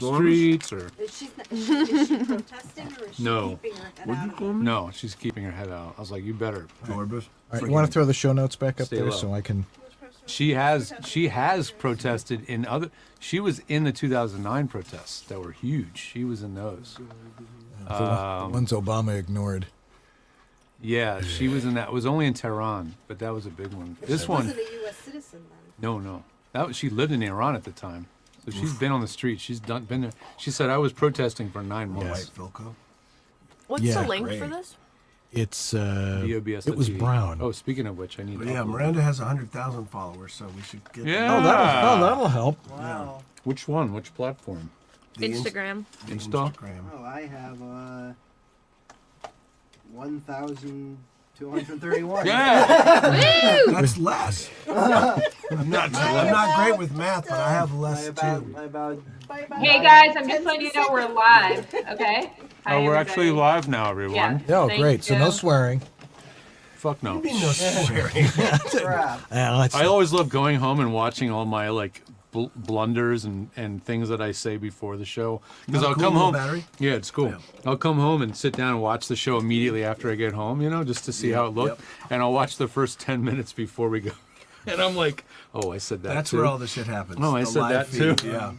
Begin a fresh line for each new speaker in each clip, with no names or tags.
streets or
Is she protesting or is she
No.
keeping her head out of it?
no, she's keeping her head out. I was like, you better.
Jorbus.
All right, you want to throw the show notes back up
Stay
there
low.
so I can...
She has protested in other. She was in the 2009 protests that were huge. She was in those.
The ones Obama ignored.
Yeah, she was in that. It was only in Tehran, but that was a big one. This
She
one,
wasn't a U.S. citizen then.
no. That was, she lived in Iran at the time, so she's been on the street. She's been there. She said I was protesting for 9 months.
White Philco.
What's
Yeah,
the link
great.
for this?
It's
BOBS.
it was brown.
Oh, speaking of which, I need.
But
to
yeah,
upload
Miranda has 100,000 followers, so we should get.
Yeah.
that'll help.
Wow.
Which one? Which platform?
The
Instagram.
Insta?
Instagram.
Oh, I have 1,231.
Yeah.
That's less. I'm not great with math, but I have less too.
Hey guys, I'm just letting you know we're live, okay? Hi,
Oh, we're
everybody.
actually live now, everyone.
Yeah.
Oh,
Thank
great. So no
you.
swearing.
Fuck no.
No swearing.
Crap.
I always love going home and watching all my like blunders and things that I say before the show because
Not
I'll
cool,
come
little
home.
battery?
Yeah, it's cool.
Yeah.
I'll come home and sit down and watch the show immediately after I get home, just to see how it looked, and I'll watch the first 10 minutes before we go, and I'm like, oh, I said that.
That's
too.
where all the shit happens.
Oh, I
The
said
live
that
feed,
too.
Yeah.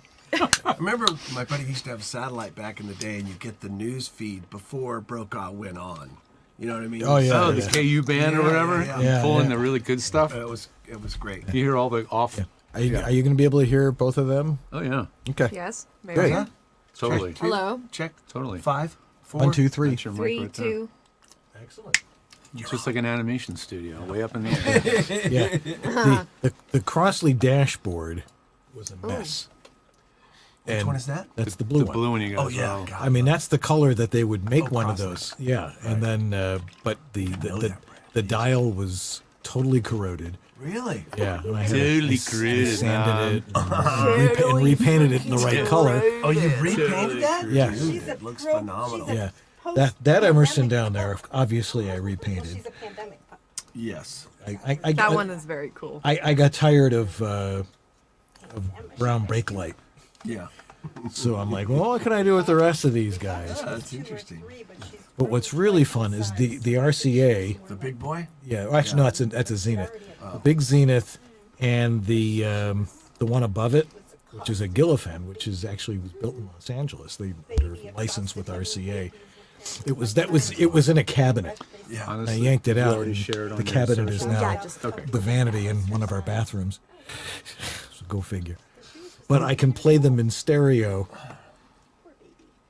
I remember my buddy used to have satellite back in the day, and you get the news feed before Brokaw went on. You know what I mean?
Oh, yeah.
Oh, the KU band or
Yeah,
whatever,
yeah.
pulling the really good stuff.
It was great.
You hear all the off.
Are you going to be able to hear both of them?
Oh yeah,
Okay.
Yes. Maybe.
Great.
Huh?
totally,
Check.
Hello.
Check.
totally.
5, 4.
1, 2, 3.
That's your mic
3,
right there.
2.
Excellent.
It's just like an animation studio, way up in the air.
Yeah. The Crossley dashboard was a mess.
Which one is that?
That's the blue
The
one.
blue one you got.
Oh
as
yeah.
well.
God.
I mean, that's the color that they would make one of
Crossley.
those. Yeah. And then, but the dial was totally corroded.
Really?
Yeah. And I had
Totally
I
corroded,
sanded it and repainted it in the right color.
Oh, you repainted that?
Yeah.
Dude, it looks phenomenal.
Yeah. That Emerson down there, obviously I repainted.
She's a pandemic pup.
Yes.
That one is very cool.
I got tired of brown brake light.
Yeah.
So I'm like, well, what can I do with the rest of these guys?
That's interesting.
But what's really fun is the RCA.
The big boy?
Yeah, well, actually, no, that's a Zenith. The big Zenith and the one above it, which is a Gillifan, which is actually was built in Los Angeles. They're licensed with RCA. It was in a cabinet.
Yeah.
I
Honestly,
yanked it
you
out.
already
And
shared on
the
your
cabinet is
socials.
now the vanity in one of our bathrooms. So go figure. But I can play them in stereo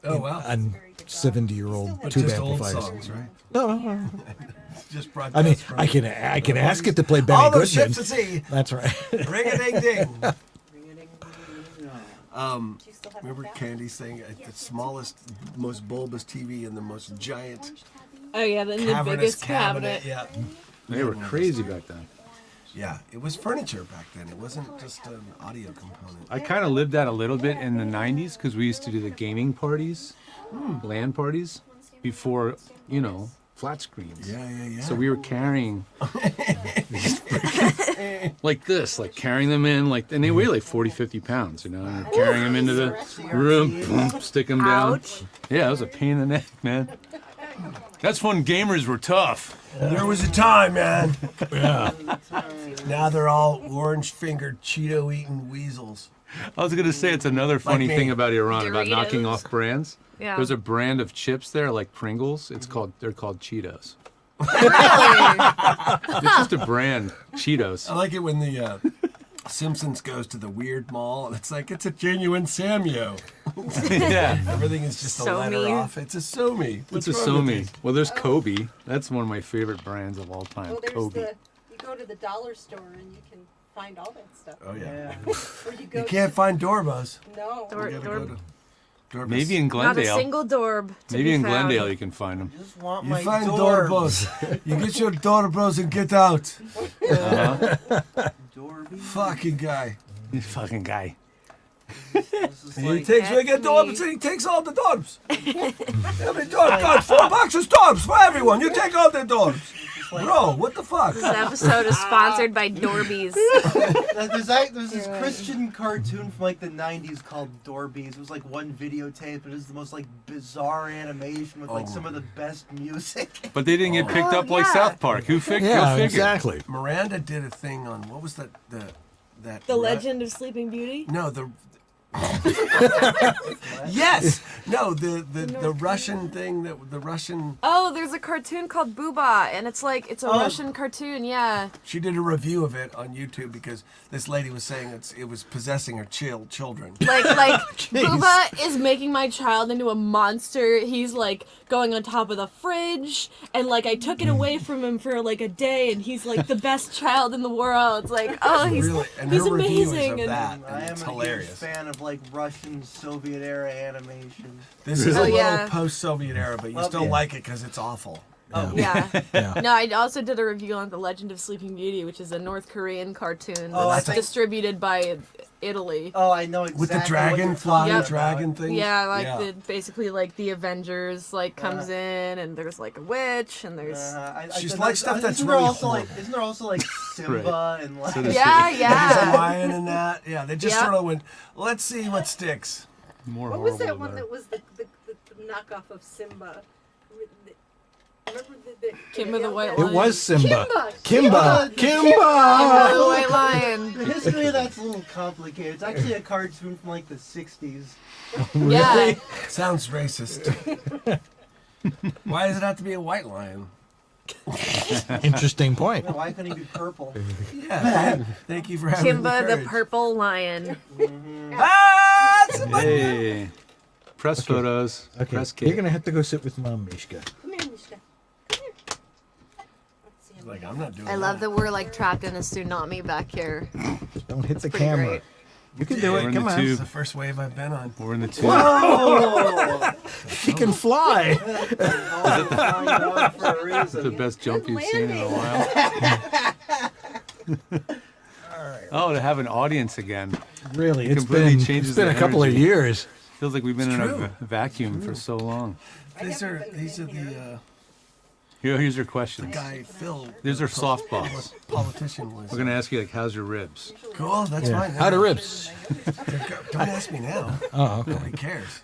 Oh, wow.
on 70-year-old
But
tube
just old
amplifiers.
songs, right?
No.
Just
I mean,
broadcast from-
I can ask it to play Benny
all those
Goodman.
ships at sea.
That's right.
Ring-a-ding-ding. Remember Candy saying the smallest, most bulbous TV and the most giant
Oh yeah, then the
cavernous
biggest
cabinet.
cabinet.
Yeah.
They were crazy back then.
Yeah, it was furniture back then. It wasn't just an audio component.
I kind of lived that a little bit in the 90s because we used to do the gaming parties, LAN parties, before, flat screens.
Yeah.
So we were carrying like this, like carrying them in, and they weigh like 40, 50 pounds, and you're carrying them into the room, boom, stick them down.
Ouch.
Yeah, it was a pain in the neck, man. That's when gamers were tough.
There was a time, man.
Yeah.
Now they're all orange-fingered, Cheeto-eating weasels.
I was gonna say it's another funny
me.
thing about Iran about knocking
Doritos.
off brands.
Yeah.
There's a brand of chips there like Pringles. They're called Cheetos.
Really?
It's just a brand, Cheetos.
I like it when the Simpsons goes to the weird mall and it's like, it's a genuine Samyo.
Yeah,
Everything is just a letter
Somi.
off. It's a Somi.
it's
What's
a
wrong with
Somi.
it?
Well, there's Kobe. That's one of my favorite brands of all time.
Well, there's
Kobe.
you go to the dollar store and you can find all that stuff.
Oh, yeah.
Or you go
You can't find Dorbos.
No.
Dor-
You gotta
Dor-
go to Dorbos.
Maybe in
Not a
Glendale.
single dorb. To
Maybe
be
in
found.
Glendale you can find them.
Just want
You
my
find
door.
Dorbos. You get your Dorbos and get out.
Dorby.
Fucking guy.
You fucking guy.
This is
He
like,
takes we get
me.
Dorbs and he takes all the Dorbs. How many Dorbs? God, $4 is Dorbs for everyone. You take all the Dorbs.
It's like,
Bro, what the fuck?
This episode is sponsored by Dorbies.
there's this Christian cartoon from like the 90s called Dorbies. It was like one videotape, but it was the most like bizarre animation with like some of the best music.
But they didn't get picked up like
yeah.
South Park. Who figured?
Yeah,
Go figure.
exactly.
Miranda did a thing on what was that?
The Legend of Sleeping Beauty?
No, the. Yes. No, the Russian thing that the Russian.
Oh, there's a cartoon called Booba, and it's like, it's a Russian cartoon, yeah.
She did a review of it on YouTube because this lady was saying it was possessing her children.
Like Booba is making my child into a monster. He's like going on top of the fridge, and like I took it away from him for like a day, and he's like the best child in the world. It's like, oh, he's
Really, and
he's
her review is
amazing.
of
And
that,
I
and
am
it's
a
hilarious.
huge fan of like Russian Soviet era animation.
This is
Oh,
a little
yeah.
post-Soviet era, but you
Love
still
it.
like it because it's awful.
Oh,
yeah.
Yeah.
No, I also did a review on The Legend of Sleeping Beauty, which is a North Korean cartoon
Oh, I
that's
think-
distributed by Italy.
Oh, I know exactly
With the
what
dragon,
you're
flying
talking
dragon
about.
thing.
Yeah, like basically like the Avengers like comes in, and there's like a witch, and there's
She's like stuff that's
isn't there
really
also
horrible.
like isn't there also like Simba and like
So does
yeah,
There's a
yeah.
lion in that. Yeah, they just
Yep.
sort of went, let's see what sticks.
More
What was
horrible
that one
than
that was the knockoff of Simba? Remember the
Kimba the White
It
Lion.
was Simba.
Kimba.
Kimba.
The White Lion.
the history of that's a little complicated. It's actually a cartoon from like the 60s.
Yeah.
Sounds racist. Why does it have to be a white lion?
Interesting point.
Why couldn't he be purple?
Yeah. Thank you for having
Kimba the
courage.
Purple Lion.
Ah, it's a button.
Hey, press photos.
Okay,
Press
you're
kit.
gonna have to go sit with Mom, Mishka.
Come here, Mishka. Come here. Let's see him.
Like, I'm not doing
I love that we're like trapped in a tsunami back here.
Don't hit the
pretty
camera.
great.
You can do
We're
it.
in
Come
the
on.
It's
tube.
the first wave I've been on.
We're in the tube.
Oh,
She can fly.
for a
It's the
reason.
best jump
Good
you've seen in a
landing.
while. Oh, to have an audience again.
Really, it's
Completely
been
changes
it's been a
the
couple of
energy.
years.
Feels like we've been in
true.
a vacuum for so long.
These are the
Here's your questions.
guy Phil.
These are softballs.
Politician was.
We're gonna ask you like, how's your ribs?
Cool, that's
Yeah.
fine.
How to ribs?
Don't ask me now.
Oh, okay.
Nobody cares.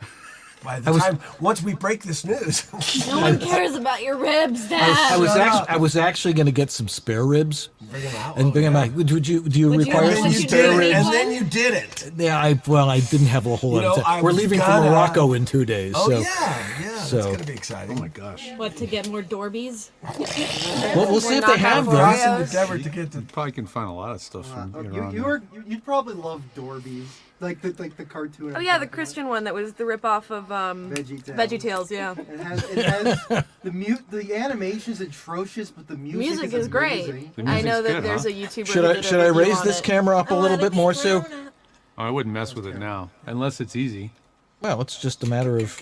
By the
was-
time once we break this news,
No one cares about your ribs,
I
Dad.
was actually going to get some spare ribs
bring them out.
and bring them out. Do you
Would you
require
like
And
some
then you
spare
did it.
ribs?
And then you did it.
Yeah, I didn't have a whole lot
You
of
know, I
time. We're
was
leaving
gonna-
for Morocco in 2 days,
Oh
so
yeah,
so-
that's gonna be exciting.
Oh my gosh.
What, to get more Dorbies?
we'll see if they have
More
them.
knockoff
Awesome
Oreos.
endeavor to get the.
You probably can find a lot of stuff from Iran.
You'd probably love Dorbies, like the cartoon.
Oh yeah, the Christian one that was the ripoff of
VeggieTales.
VeggieTales, yeah.
It has the animation's atrocious, but the
Music is great.
amazing.
The
I know
music's
that
good,
there's
huh?
a YouTuber.
Should
who
I
did a
should I
review
raise
on
this
it.
camera up a little bit more, Sue?
I wouldn't mess with it now, unless it's easy.
Well, it's just a matter of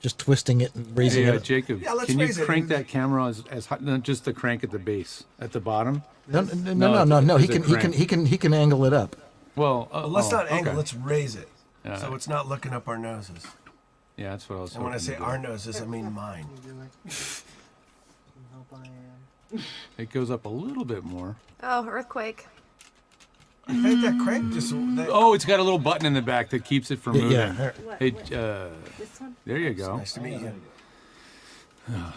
just twisting it and raising
Hey,
it.
Jacob,
Yeah, let's
can you
raise it.
crank that camera as high, not just the crank at the base, at the bottom?
No.
it's
He
a crank.
he can angle it up.
Well,
Let's not angle.
okay.
Let's raise it,
Yeah.
so it's not looking up our noses.
Yeah, that's what I was.
And when I
hoping
say
to do.
our noses, I mean mine.
It goes up a little bit more.
Oh, earthquake.
I think that crank just. That,
Oh, it's got a little button in the back that keeps it from moving.
Yeah.
Hey,
This one?
there you go.
Nice to meet you.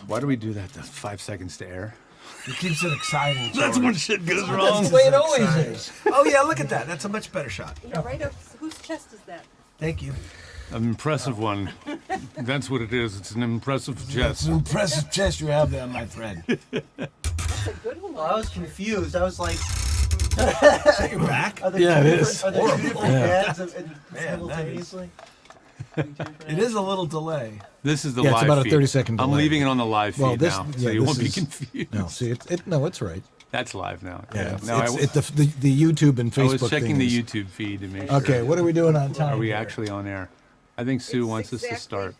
Why do we do that? The 5 seconds to air.
It keeps it exciting.
That's when shit goes wrong.
That's the way it always is. Oh yeah, look at that. That's a much better shot.
Yeah, right up. Whose chest is that?
Thank you.
An impressive one. That's what it is. It's an impressive
It's
chest.
an impressive chest you have there, my friend.
That's a good one.
Well, I was confused. I was like,
Is your back?
are there
Yeah,
two
it
different-
is.
Are there two different
Yeah.
heads
Man, that is-
simultaneously?
It is a little delay.
This is the
Yeah, it's
live
about a
feed.
30-second
I'm
delay.
leaving it on the live feed
Well, this
now,
yeah,
so you
this
won't be
is-
confused.
No, see, it's right.
That's live now.
Yeah,
No,
it's the YouTube and
I
Facebook
was checking
thing
the
is-
YouTube feed to make sure.
Okay, what are we doing on time?
Are we
here?
actually on air? I think Sue
It's
wants us to
exactly
start.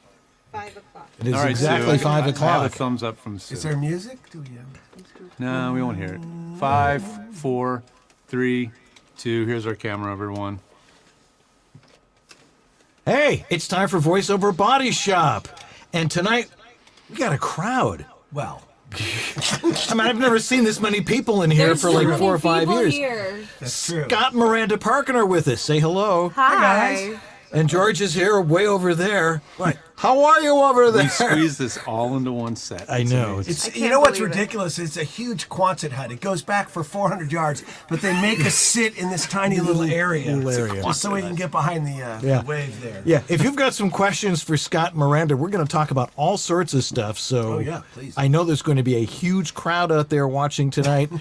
5 o'clock.
It is
All right,
exactly
Sue.
5
I have a
o'clock.
thumbs up from Sue.
Is there music? Do we have?
No, we won't hear it. 5, 4, 3, 2. Here's our camera, everyone.
Hey, it's time for Voiceover Body Shop, and tonight we got a crowd.
Well,
I mean, I've never seen this many people in here
There's
for
so
like
many
4 or 5
people
years.
Here.
That's true.
Scott and Miranda Parkin are with us. Say hello.
Hi.
And George is here, way over there. What? How are you over there?
We squeezed this all into one set.
I know.
amazing.
It's,
I
you
can't
know what's
believe it.
ridiculous? It's a huge Quonset hut. It goes back for 400 yards, but they make us sit in this tiny little area.
Little area.
Just so we can get behind the wave there.
Yeah, if you've got some questions for Scott and Miranda, we're going to talk about all sorts of stuff. So
Oh, yeah, please.
I know there's going to be a huge crowd out there watching tonight.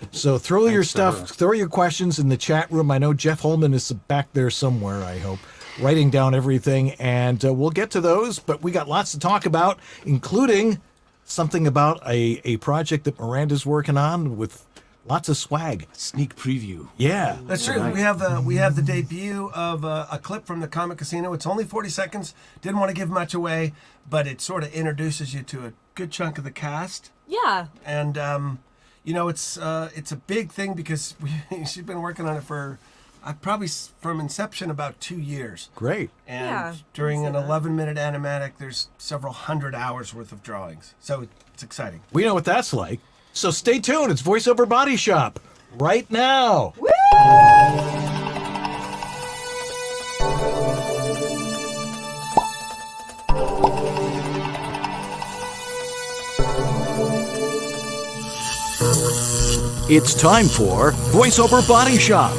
So throw your stuff, throw your questions in the chat room. I know Jeff Holman is back there somewhere, I hope, writing down everything. And we'll get to those, but we got lots to talk about, including something about a project that Miranda's working on with lots of swag.
Sneak preview.
Yeah.
That's true. We have the debut of a clip from the Comet CAsino. It's only 40 seconds. Didn't want to give much away, but it sort of introduces you to a good chunk of the cast.
Yeah.
And it's a big thing because she's been working on it for probably from inception about 2 years.
Great.
And
Yeah,
during
I
an
can see that.
11-minute animatic, there's several hundred hours worth of drawings. So it's exciting.
We know what that's like. So stay tuned. It's VoiceOver Body Shop right now. It's time for VoiceOver Body Shop.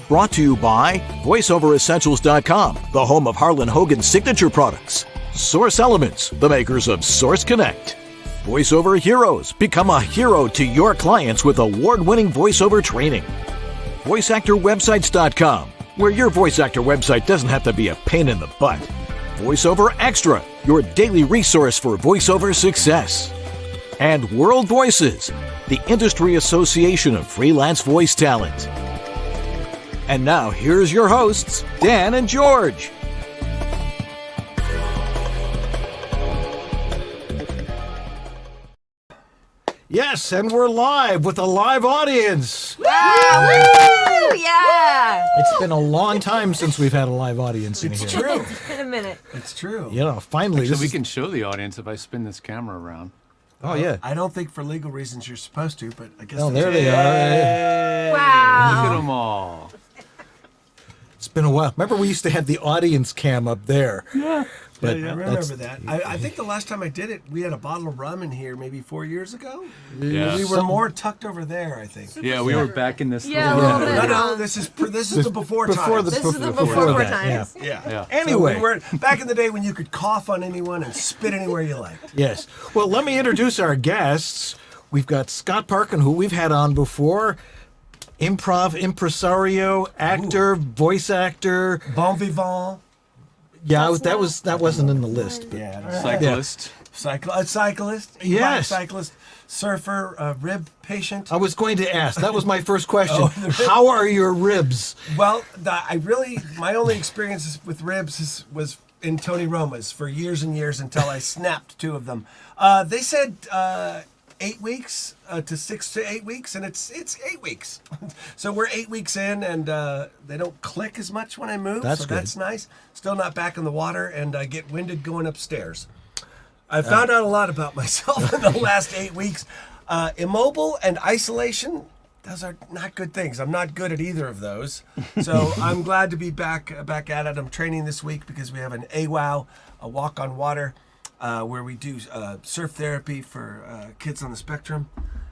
Brought to you by VoiceOverEssentials.com, the home of Harlan Hogan's signature products. Source Elements, the makers of Source Connect. VoiceOver Heroes, become a hero to your clients with award-winning voiceover training. VoiceActorWebsites.com, where your voice actor website doesn't have to be a pain in the butt. VoiceOver Extra, your daily resource for voiceover success. And World Voices, the industry association of freelance voice talent. And now, here's your hosts, Dan and George. Yes, and we're live with a live audience.
Wow! Woo! Yeah!
It's been a long time since we've had a live audience in
It's
here.
true.
It's been a minute.
It's true.
You know, finally.
So
this
we
is-
can show the audience if I spin this camera around.
Oh, yeah.
I don't think for legal reasons you're supposed to, but I guess
Oh,
that's
there
it.
they are.
Look
Wow.
at them all.
It's been a while. Remember, we used to have the audience cam up there. Yeah. But
I remember
that's-
that. I think the last time I did it, we had a bottle of rum in here maybe 4 years ago.
Yeah.
We were more tucked over there, I think.
Yeah, we were back in this.
Yeah,
little-
a little bit.
No, this is the before
before the
times.
This is the
before
before
that,
times.
yeah.
Yeah.
Anyway.
So we were back in the day when you could cough on anyone and spit anywhere you liked.
Yes. Well, let me introduce our guests. We've got Scott Parkin, who we've had on before. Improv impresario, actor, voice actor.
Bon vivant.
Yeah, that wasn't in the list. But
Yeah.
Cyclist.
A cyclist.
Yes.
Cyclist. Surfer. Rib patient.
I was going to ask. That was my first question. How are your ribs?
Well, my only experience with ribs was in Tony Roma's for years and years until I snapped 2 of them. They said 8 weeks to 6 to 8 weeks, and it's 8 weeks. So we're 8 weeks in, and they don't click as much when I move.
That's
so
good.
that's nice. Still not back in the water, and I get winded going upstairs. I found out a lot about myself in the last 8 weeks. Immobile and isolation, those are not good things. I'm not good at either of those. So I'm glad to be back at it. I'm training this week because we have an AWOW, a walk on water, where we do surf therapy for kids on the spectrum.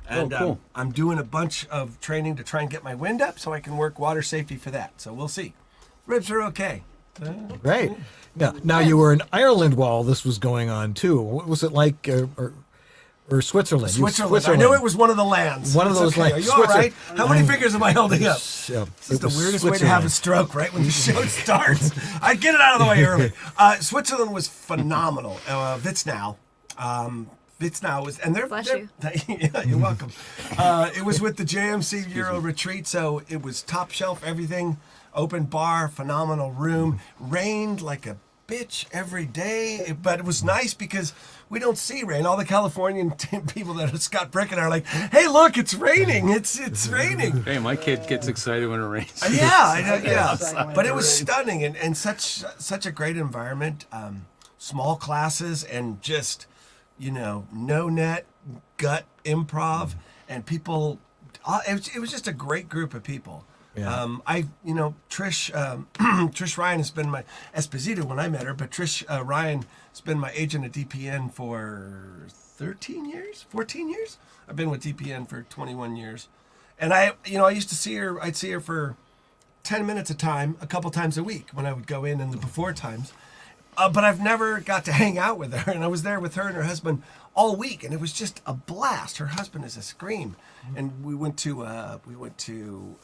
And
cool.
I'm doing a bunch of training to try and get my wind up so I can work water safety for that. So we'll see. Ribs are okay.
Great. Now you were in Ireland while all this was going on too. What was it like, or Switzerland?
Switzerland. I knew it was one of the lands.
One of
It's
those
okay.
lands.
Are you all right?
Switzerland.
How many fingers am I holding up?
Yeah,
This is
it
the
was
weirdest way to have a
Switzerland.
stroke, right when the show starts. I get it out of the way early. Switzerland was phenomenal. Witznau. Witznau was, and
Bless
they're
you.
yeah, you're welcome. It was with the JMC Euro retreat, so it was top shelf everything, open bar, phenomenal room. Rained like a bitch every day, but it was nice because we don't see rain. All the Californian people that are Scott Bricken are like, "Hey, look, it's raining! It's raining!"
Hey, my kid gets excited when it rains.
Yeah. But it was stunning and such a great environment. Small classes and just no net, gut improv, and people. It was just a great group of people.
Yeah.
Trish Trish Ryan has been my Esposito when I met her, but Trish Ryan has been my agent at DPN for 14 years. I've been with DPN for 21 years. And I used to see her, I'd see her for 10 minutes a time, a couple times a week when I would go in the before times. But I've never got to hang out with her. And I was there with her and her husband all week, and it was just a blast. Her husband is a scream. And we went to,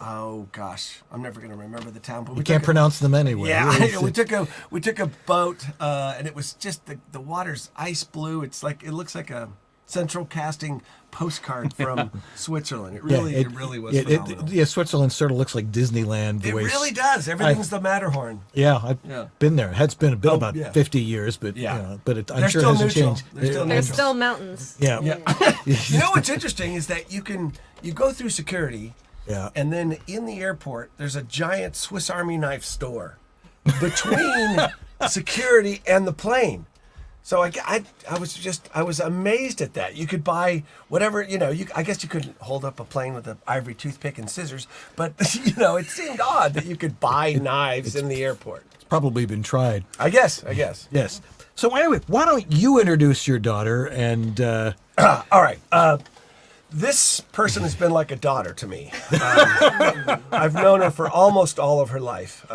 oh gosh, I'm never going to remember the town. But
You can't pronounce them anyway.
Yeah, we took a boat, and it was just the water's ice blue. It looks like a central casting postcard from Switzerland. It really was phenomenal.
Switzerland sort of looks like Disneyland.
It really does. Everything's the Matterhorn.
Yeah, I've been there. It's been about 50 years, but I'm sure it hasn't changed.
There's still mountains.
Yeah.
You know what's interesting is that you go through security, and then in the airport there's a giant Swiss Army knife store between security and the plane. So I was amazed at that. You could buy whatever, I guess you couldn't hold up a plane with an ivory toothpick and scissors, but it seemed odd that you could buy knives in the airport.
It's probably been tried.
I guess.
Yes. So anyway, why don't you introduce your daughter and
all right. This person has been like a daughter to me. I've known her for almost all of her life.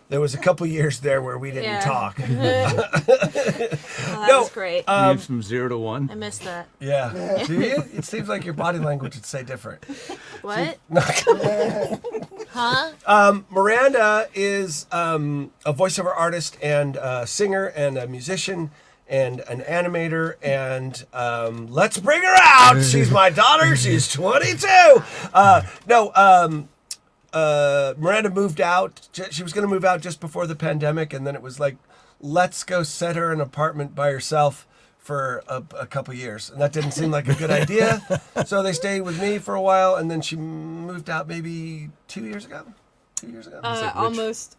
There was a couple years there where we didn't talk.
That was great.
From 0 to 1.
I missed that.
Yeah. Do you? It seems like your body language would say different.
What? Huh?
Miranda is a voiceover artist and a singer and a musician and an animator, and let's bring her out. She's my daughter. She's 22. Miranda moved out. She was going to move out just before the pandemic, and then it was like, let's go set her an apartment by herself for a couple years. And that didn't seem like a good idea. So they stayed with me for a while, and then she moved out maybe 2 years ago. 2 years ago.
Almost.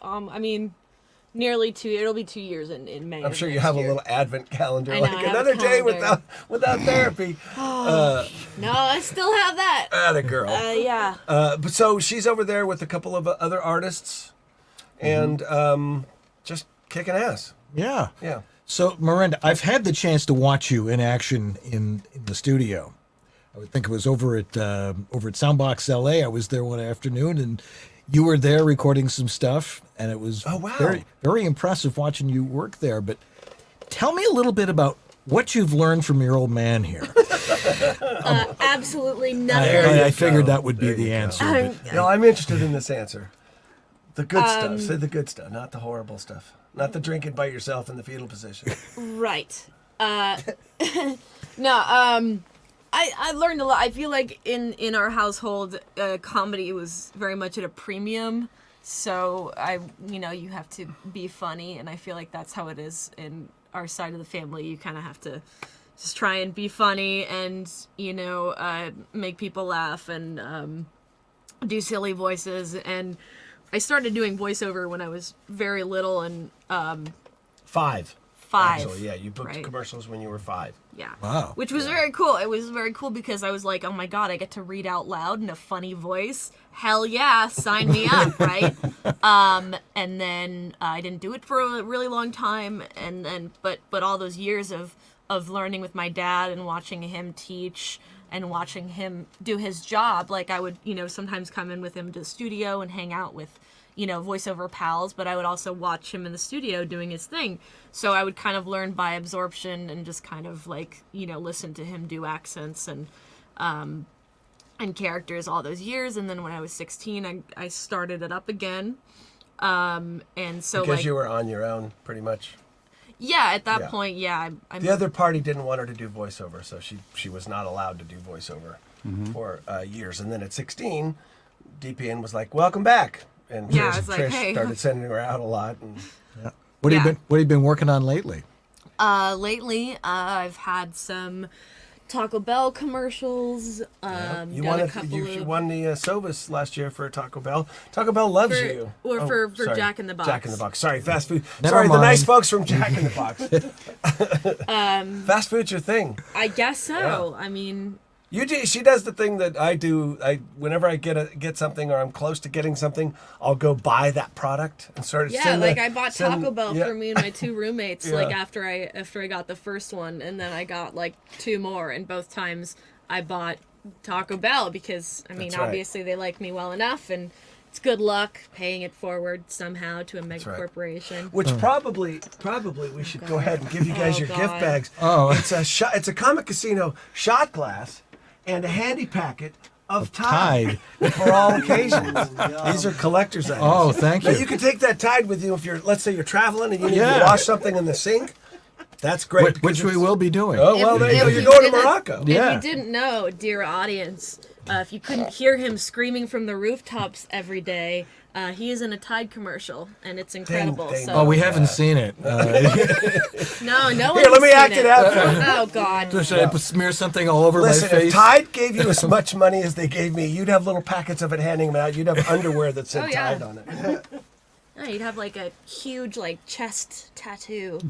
Nearly 2. It'll be 2 years in May.
I'm sure you have a little advent calendar,
I know, I have
another
a
day
calendar.
without therapy.
No, I still have that.
Atta girl.
Yeah.
But so she's over there with a couple of other artists, and just kicking ass.
Yeah.
Yeah.
So Miranda, I've had the chance to watch you in action in the studio. I would think it was over at Soundbox LA. I was there one afternoon, and you were there recording some stuff, and it was very, very impressive watching you work there. But tell me a little bit about what you've learned from your old man here.
Absolutely nothing.
I figured that would be the answer.
No, I'm interested in this answer. The good stuff. Say the good stuff, not the horrible stuff. Not the drink it by yourself in the fetal position.
Right. I learned a lot. I feel like in our household, comedy was very much at a premium. So you have to be funny, and I feel like that's how it is in our side of the family. You kind of have to just try and be funny and make people laugh and do silly voices. And I started doing voiceover when I was very little, and
5.
Actually,
yeah, you booked commercials when you were 5.
Yeah.
Wow.
Which was very cool. It was very cool because I was like, oh my God, I get to read out loud in a funny voice. Hell yeah, sign me up, right? And then I didn't do it for a really long time, and then but all those years of learning with my dad and watching him teach and watching him do his job, like I would, sometimes come in with him to the studio and hang out with voiceover pals, but I would also watch him in the studio doing his thing. So I would kind of learn by absorption and just kind of like, listen to him do accents and characters all those years. And then when I was 16, I started it up again. And so
because you were on your own, pretty much.
Yeah, at that point, yeah.
The other party didn't want her to do voiceover, so she was not allowed to do voiceover for years. And then at 16, DPN was like, "Welcome back." And Trish started sending her out a lot. And,
What have you been working on lately?
Lately, I've had some Taco Bell commercials.
You
Done
won
a couple
you
of
won the Sovas last year for Taco Bell. Taco Bell loves you.
for
Sorry.
Jack in the Box.
Jack in the Box. Sorry, fast food.
Never
Sorry, the
mind.
nice folks from Jack in the Box. Fast food's your thing.
I guess so.
Yeah.
I mean,
She does the thing that I do. Whenever I get something or I'm close to getting something, I'll go buy that product and start.
yeah, like I bought Taco Bell
yeah.
for me and my two roommates. Like
Yeah.
after I got the first one, and then I got like two more, and both times I bought Taco Bell because I mean
That's right.
obviously they like me well enough, and it's good luck paying it forward somehow to a mega
right.
corporation.
Which probably we should go ahead and give you guys
Oh,
your
God.
gift bags.
Oh.
It's a Comet CAsino shot glass and a handy packet of Tide for all occasions. These are collector's items.
Oh, thank
Now
you.
you can take that Tide with you if let's say you're traveling and you need
Yeah.
to wash something in the sink. That's great.
Which
because
we
it's-
will be doing.
Oh well, there you
If
go. You're
you
going to
didn't-
Morocco.
Yeah.
If you didn't know, dear audience, if you couldn't hear him screaming from the rooftops every day, he is in a Tide commercial, and it's incredible.
they
So
Oh, we haven't seen it.
no one.
Here, let me
has
act
seen
it out for you.
Oh God.
Should I smear something all over
Listen,
my
if
face?
Tide gave you as much money as they gave me, you'd have little packets of it handing them out. You'd have underwear that said
Oh, yeah.
Tide on it.
No, you'd have like a huge like chest tattoo.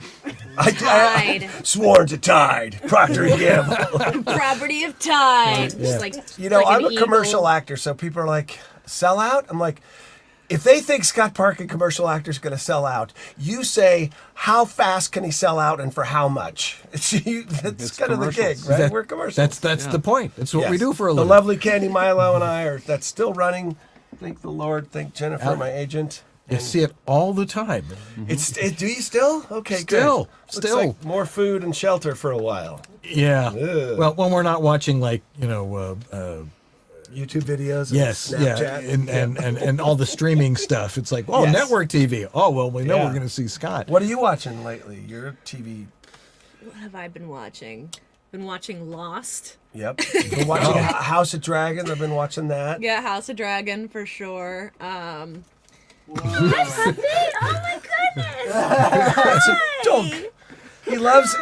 I
Tide.
sworn to Tide, Procter & Gamble.
Property of Tide. Just like
You know,
like
I'm
an
a commercial
eagle.
actor, so people are like, sell out? I'm like, if they think Scott Parkin, commercial actor, is going to sell out, you say, how fast can he sell out and for how much? That's
It's
kind of the gig,
commercials.
right? We're commercials.
That's the point. That's what we
Yes.
do for a
The
living.
lovely Candy Milo and I that's still running. Thank the Lord. Thank Jennifer, my agent.
You see it all the time.
Do you still? Okay,
Still,
good.
still.
Looks like more food and shelter for a while.
Yeah.
Ugh.
Well, when we're not watching, like,
YouTube videos.
yes,
and
yeah,
Snapchat.
and all the streaming stuff. It's like, oh,
Yes.
network TV. Oh, well, we know
Yeah.
we're going to see Scott.
What are you watching lately? Your TV.
What have I been watching? Been watching Lost.
Yep. Been watching House of Dragons. I've been watching that.
Yeah, House of Dragon for sure.
Oh my
It's a dunk. He loves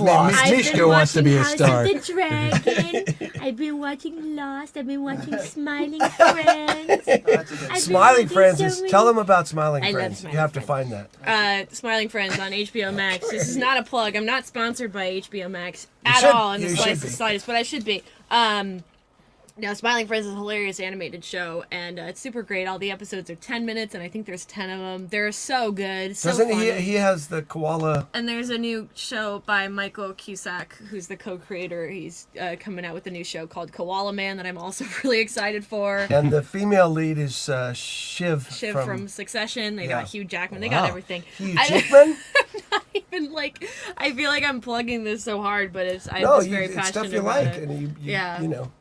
Lost.
I've been Mishka wants to be a star.
House of the Dragon. I've been watching Lost. I've been watching Smiling Friends. I've been
Smiling
watching
Friends
so
is.
many-
Tell them about Smiling
I love
Friends.
Smiling
You have to
Friends.
find that.
Smiling Friends on HBO Max. This is not a plug. I'm not sponsored by HBO Max
You
at
should-
all in the
you should
slightest,
be.
slightest, but I should be. Now, Smiling Friends is a hilarious animated show, and it's super great. All the episodes are 10 minutes, and I think there's 10 of them. They're so good. So
Doesn't he?
funny.
He has the koala.
And there's a new show by Michael Cusack, who's the co-creator. He's coming out with a new show called Koala Man that I'm also really excited for.
And the female lead is Shiv.
Shiv from Succession. They
Yeah.
got Hugh Jackman. They
Wow.
got everything.
Hugh
I-
Jackman.
Even like, I feel like I'm plugging this so hard, but I'm
No,
just very
it's
passionate
stuff you
about
like,
it.
and you
Yeah.
you know,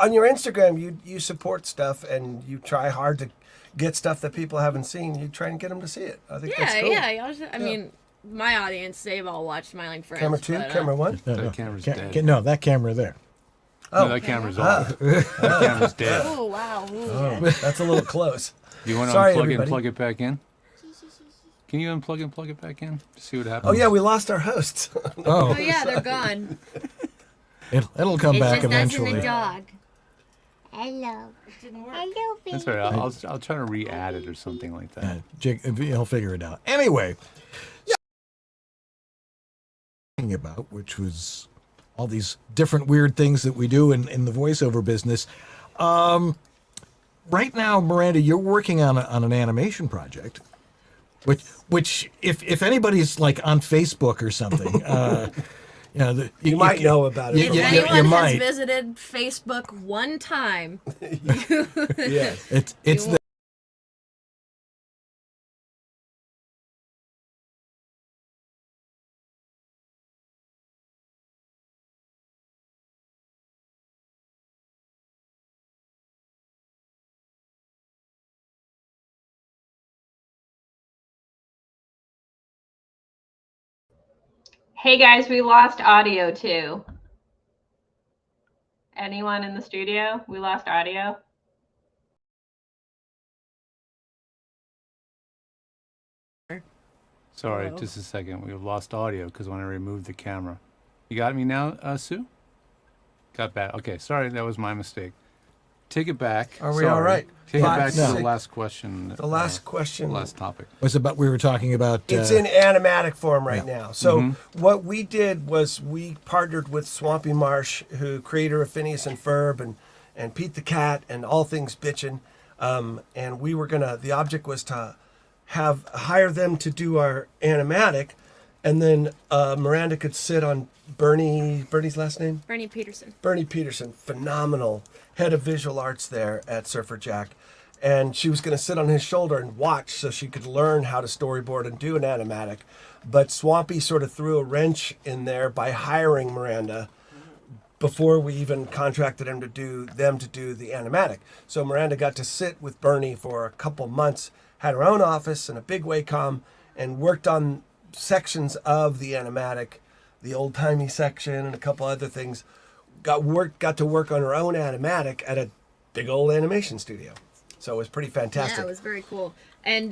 on your Instagram, you support stuff, and you try hard to get stuff that people haven't seen. You try and get them to see it. I think that's
Yeah,
cool.
yeah. I mean, my audience, they've all watched Smiling Friends.
Camera two,
but,
camera one.
No,
That camera's
ca-
dead.
no, that camera there.
No, that camera's off. That camera's dead.
Oh, wow. Ooh.
Oh, that's a little close.
Do you want to
Sorry,
unplug
everybody.
and plug it back in? Can you unplug and plug it back in? To see what happens.
Oh yeah, we lost our hosts.
Oh,
Oh,
yeah, they're gone.
it'll come back eventually.
dog. Hello. Hello, baby.
That's all right. I'll try to re-add it or something like that.
He'll figure it out. Anyway, talking about, which was all these different weird things that we do in the voiceover business. Right now, Miranda, you're working on an animation project, which if anybody's like on Facebook or something,
You might know about it.
If
you
anyone has
might.
visited Facebook one time,
Yes.
It's the
Hey guys, we lost audio too. Anyone in the studio? We lost audio.
Sorry,
Hello?
just a second. We lost audio because when I removed the camera. You got me now, Sue? got bad. Okay, sorry, that was my mistake. Take it back.
Are we
Sorry.
all right?
Take
Five,
it back to
six.
the last question.
The last question.
Last topic.
Was about we were talking about.
It's in animatic form right
yeah.
now. So what we did was we partnered with Swampy Marsh, who creator of Phineas and Ferb and Pete the Cat and all things bitchin'. And we were the object was to hire them to do our animatic, and then Miranda could sit on Bernie's last name?
Bernie Peterson.
Bernie Peterson, phenomenal head of visual arts there at Surfer Jack. And she was going to sit on his shoulder and watch so she could learn how to storyboard and do an animatic. But Swampy sort of threw a wrench in there by hiring Miranda before we even contracted them to do the animatic. So Miranda got to sit with Bernie for a couple months, had her own office and a big Wacom, and worked on sections of the animatic, the old-timey section and a couple other things. Got to work on her own animatic at a big old animation studio. So it was pretty fantastic.
Yeah, it was very cool. And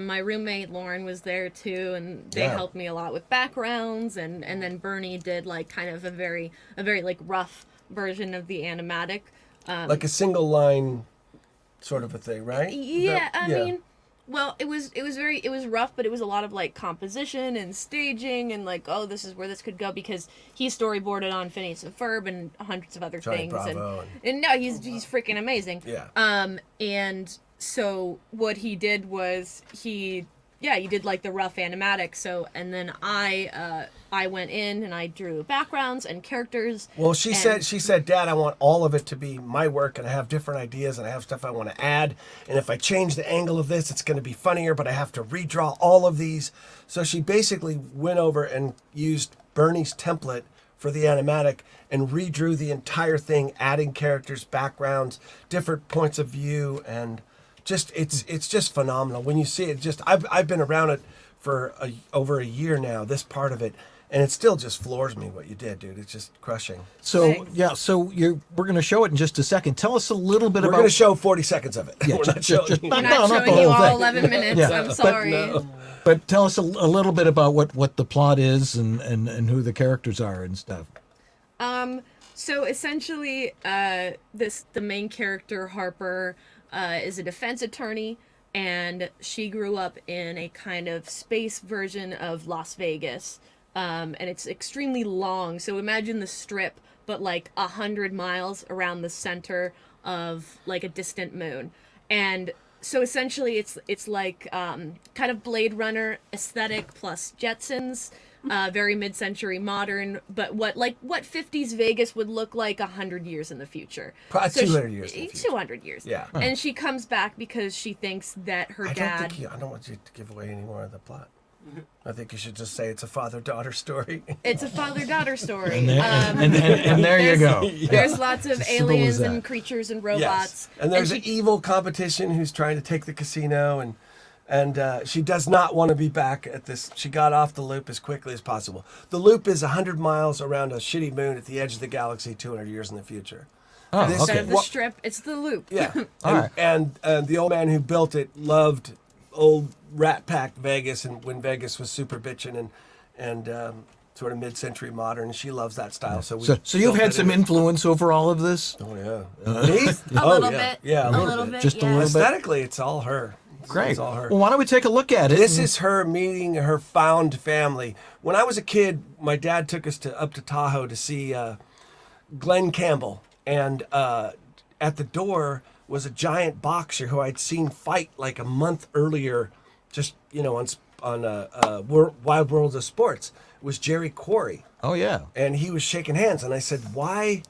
my roommate Lauren was there too, and they helped me a lot with backgrounds. And then Bernie did like kind of a very like rough version of the animatic,
like a single line sort of a thing, right?
Yeah, I mean, well, it was rough, but it was a lot of like composition and staging and like, oh, this is where this could go, because he storyboarded on Phineas and Ferb and hundreds of other
Johnny
things.
Bravo
And no, he's freaking amazing.
Yeah.
And so what he did was he did like the rough animatic. So, and then I went in and I drew backgrounds and characters.
Well, she said, Dad, I want all of it to be my work, and I have different ideas, and I have stuff I want to add. And if I change the angle of this, it's going to be funnier, but I have to redraw all of these. So she basically went over and used Bernie's template for the animatic and redrew the entire thing, adding characters, backgrounds, different points of view, and just it's just phenomenal when you see it. Just I've been around it for over a year now, this part of it, and it still just floors me what you did, dude. It's just crushing.
So
Thanks.
yeah, so we're going to show it in just a second. Tell us a little bit
We're
about.
going to show 40 seconds of it.
Yeah,
We're not showing you.
I'm
No,
not
not the
showing you
whole
all
thing.
11 minutes.
Yeah,
I'm sorry.
But tell us a little bit about what the plot is and who the characters are and stuff.
So essentially, the main character, Harper, is a defense attorney, and she grew up in a kind of space version of Las Vegas. And it's extremely long. So imagine the Strip, but like 100 miles around the center of like a distant moon. And so essentially it's like kind of Blade Runner aesthetic plus Jetsons. Very mid-century modern, but what 50s Vegas would look like 100 years in the future.
Probably 200 years in the future.
200 years.
Yeah.
And she comes back because she thinks that her dad...
I don't want you to give away any more of the plot. I think you should just say it's a father-daughter story.
It's a father-daughter story.
And there you go.
There's lots of
As simple as
aliens
that.
and creatures and robots.
Yes. And there's an evil competition who's trying to take the casino, and she does not want to be back at this. She got off the loop as quickly as possible. The loop is 100 miles around a shitty moon at the edge of the galaxy 200 years in the future.
Oh,
This-
Instead
okay.
of the Strip, it's the loop.
Yeah.
All right.
And the old man who built it loved old Rat Pack Vegas, and when Vegas was super bitchin' and sort of mid-century modern. She loves that style. So
So you've had some influence over all of this?
Oh yeah. Me?
A little bit.
Yeah,
A little bit.
Just a
yeah.
little bit.
Aesthetically, it's all her.
Great.
It's all her.
Well, why don't we take a look at it?
This is her meeting her found family. When I was a kid, my dad took us up to Tahoe to see Glenn Campbell, and at the door was a giant boxer who I'd seen fight like a month earlier, just on Wild Worlds of Sports. It was Jerry Quarry,
Oh yeah.
and he was shaking hands, and I said, "Why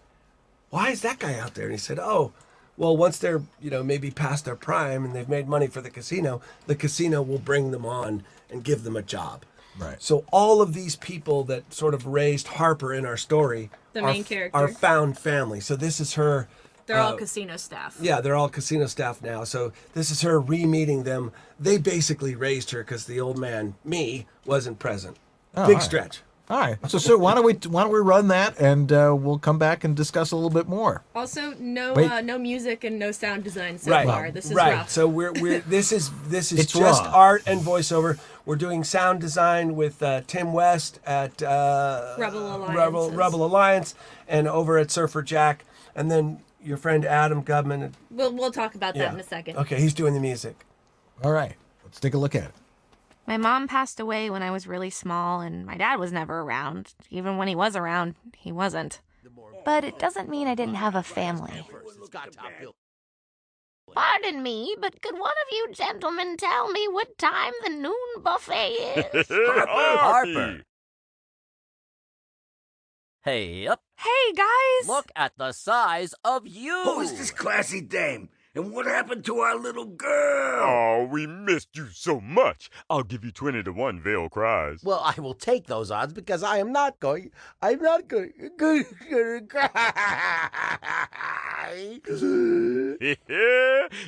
is that guy out there?" And he said, "Oh, well, once they're maybe past their prime and they've made money for the casino will bring them on and give them a job."
Right.
So all of these people that sort of raised Harper in our story
The
are,
main character.
are found family. So this is her.
They're all casino staff.
Yeah, they're all casino staff now. So this is her re-meeting them. They basically raised her because the old man, me, wasn't present.
Oh,
Big
all right.
stretch.
All right. So why don't we run that, and we'll come back and discuss a little bit more.
Also, no
Wait.
no music and no sound design so
Right.
far. This is
right.
rough.
So we're this is
It's
just
raw.
art and voiceover. We're doing sound design with Tim West at
Rebel Alliance.
Rebel Alliance, and over at Surfer Jack, and then your friend Adam Gubman.
We'll talk about that
Yeah.
in a second.
Okay, he's doing the music.
All right. Let's take a look at it.
My mom passed away when I was really small, and my dad was never around. Even when he was around, he wasn't. But it doesn't mean I didn't have a family. Pardon me, but could one of you gentlemen tell me what time the noon buffet is?
Harper. Hey up.
Hey, guys!
Look at the size of you.
Who is this classy dame? And what happened to our little girl?
Oh, we missed you so much. I'll give you 20 to 1, Vale cries.
Well, I will take those odds because I'm not going to cry.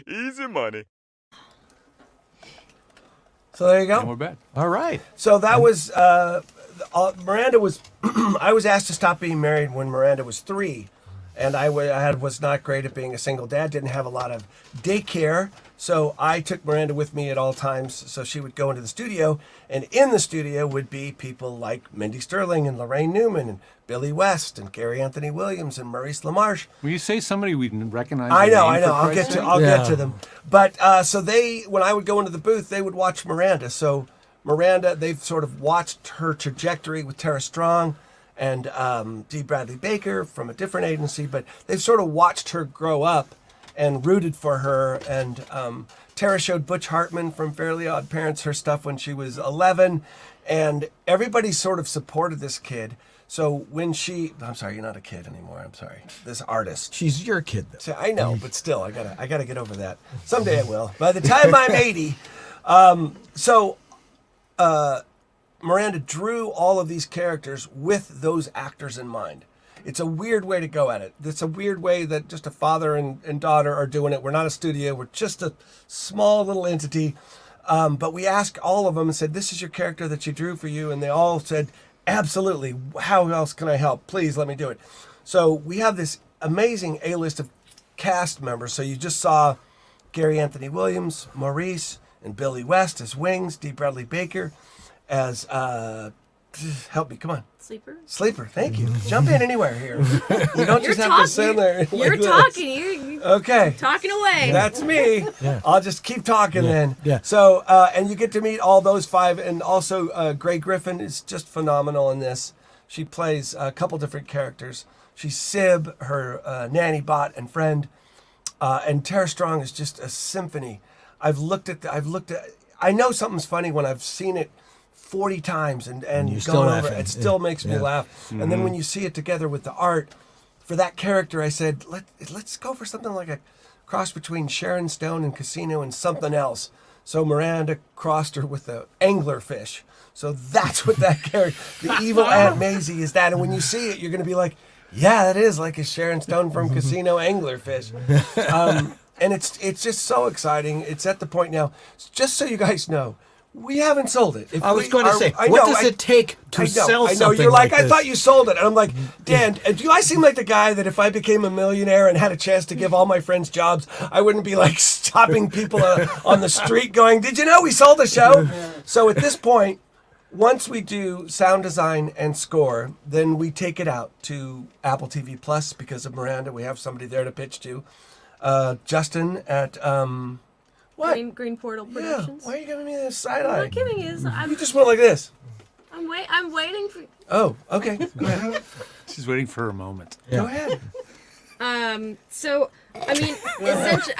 Easy money.
So there you go.
And we're back.
All right.
So that was Miranda was. I was asked to stop being married when Miranda was 3, and I was not great at being a single dad. Didn't have a lot of daycare, so I took Miranda with me at all times. So she would go into the studio, and in the studio would be people like Mindy Sterling and Lorraine Newman and Billy West and Gary Anthony Williams and Maurice LaMarche.
Will you say somebody we recognize?
I know.
their name, for
I'll
Christ's sake?
get to them. But so when I would go into the booth, they would watch Miranda. So Miranda, they've sort of watched her trajectory with Tara Strong and D. Bradley Baker from a different agency, but they've sort of watched her grow up and rooted for her. And Tara showed Butch Hartman from Fairly Odd Parents her stuff when she was 11, and everybody sort of supported this kid. So when I'm sorry, you're not a kid anymore. I'm sorry, this artist.
She's your kid, though.
So I know, but still, I gotta get over that. Someday I will. By the time I'm 80, Miranda drew all of these characters with those actors in mind. It's a weird way to go at it. It's a weird way that just a father and daughter are doing it. We're not a studio. We're just a small little entity. But we asked all of them and said, this is your character that she drew for you. And they all said, absolutely. How else can I help? Please let me do it. So we have this amazing A-list of cast members. So you just saw Gary Anthony Williams, Maurice, and Billy West as Wings, D. Bradley Baker as, help me, come on. Sleeper, thank you. Jump in anywhere here. You don't just have to sit there.
You're
like
talking. You're
okay.
talking away.
That's me.
Yeah.
I'll just keep talking then.
Yeah.
So, and you get to meet all those 5. And also, Gray Griffin is just phenomenal in this. She plays a couple different characters. She's Sib, her nanny bot and friend. And Tara Strong is just a symphony. I know something's funny when I've seen it 40 times and
you're still
gone over
laughing.
it still makes me laugh.
Mm-hmm.
And then when you see it together with the art for that character, I said let's go for something like a cross between Sharon Stone and Casino and something else. So Miranda crossed her with the anglerfish. So that's what that character, the evil Aunt Maisie is that. And when you see it, you're going to be like, yeah, that is like a Sharon Stone from Casino anglerfish. And it's just so exciting. It's at the point now, just so you guys know, we haven't sold it.
I was going to say, what does it take to sell something?
I know. You're like, I
this?
thought you sold it. And I'm like, Dan, do I seem like the guy that if I became a millionaire and had a chance to give all my friends jobs, I wouldn't be like stopping people on the street going, did you know we sold the show? So at this point, once we do sound design and score, then we take it out to Apple TV Plus because of Miranda. We have somebody there to pitch to. Justin at... what?
Green Portal
Yeah.
Productions.
Why are you giving me this side
I'm
eye?
not giving you.
You just went like this.
I'm waiting for.
Oh, okay. Go ahead.
She's waiting for her moment.
Go ahead.
So I mean, essentially,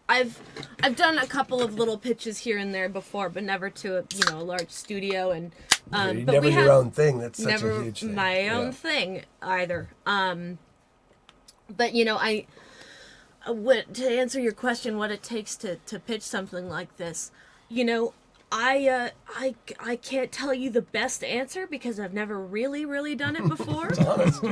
I've done a couple of little pitches here and there before, but never to a large studio and but
never
we
your
have
own thing. That's such
never
a huge thing.
my own thing either. But to answer your question, what it takes to pitch something like this, I can't tell you the best answer because I've never really done it before.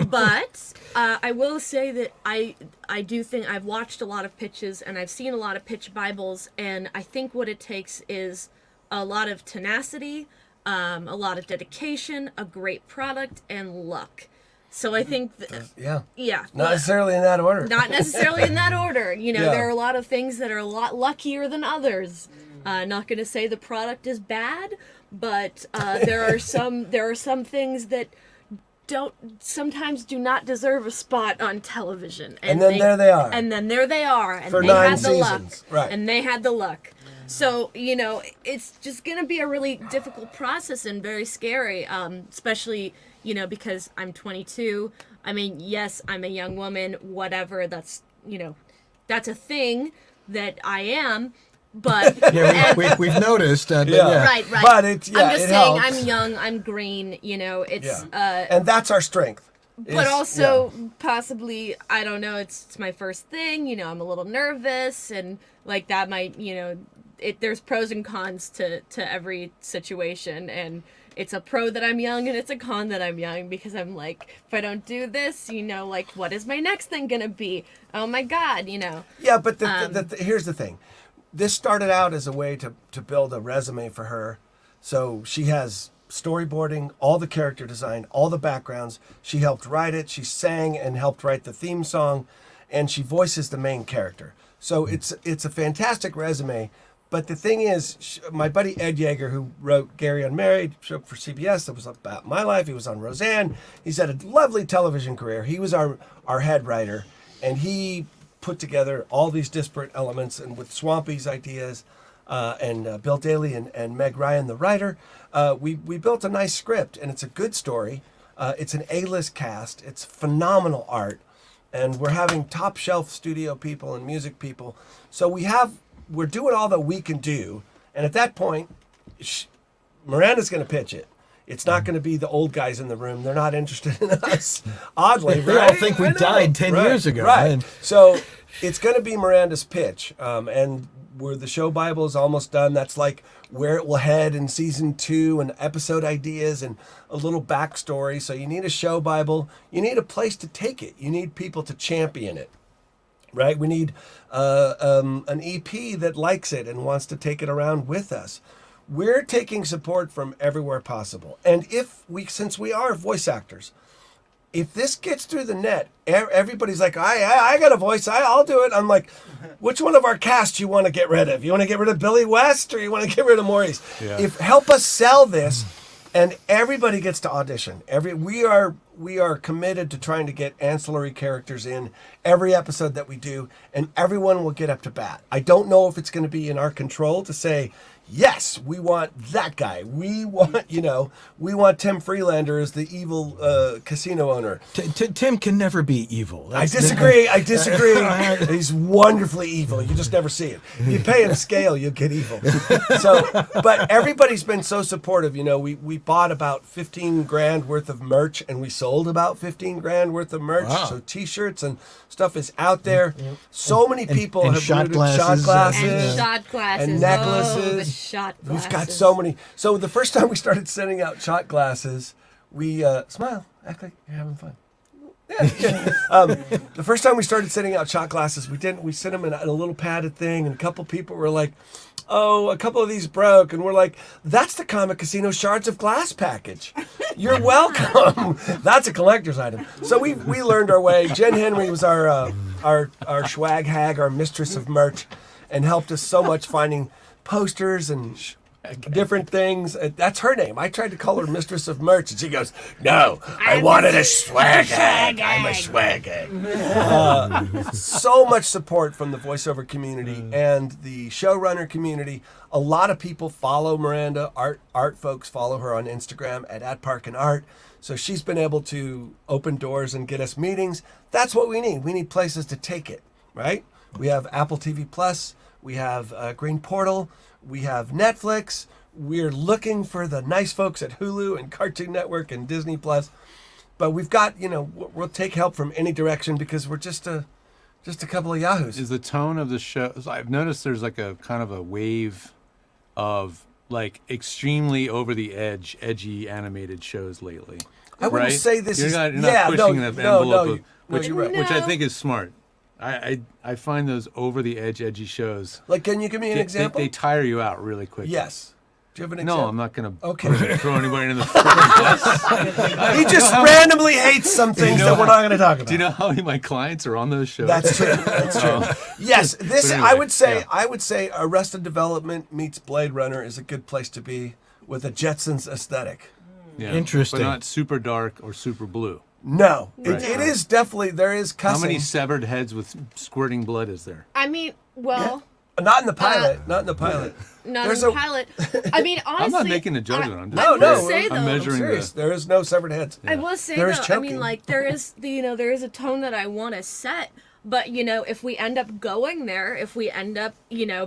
But I will say that I do think I've watched a lot of pitches and I've seen a lot of pitch Bibles, and I think what it takes is a lot of tenacity, a lot of dedication, a great product, and luck. So I think,
yeah,
yeah,
not necessarily in that order.
Not necessarily in that order. You know,
Yeah.
there are a lot of things that are a lot luckier than others. Not going to say the product is bad, but there are some things that sometimes do not deserve a spot on television.
And then there they are.
And then there they are. And
For
they
9
had the luck.
seasons. Right.
And they had the luck. So, you know, it's just going to be a really difficult process and very scary, especially, you know, because I'm 22. I mean, yes, I'm a young woman, whatever. That's, you know, that's a thing that I am. But
Yeah, we've noticed. But yeah.
Right.
But it's, yeah,
I'm just
it
saying,
helps.
I'm young, I'm green, you know, it's
and that's our strength.
but also possibly, I don't know, it's my first thing, you know, I'm a little nervous, and like that might, you know, there's pros and cons to every situation, and it's a pro that I'm young and it's a con that I'm young, because I'm like, if I don't do this, you know, like, what is my next thing gonna be? Oh my God, you know.
Yeah, but here's the thing. This started out as a way to build a resume for her. So she has storyboarding, all the character design, all the backgrounds. She helped write it. She sang and helped write the theme song, and she voices the main character. So it's a fantastic resume. But the thing is, my buddy Ed Yeager, who wrote Gary Unmarried, show for CBS, that was about my life. He was on Roseanne. He's had a lovely television career. He was our head writer, and he put together all these disparate elements, and with Swampy's ideas and Bill Daly and Meg Ryan, the writer, we built a nice script, and it's a good story. It's an A-list cast. It's phenomenal art, and we're having top shelf studio people and music people. So we're doing all that we can do, and at that point, Miranda's going to pitch it. It's not going to be the old guys in the room. They're not interested in us. Oddly,
They all think we died 10 years ago.
Right. So it's going to be Miranda's pitch. And where the show Bible is almost done, that's like where it will head in season 2, and episode ideas and a little backstory. So you need a show Bible. You need a place to take it. You need people to champion it. Right? We need an EP that likes it and wants to take it around with us. We're taking support from everywhere possible. And since we are voice actors, if this gets through the net, everybody's like, I got a voice, I'll do it. I'm like, which one of our cast you want to get rid of? You want to get rid of Billy West, or you want to get rid of Maurice?
Yeah.
Help us sell this, and everybody gets to audition. We are committed to trying to get ancillary characters in every episode that we do, and everyone will get up to bat. I don't know if it's going to be in our control to say, yes, we want that guy. We want Tim Freelander as the evil casino owner.
Tim can never be evil.
I disagree. He's wonderfully evil. You just never see it. If you pay him scale, you'll get evil. But everybody's been so supportive. You know, we bought about 15 grand worth of merch, and we sold about 15 grand worth of merch.
Wow.
So T-shirts and stuff is out there. So many people
and
have
shot
rooted
glasses.
And shot glasses.
and necklaces.
Oh, the shot glasses.
We've got so many. So the first time we started sending out shot glasses, we smile, act like you're having fun. The first time we started sending out shot glasses, we sent them in a little padded thing, and a couple people were like, "Oh, a couple of these broke," and we're like, "That's the Comet CAsino Shards of Glass package. You're welcome." That's a collector's item. So we learned our way. Jen Henry was our swag hag, our mistress of merch, and helped us so much finding posters and different things. That's her name. I tried to call her mistress of merch, and she goes, "No, I wanted a swag hag. I'm a swag hag." So much support from the voiceover community and the showrunner community. A lot of people follow Miranda. Art folks follow her on Instagram at @ParkinArt. So she's been able to open doors and get us meetings. That's what we need. We need places to take it, right? We have Apple TV Plus. We have Green Portal. We have Netflix. We're looking for the nice folks at Hulu and Cartoon Network and Disney Plus. But we've got, we'll take help from any direction, because we're just a couple of yahoos.
Is the tone of the show? I've noticed there's like a kind of a wave of like extremely over the edge, edgy animated shows lately.
I wouldn't say this is.
You're not pushing the envelope,
you're right.
which I think is smart. I find those over the edge, edgy shows.
Like, can you give me an example?
They tire you out really quickly.
Yes. Do you have an
No,
example?
I'm not going to
Okay.
throw anybody in the bus.
He just randomly hates some things that we're not going to talk about.
Do you know how many of my clients are on those shows?
That's true. That's true. Yes, this
But anyway,
I would say Arrested Development meets Blade Runner is a good place to be with a Jetsons aesthetic.
Yeah,
Interesting.
But not super dark or super blue.
No,
Right.
it is definitely there is cussing.
How many severed heads with squirting blood is there?
I mean, well,
Not in the pilot. Not in the pilot.
not
There's
in the
a-
pilot. I mean, honestly,
I'm not making a judgment. I'm just
I will
No,
say,
I'm
though,
measuring
serious.
the.
There is no severed heads.
I will say
There is
though, I
choking.
mean, like there is there is a tone that I want to set, but if we end up going there, if we end up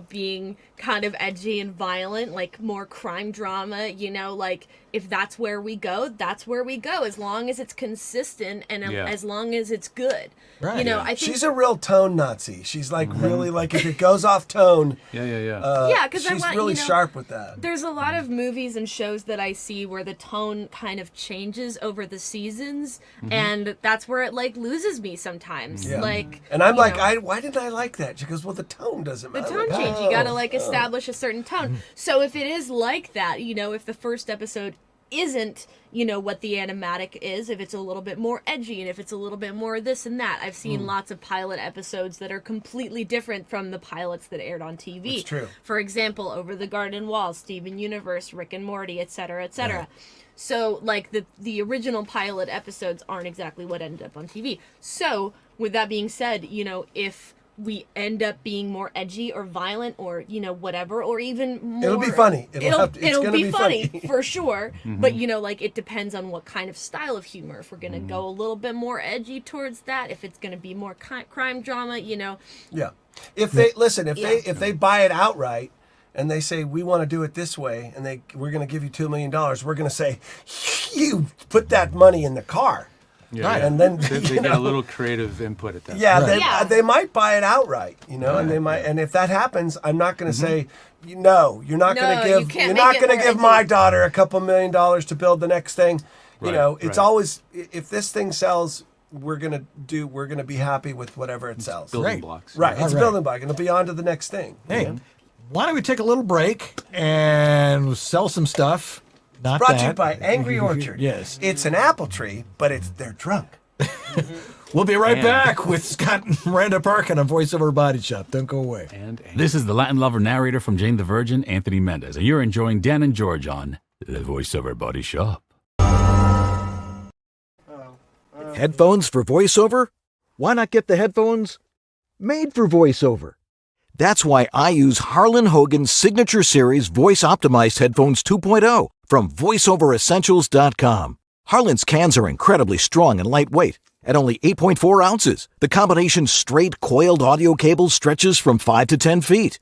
being kind of edgy and violent, like more crime drama, like if that's where we go, that's where we go. As long as it's consistent and
Yeah.
as long as it's good,
Right.
I think
She's a real tone Nazi. She's like really like if it goes off tone.
Yeah.
Yeah, 'cause I
she's
want,
really sharp with that.
there's a lot of movies and shows that I see where the tone kind of changes over the seasons, and that's where it like loses me sometimes.
Yeah.
Like,
And I'm
you
like,
know,
why didn't I like that? She goes, well, the tone doesn't
the
matter.
tone
Like,
change. You gotta like
oh.
establish a certain tone. So if it is like that, if the first episode isn't, what the animatic is, if it's a little bit more edgy and if it's a little bit more this and that. I've seen lots of pilot episodes that are completely different from the pilots that aired on TV.
That's true.
For example, Over the Garden Wall, Steven Universe, Rick and Morty, etc., etc. So, like, the original pilot episodes aren't exactly what ended up on TV. So, with that being said, if we end up being more edgy or violent or whatever, or even more,
It'll be funny. It's
it'll
gonna
be
be
funny
funny.
for sure. But like it depends on what kind of style of humor. If we're gonna go a little bit more edgy towards that, if it's gonna be more crime drama,
Yeah. If they listen, if they buy it outright and they say we want to do it this way, and we're going to give you $2 million, we're going to say you put that money in the car.
Yeah,
Right.
yeah.
And then
they get a little creative input at that.
Yeah,
point.
they might buy it outright, and they might. And if that happens, I'm not going to say, no, you're not going to
you
give,
can't
you're
make
not
it
going to
more
give
edgy.
my daughter a couple $1 million to build the next thing.
Right,
It's
right.
always if this thing sells, we're gonna be happy with whatever it sells.
Building
Right.
blocks.
Right, it's a
All right.
building block, and it'll be on to the next thing.
Hey, why don't we take a little break and sell some stuff? Not
Brought
that.
to you by Angry Orchard.
Yes.
It's an apple tree, but they're drunk.
We'll be right
And-
back with Scott and Miranda Parkin on VoiceOver Body Shop. Don't go away.
And
This is the Latin lover narrator from Jane the Virgin, Anthony Mendez, and you're enjoying Dan and George on the VoiceOver Body Shop.
Headphones for voiceover? Why not get the headphones made for voiceover? That's why I use Harlan Hogan's Signature Series Voice Optimized Headphones 2.0 from VoiceOverEssentials.com. Harlan's cans are incredibly strong and lightweight. At only 8.4 ounces, the combination's straight coiled audio cable stretches from 5 to 10 feet.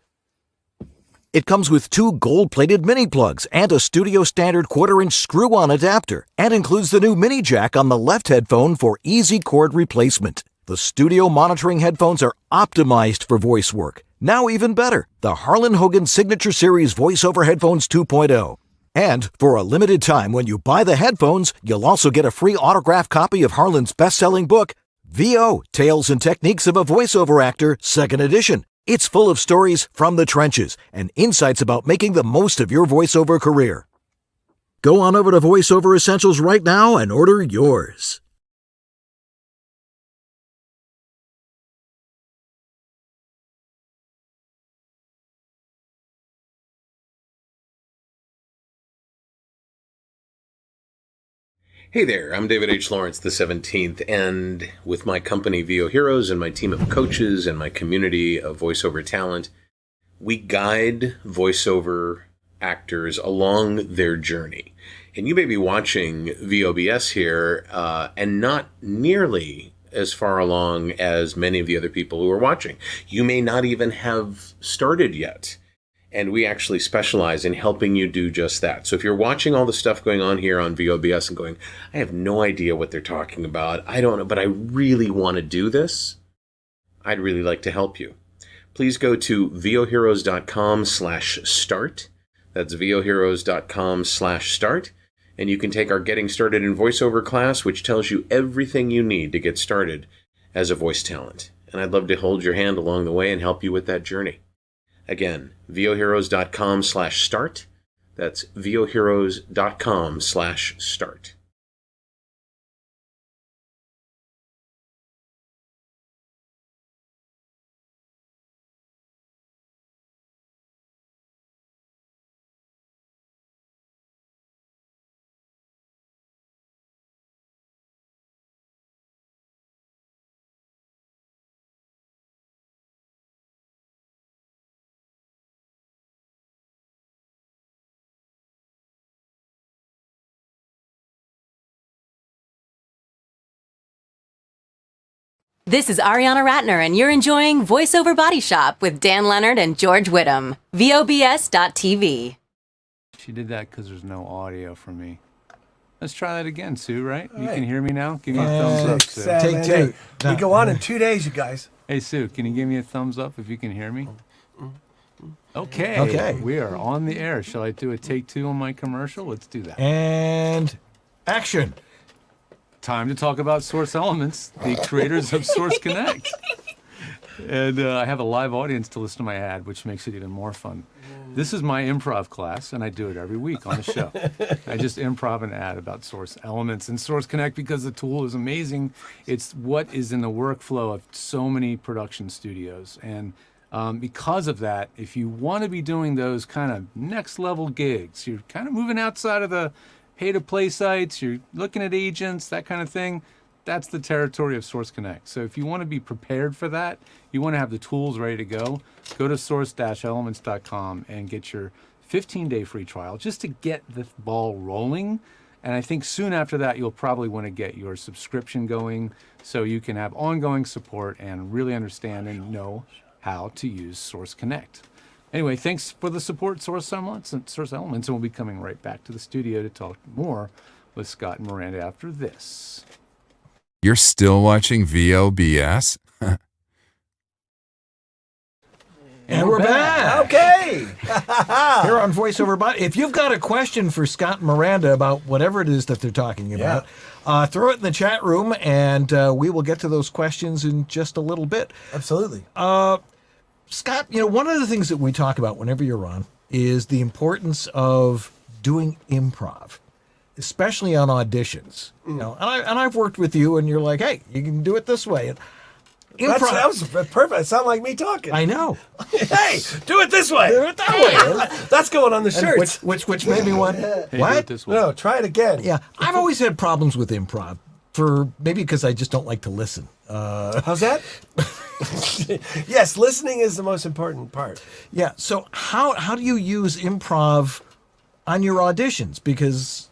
It comes with 2 gold-plated mini plugs and a studio standard 1/4-inch screw-on adapter, and includes the new mini jack on the left headphone for easy cord replacement. The studio monitoring headphones are optimized for voice work. Now even better, the Harlan Hogan Signature Series VoiceOver Headphones 2.0. And for a limited time, when you buy the headphones, you'll also get a free autographed copy of Harlan's best-selling book, VO, Tales and Techniques of a Voiceover Actor, 2nd edition. It's full of stories from the trenches and insights about making the most of your voiceover career. Go on over to VoiceOver Essentials right now and order yours.
Hey there, I'm David H. Lawrence, the 17th, and with my company VO Heroes and my team of coaches and my community of voiceover talent, we guide voiceover actors along their journey. And you may be watching VOBS here and not nearly as far along as many of the other people who are watching. You may not even have started yet. And we actually specialize in helping you do just that. So if you're watching all the stuff going on here on VOBS and going, I have no idea what they're talking about, I don't know, but I really want to do this, I'd really like to help you. Please go to voheroes.com/start. That's voheroes.com/start. And you can take our Getting Started in Voiceover class, which tells you everything you need to get started as a voice talent. And I'd love to hold your hand along the way and help you with that journey. Again, voheroes.com/start. That's voheroes.com/start.
This is Ariana Ratner, and you're enjoying VoiceOver Body Shop with Dan Leonard and George Whittam. VOBS.TV.
She did that because there's no audio for me. Let's try that again, Sue, right? You
right.
can hear me now? Give me a thumbs up, Sue.
Take two. We go on in 2 days, you guys.
Hey, Sue, can you give me a thumbs up if you can hear me? Okay.
Okay.
We are on the air. Shall I do a take two on my commercial? Let's do that.
And action.
Time to talk about Source Elements, the creators of Source Connect. And I have a live audience to listen to my ad, which makes it even more fun. This is my improv class, and I do it every week on the show. I just improv an ad about Source Elements and Source Connect because the tool is amazing. It's what is in the workflow of so many production studios. And because of that, if you want to be doing those kind of next level gigs, you're kind of moving outside of the pay-to-play sites, you're looking at agents, that kind of thing, that's the territory of Source Connect. So if you want to be prepared for that, you want to have the tools ready to go to source-elements.com and get your 15-day free trial just to get the ball rolling. And I think soon after that, you'll probably want to get your subscription going so you can have ongoing support and really understand and know how to use Source Connect. Anyway, thanks for the support, Source Elements, and we'll be coming right back to the studio to talk more with Scott and Miranda after this.
You're still watching VOBS?
And we're back.
Okay.
Here on VoiceOver Body. If you've got a question for Scott and Miranda about whatever it is that they're talking about, throw it in the chat room, and we will get to those questions in just a little bit.
Absolutely.
Scott, one of the things that we talk about whenever you're on is the importance of doing improv, especially on auditions. And I've worked with you, and you're like, hey, you can do it this way. And
that was perfect. It sounded like me talking.
I know.
Hey, do it this way.
Do it that way.
That's going on the shirts.
Which made me want,
Hey,
what?
do it this way.
No, try it again.
Yeah, I've always had problems with improv. Maybe because I just don't like to listen.
How's that? Yes, listening is the most important part.
Yeah. So how do you use improv on your auditions? Because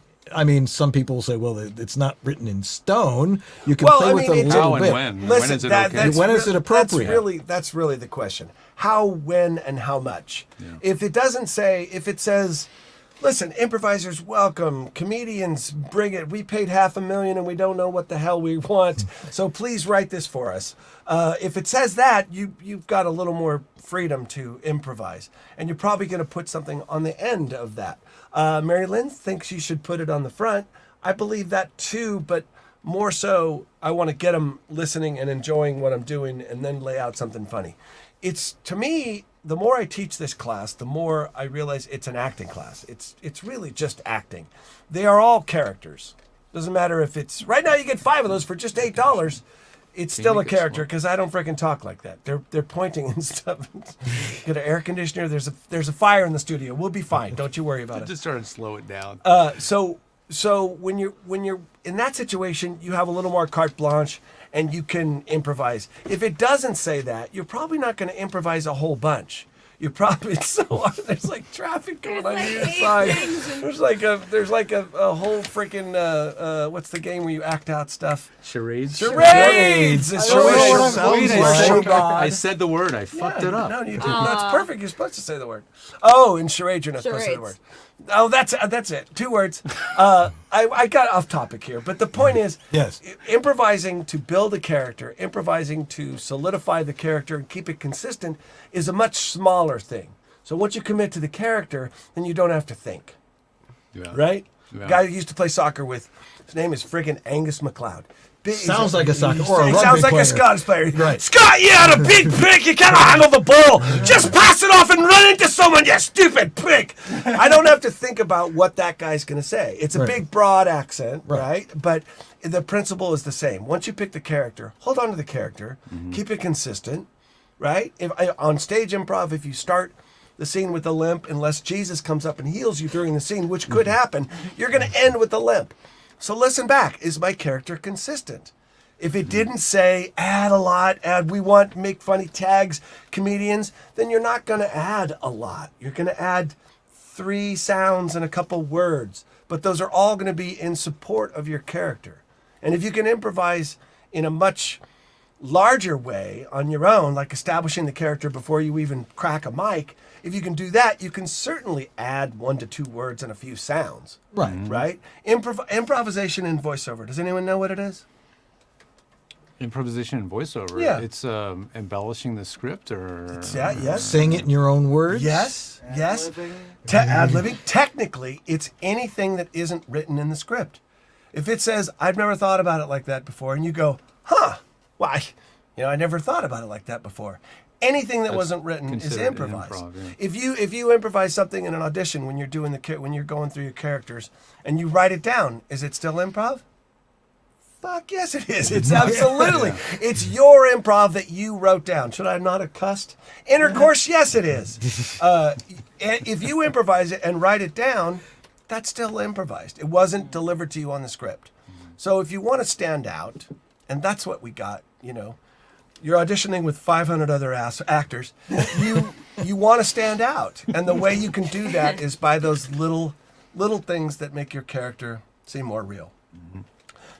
some people say, well, it's not written in stone. You can play with a little bit.
When?
Listen,
when is it okay?
When is it appropriate?
That's really the question. How, when, and how much.
Yeah.
If it says, listen, improvisers welcome, comedians bring it. We paid $500,000 and we don't know what the hell we want. So please write this for us. If it says that, you've got a little more freedom to improvise. And you're probably going to put something on the end of that. Mary Lynn thinks you should put it on the front. I believe that too, but more so, I want to get them listening and enjoying what I'm doing and then lay out something funny. To me, the more I teach this class, the more I realize it's an acting class. It's really just acting. They are all characters. Doesn't matter if it's right now. You get 5 of those for just $8. It's still a character because I don't freaking talk like that. They're pointing and stuff. Get an air conditioner. There's a fire in the studio. We'll be fine. Don't you worry about it.
Just started to slow it down.
So when you're in that situation, you have a little more carte blanche and you can improvise. If it doesn't say that, you're probably not going to improvise a whole bunch. You're probably there's like traffic going on either side. There's like a whole freaking what's the game where you act out stuff?
Charades.
I
said the word. I fucked it up.
No, you didn't. That's perfect. You're supposed to say the word. Oh, in charades, you're not supposed to say the word. Oh, that's it. 2 words. I got off topic here, but the point is,
yes,
improvising to build a character, improvising to solidify the character and keep it consistent is a much smaller thing. So once you commit to the character, then you don't have to think.
Yeah.
Right?
Yeah.
Guy who used to play soccer with, his name is friggin' Angus MacLeod.
Sounds like a soccer or a
He
rugby
sounds like
player.
a Scottish player.
Right.
Scott, you had a big prick. You can't handle the ball. Just pass it off and run into someone, you stupid prick. I don't have to think about what that guy's going to say. It's a
Right.
big, broad accent, right? But the principle is the same. Once you pick the character, hold on to the character. Keep it consistent, right? On stage improv, if you start the scene with a limp, unless Jesus comes up and heals you during the scene, which could happen, you're going to end with the limp. So listen back. Is my character consistent? If it didn't say add a lot, make funny tags, comedians, then you're not going to add a lot. You're going to add 3 sounds and a couple words, but those are all going to be in support of your character. And if you can improvise in a much larger way on your own, like establishing the character before you even crack a mic, if you can do that, you can certainly add 1 to 2 words and a few sounds.
Right.
Right? Improvisation in voiceover. Does anyone know what it is?
Improvisation and voiceover.
Yeah.
It's embellishing the script, or
Yes.
Saying it in your own words.
Yes. Ad-libbing. Technically, it's anything that isn't written in the script. If it says, I've never thought about it like that before, and you go, why? I never thought about it like that before. Anything that wasn't written is
considered
improvised.
improv, yeah.
If you improvise something in an audition when you're doing when you're going through your characters and you write it down, is it still improv? Fuck yes, it is. It's absolutely. It's your improv that you wrote down. Should I not have cussed? Intercourse, yes, it is. If you improvise it and write it down, that's still improvised. It wasn't delivered to you on the script. So if you want to stand out, and that's what we got, you're auditioning with 500 other actors. You want to stand out, and the way you can do that is by those little things that make your character seem more real.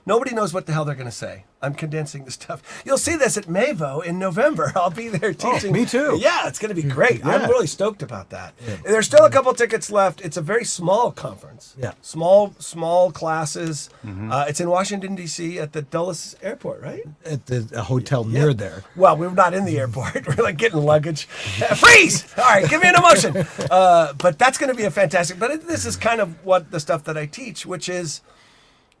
Nobody knows what the hell they're going to say. I'm condensing the stuff. You'll see this at Mavo in November. I'll be there teaching.
Me too.
Yeah, it's going to be great.
Yeah.
I'm really stoked about that. Yeah. There's still a couple tickets left. It's a very small conference.
Yeah.
Small classes. It's in Washington, D.C. at the Dulles Airport, right?
At a hotel near there.
Well, we're not in the airport. We're like getting luggage. Freeze! All right, give me an emotion. But that's going to be a fantastic. But this is kind of what the stuff that I teach, which is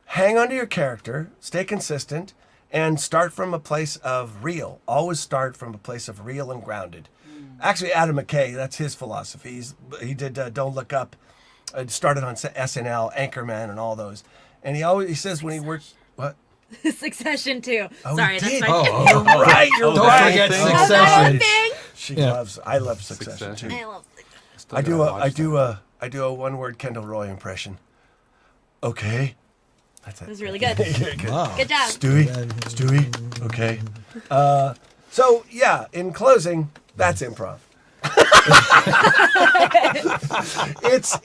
hang on to your character, stay consistent, and start from a place of real. Always start from a place of real and grounded. Actually, Adam McKay, that's his philosophy. He did Don't Look Up, started on SNL, Anchorman, and all those. And he says when he works, what?
Succession too.
Oh,
Sorry,
he
that's
did.
my
You're right. You're
Don't
right.
forget Succession.
I love Succession too.
I love
I do a one-word Kendall Roy impression. Okay. That's it.
It was really good.
Wow.
Good job.
Stewie. Okay. So yeah, in closing, that's improv. It's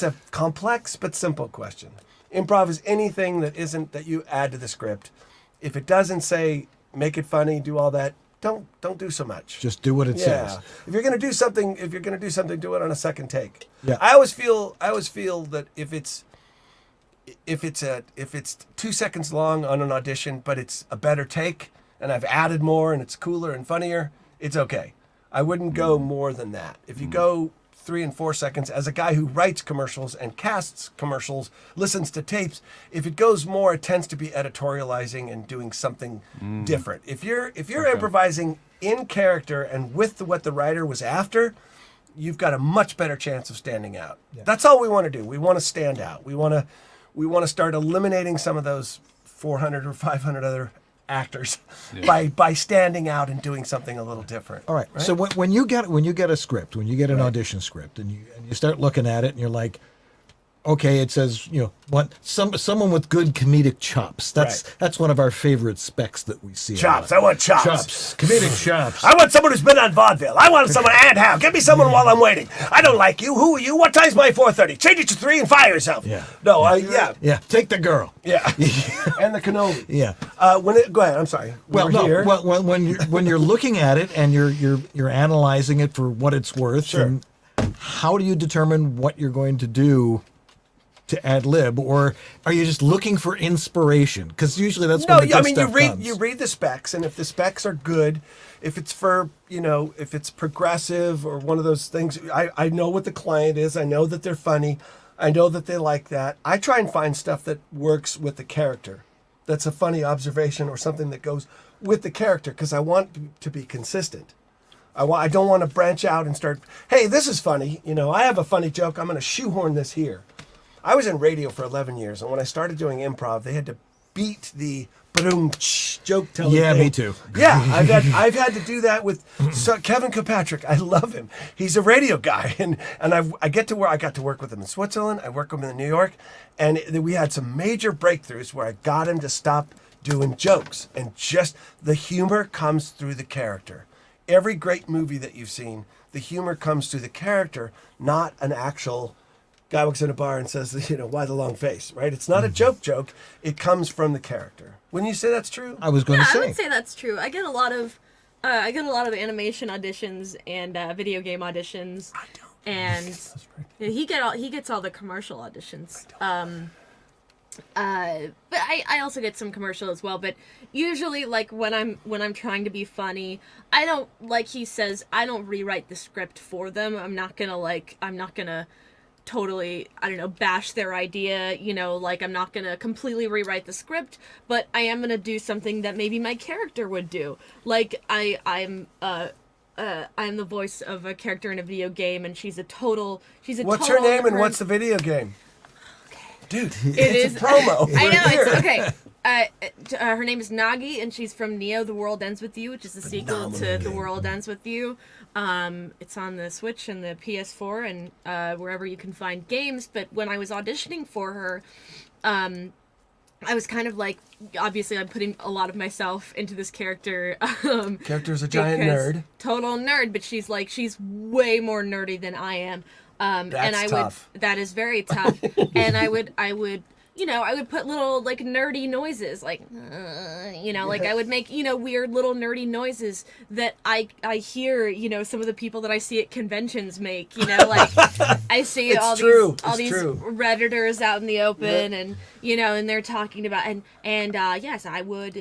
a complex but simple question. Improv is anything that you add to the script. If it doesn't say make it funny, do all that, don't do so much.
Just do what it says.
If you're gonna do something, do it on a second take.
Yeah.
I always feel that if it's 2 seconds long on an audition, but it's a better take, and I've added more, and it's cooler and funnier, it's okay. I wouldn't go more than that. If you go 3 and 4 seconds, as a guy who writes commercials and casts commercials, listens to tapes, if it goes more, it tends to be editorializing and doing something different. If you're improvising in character and with what the writer was after, you've got a much better chance of standing out. Yeah. That's all we want to do. We want to stand out. We want to start eliminating some of those 400 or 500 other actors by standing out and doing something a little different.
All right. So when you get a script, when you get an audition script, and you start looking at it, and you're like, okay, it says someone with good comedic chops. That's one of our favorite specs that we see.
Chops. I want chops.
Comedic chops.
I want someone who's been on vaudeville. I want someone and how. Give me someone while I'm waiting. I don't like you. Who are you? What time's my 4:30? Change it to 3 and fire yourself.
Yeah.
No.
Yeah. Take the girl.
Yeah. And the cannoli.
Yeah.
Go ahead. I'm sorry.
When you're looking at it and you're analyzing it for what it's worth, and how do you determine what you're going to do to ad lib, or are you just looking for inspiration? Because usually that's when the good stuff comes.
You read the specs, and if the specs are good, if it's for if it's progressive or one of those things, I know what the client is. I know that they're funny. I know that they like that. I try and find stuff that works with the character. that's a funny observation or something that goes with the character, because I want to be consistent. I don't want to branch out and start, hey, this is funny. I have a funny joke. I'm going to shoehorn this here. I was in radio for 11 years, and when I started doing improv, they had to beat the boom joke telling.
Yeah,
thing.
me too.
Yeah, I've had to do that with Kevin Kilpatrick. I love him. He's a radio guy, and I got to work with him in Switzerland. I work with him in New York, and we had some major breakthroughs where I got him to stop doing jokes, and just the humor comes through the character. Every great movie that you've seen, the humor comes through the character, not an actual guy walks in a bar and says, why the long face, right? It's not a joke. It comes from the character. Wouldn't you say that's true?
I was going to say.
I would say that's true. I get a lot of animation auditions and video game auditions. I don't. And he gets all the commercial auditions. But I also get some commercial as well. But usually, like when I'm trying to be funny, I don't, like he says, I don't rewrite the script for them. I'm not gonna totally, bash their idea. I'm not gonna completely rewrite the script, but I am gonna do something that maybe my character would do. Like I'm the voice of a character in a video game, and she's a total.
What's her name and what's the video game? Dude,
it's
a promo.
I know, it's okay. Her name is Nagi, and she's from Neo: The World Ends With You, which is the sequel to The World Ends With You. It's on the Switch and the PS4 and wherever you can find games. But when I was auditioning for her, I was kind of like, obviously I'm putting a lot of myself into this character.
Character's a giant nerd.
Total nerd, but she's way more nerdy than I am.
That's tough.
That is very tough. And I would put little nerdy noises, I would make, weird little nerdy noises that I hear, some of the people that I see at conventions make, I see all these Redditors out in the open and, and they're talking about, yes, I would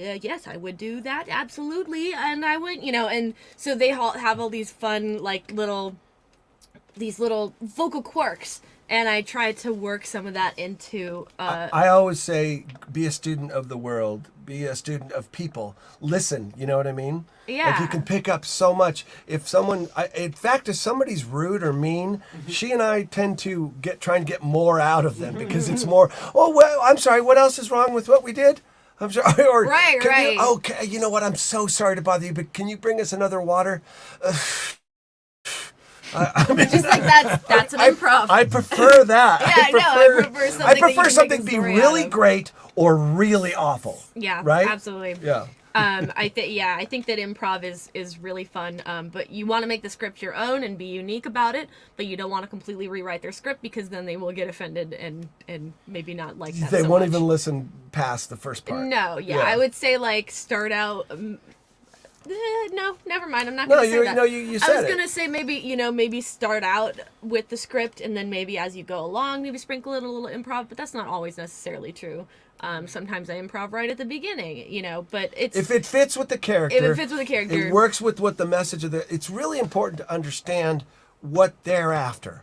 do that. Absolutely. And I would, and so they all have all these fun, these little vocal quirks, and I try to work some of that into
I always say, be a student of the world, be a student of people, listen, you know what I mean?
Yeah.
You can pick up so much. If somebody's rude or mean, she and I tend to try and get more out of them, because it's more, oh, well, I'm sorry, what else is wrong with what we did? I'm sorry. Or,
right.
Okay, you know what, I'm so sorry to bother you, but can you bring us another water?
Just like that's an improv.
I prefer that.
Yeah, I
prefer something be really great or really awful.
Yeah,
right.
Absolutely.
Yeah.
I think that improv is really fun. But you want to make the script your own and be unique about it, but you don't want to completely rewrite their script, because then they will get offended and maybe not like that.
They
so
won't
much.
even listen past the first part.
No, I would say start out. No, never mind. I'm not going to say that.
No, you said it.
I was going to say maybe start out with the script, and then maybe as you go along, maybe sprinkle in a little improv, but that's not always necessarily true. Sometimes I improv right at the beginning, but it's...
If it fits with the character...
It
works with what the message of the... It's really important to understand what they're after.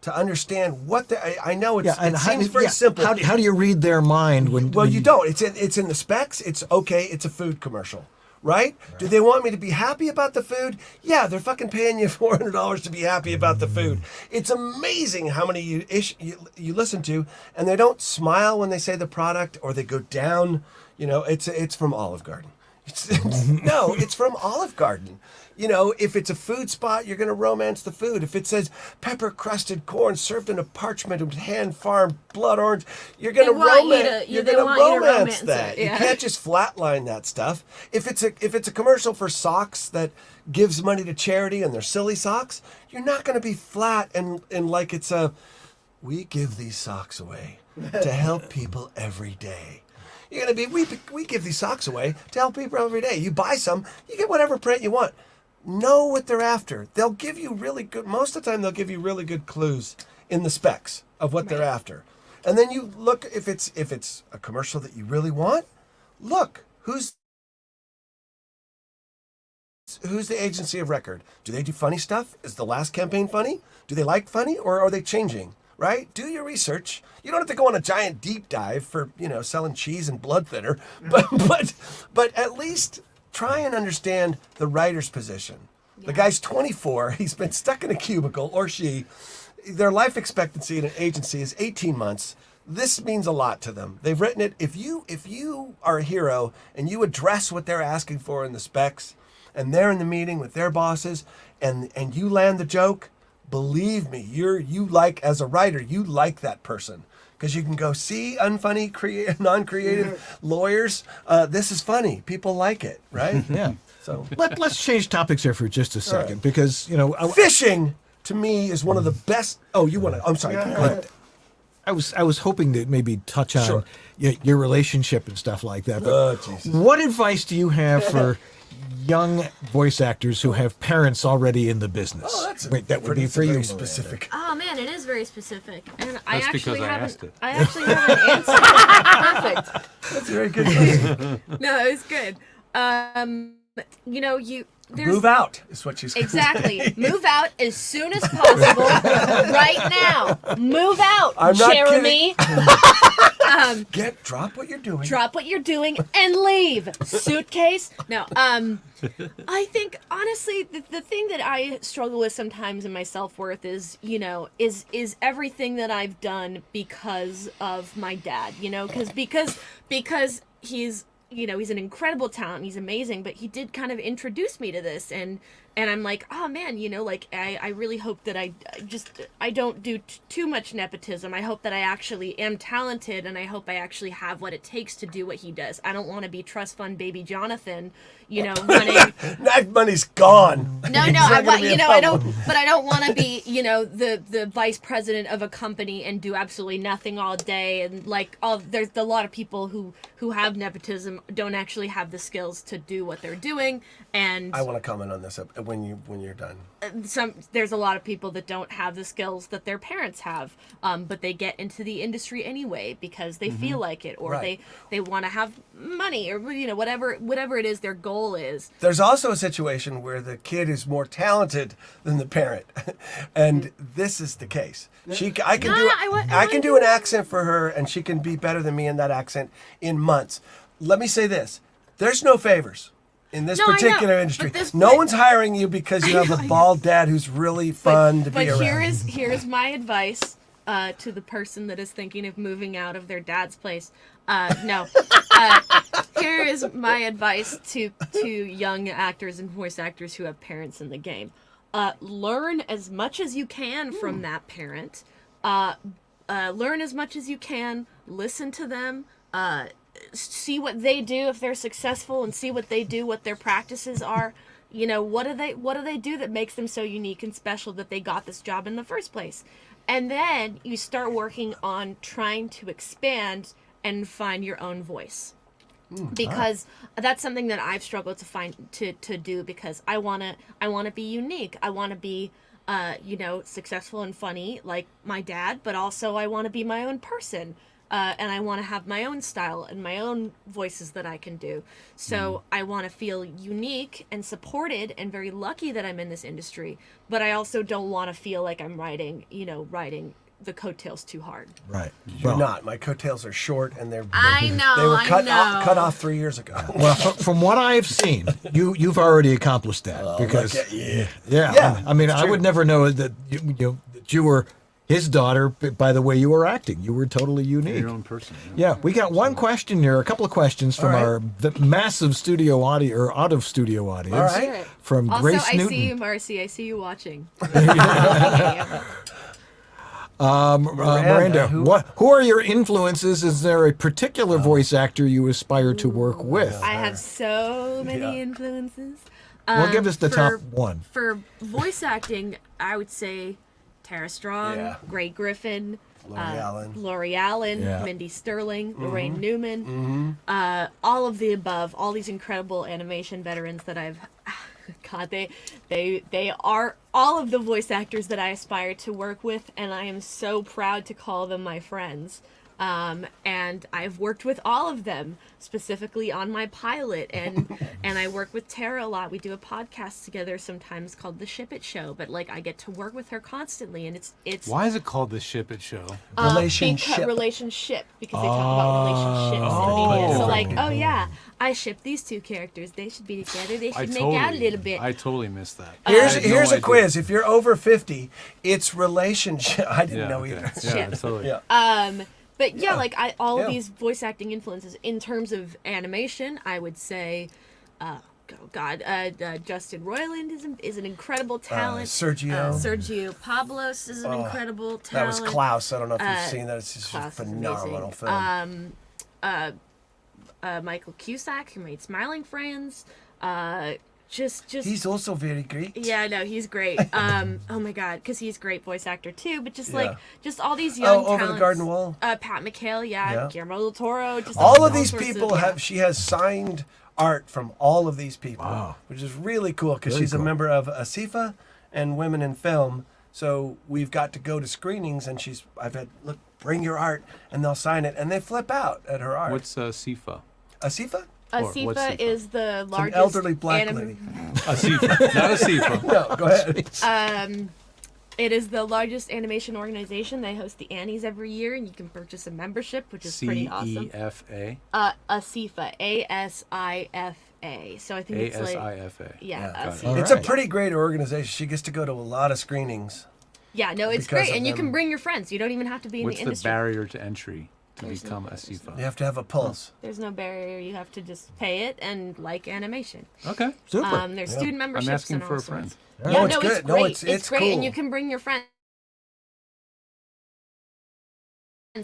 To understand what I know it seems very simple.
How do you read their mind when...
Well, you don't. It's in the specs. It's okay. It's a food commercial. Right? Do they want me to be happy about the food? Yeah, they're fucking paying you $400 to be happy about the food. It's amazing how many you listen to, and they don't smile when they say the product, or they go down. It's from Olive Garden. It's from Olive Garden. If it's a food spot, you're going to romance the food. If it says pepper-crusted corn served in a parchment with hand-farmed blood orange, you're going to romance that.
Yeah.
You can't just flatline that stuff. If it's a commercial for socks that gives money to charity and they're silly socks, you're not going to be flat and like it's we give these socks away to help people every day. You're going to be, we give these socks away to help people every day. You buy some, you get whatever print you want. Know what they're after. They'll give you most of the time they'll give you really good clues in the specs of what they're after. And then you look, if it's a commercial that you really want, look, who's the agency of record? Do they do funny stuff? Is the last campaign funny? Do they like funny, or are they changing? right? Do your research. You don't have to go on a giant deep dive for, selling cheese and blood thinner, but at least try and understand the writer's position. The guy's 24. He's been stuck in a cubicle, or she. Their life expectancy in an agency is 18 months. This means a lot to them. They've written it. If you are a hero and you address what they're asking for in the specs, and they're in the meeting with their bosses, and you land the joke, believe me, as a writer, you like that person. Because you can go, see, unfunny, non-creative lawyers. This is funny. People like it, right?
Yeah.
So
let's change topics here for just a second, because
fishing to me is one of the best. Oh, you want to? I'm sorry.
I was hoping to maybe touch on
Sure.
your relationship and stuff like that. But
Oh, Jesus.
what advice do you have for young voice actors who have parents already in the business?
Oh,
that would be for you, Miranda.
specific.
Oh man, it is very specific, and I
That's because
actually
I
haven't.
asked it.
I actually have an answer. Perfect.
That's a very good question.
No, it was good. There's
Move out is what she's
exactly. Move out as soon as possible, right now. Move out,
I'm not
Jeremy.
Drop what you're doing.
Drop what you're doing and leave. Suitcase? No. I think honestly, the thing that I struggle with sometimes in my self-worth is, is everything that I've done because of my dad. Because he's he's an incredible talent. He's amazing, but he did kind of introduce me to this, and I'm like, oh man, I really hope that I don't do too much nepotism. I hope that I actually am talented, and I hope I actually have what it takes to do what he does. I don't want to be trust fund baby Jonathan, running.
That money's gone.
No, I don't want to be, the vice president of a company and do absolutely nothing all day. And there's a lot of people who have nepotism don't actually have the skills to do what they're doing. And
I want to comment on this when you're done.
There's a lot of people that don't have the skills that their parents have, but they get into the industry anyway because they feel like it, or
Right.
they want to have money, or whatever it is their goal is.
There's also a situation where the kid is more talented than the parent, and this is the case. I can do an accent for her, and she can be better than me in that accent in months. Let me say this: there's no favors in this particular industry. No one's hiring you because you have a bald dad who's really fun to be around.
But here's my advice to the person that is thinking of moving out of their dad's place. Here is my advice to young actors and voice actors who have parents in the game. Learn as much as you can from that parent. Learn as much as you can. Listen to them. See what they do if they're successful, and see what they do, what their practices are. What do they do that makes them so unique and special that they got this job in the first place? And then you start working on trying to expand and find your own voice. Because that's something that I've struggled to find to do, because I want to be unique. I want to be successful and funny like my dad, but also I want to be my own person. And I want to have my own style and my own voices that I can do. So I want to feel unique and supported and very lucky that I'm in this industry. But I also don't want to feel like I'm riding the coattails too hard.
Right.
You're not. My coattails are short, and they were
I
cut off 3 years ago.
Well, from what I've seen, you've already accomplished that because I mean, I would never know that you were his daughter by the way you were acting. You were totally unique.
Your own person.
Yeah, we got one question here, a couple of questions from the massive studio audience or out of studio audience.
All right.
From
Also,
Grace
I
Newton.
see you, Marcy. I see you watching.
Miranda, who are your influences? Is there a particular voice actor you aspire to work with?
I have so many influences.
Well, give us the top one.
For voice acting, I would say Tara Strong,
Yeah.
Greg Griffin,
Lori Allen.
Yeah.
Mindy Sterling, Lorraine Newman, all of the above, all these incredible animation veterans that I've... God, they are all of the voice actors that I aspire to work with, and I am so proud to call them my friends. And I've worked with all of them, specifically on my pilot, and I work with Tara a lot. We do a podcast together sometimes called The Ship It Show, but like I get to work with her constantly, and it's
Why is it called The Ship It Show?
Relationship.
Because they talk about relationships in media. So like, oh yeah, I ship these two characters. They should be together. They should make out a little bit.
I totally missed that.
Here's a quiz. If you're over 50, it's relationship. I didn't know either.
Yeah, totally.
But yeah, like all of
Yeah.
these voice acting influences in terms of animation, I would say, Justin Roiland is an incredible talent.
Sergio
Pablos is an incredible talent.
That was Klaus. I don't know if you've seen that. It's just a
Klaus is
phenomenal
amazing.
film.
Michael Cusack, who made Smiling Friends. Just
He's also very great.
Yeah, no, he's great. Oh my god, because he's a great voice actor too. But just
Yeah.
just all these young
Over the
talents.
Garden Wall.
Pat McHale, yeah. Guillermo del Toro. Just
All of these
sorts
people have. She has signed art from all of these people, which is really cool because
Very
she's a
cool.
member of ASIFA and Women in Film. So we've got to go to screenings, and I've had look, bring your art, and they'll sign it, and they flip out at her art.
What's SIFA?
ASIFA?
ASIFA is the
It's
largest
an elderly black lady.
ASIFA, not ASIFA.
No, go ahead.
It is the largest animation organization. They host the Annies every year, and you can purchase a membership, which is pretty awesome.
CEFA?
ASIFA, ASIFA. So I think it's like
ASIFA.
yeah,
Got it.
ASIFA.
It's a pretty great organization. She gets to go to a lot of screenings.
Yeah, no, it's
because
great,
of
and you
them.
can bring your friends. You don't even have to be in
What's
the
the
industry.
barrier to entry to become a SIFA?
You have to have a pulse.
There's no barrier. You have to just pay it and like animation.
Okay.
Super.
There's student memberships.
I'm asking
and
for
all
a friend.
sorts.
No,
Yeah,
it's
no,
good.
it's
No,
great.
it's
great,
cool.
and you can bring your friends.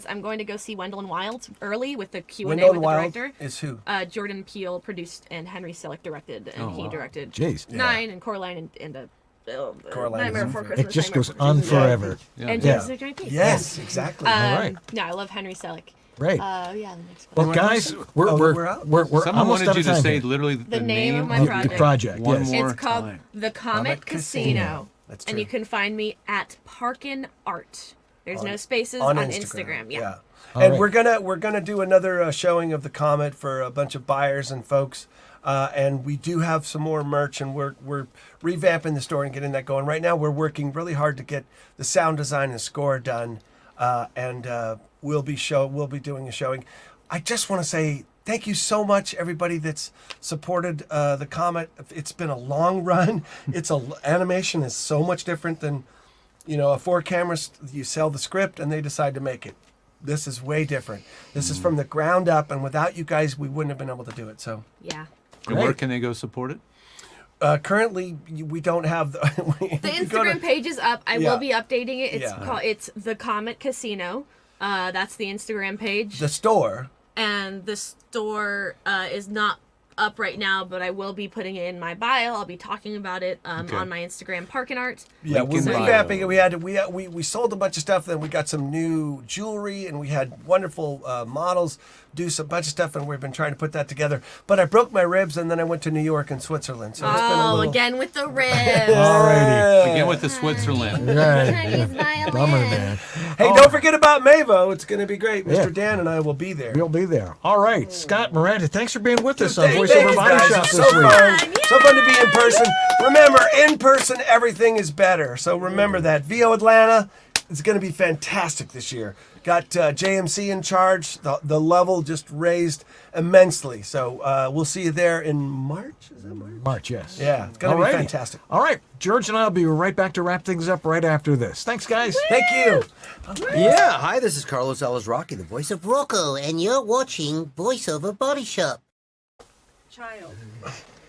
I'm going to go see Wendell and Wild early with the Q&A
Wendell
with
and
the
Wild
director.
is who?
Jordan Peele produced and Henry Selick directed, and he directed
Jeez.
Nine and Coraline and
Coraline
Nightmare
is
Before
in
Christmas.
It just
Nightmare
goes
Before
on
Christmas.
forever.
And
Yeah.
James Giant Peach.
Yes, exactly.
All right.
No, I love Henry Selick.
Great.
Yeah, the next
Well,
one.
guys, we're
Someone
almost
wanted
out
you
of
to
time
say
here.
literally
The name of my
The project,
One
yes.
more
It's called
time.
the Comet Casino.
That's
And
true.
you can find me at Parkin Art. There's no spaces
on
on
Instagram.
Instagram. Yeah.
And we're gonna do another showing of the Comet for a bunch of buyers and folks. And we do have some more merch, and we're revamping the store and getting that going. Right now, we're working really hard to get the sound design and score done, and we'll be doing a showing. I just want to say thank you so much, everybody that's supported the Comet. It's been a long run. Animation is so much different than, a 4-camera. You sell the script, and they decide to make it. This is way different. This is from the ground up, and without you guys, we wouldn't have been able to do it. So.
Yeah.
And where can they go support it?
Currently, we don't have the.
The Instagram page is up. I will be updating it.
Yeah.
It's the Comet Casino. That's the Instagram page.
The store.
And the store is not up right now, but I will be putting it in my bio. I'll be talking about it on my Instagram, Parkin Art.
Yeah, we're revamping it. We sold a bunch of stuff, then we got some new jewelry, and we had wonderful models do some bunch of stuff, and we've been trying to put that together. But I broke my ribs, and then I went to New York and Switzerland. So it's been a little...
again with the ribs.
Alrighty.
Again with the Switzerland.
Right. Bummer, man.
Hey, don't forget about Mavo. It's going to be great. Mr. Dan and I will be there.
We'll be there. All right, Scott, Miranda, thanks for being with us on
Thanks,
VoiceOver Body
guys.
Shop
It's
this
so
week.
fun. So fun to be in person. Remember, in person, everything is better. So remember that. VO Atlanta is going to be fantastic this year. Got JMC in charge. The level just raised immensely. So we'll see you there in March. Is that March?
March, yes.
Yeah, it's going to be fantastic.
All right, George and I will be right back to wrap things up right after this. Thanks, guys.
Thank you.
Yeah, hi, this is Carlos Alazraki, the voice of Rocco, and you're watching VoiceOver Body Shop.
Child.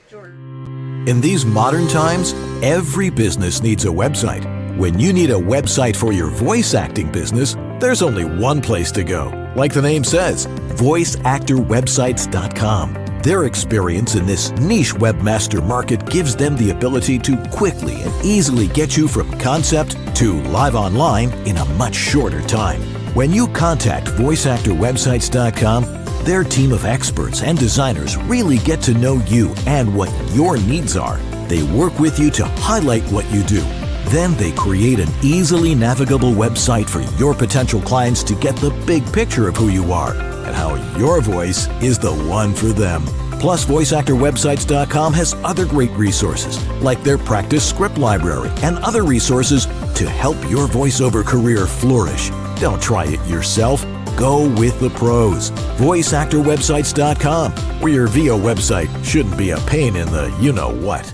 Jordan.
In these modern times, every business needs a website. When you need a website for your voice acting business, there's only one place to go. Like the name says, voiceactorwebsites.com. Their experience in this niche webmaster market gives them the ability to quickly and easily get you from concept to live online in a much shorter time. When you contact voiceactorwebsites.com, their team of experts and designers really get to know you and what your needs are. They work with you to highlight what you do. Then they create an easily navigable website for your potential clients to get the big picture of who you are and how your voice is the one for them. Plus, VoiceActorWebsites.com has other great resources, like their practice script library and other resources to help your voiceover career flourish. Don't try it yourself. Go with the pros. VoiceActorWebsites.com, where your VO website shouldn't be a pain in the you-know-what.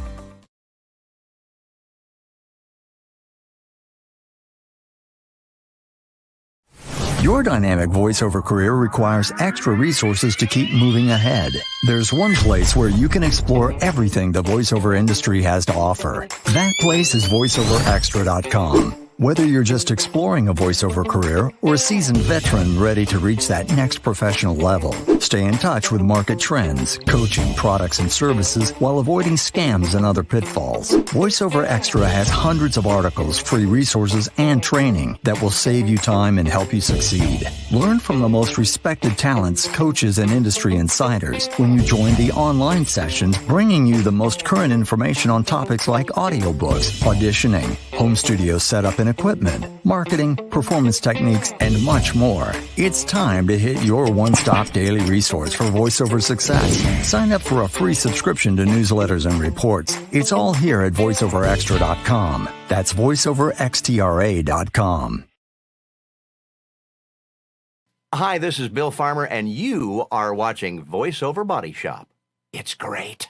Your dynamic voiceover career requires extra resources to keep moving ahead. There's one place where you can explore everything the voiceover industry has to offer. That place is voiceoverextra.com. Whether you're just exploring a voiceover career or a seasoned veteran ready to reach that next professional level, stay in touch with market trends, coaching, products, and services while avoiding scams and other pitfalls. VoiceOver Extra has hundreds of articles, free resources, and training that will save you time and help you succeed. Learn from the most respected talents, coaches, and industry insiders when you join the online sessions, bringing you the most current information on topics like audiobooks, auditioning, home studio setup and equipment, marketing, performance techniques, and much more. It's time to hit your one-stop daily resource for voiceover success. Sign up for a free subscription to newsletters and reports. It's all here at voiceoverextra.com. That's voiceoverextra.com.
Hi, this is Bill Farmer, and you are watching VoiceOver Body Shop. It's great.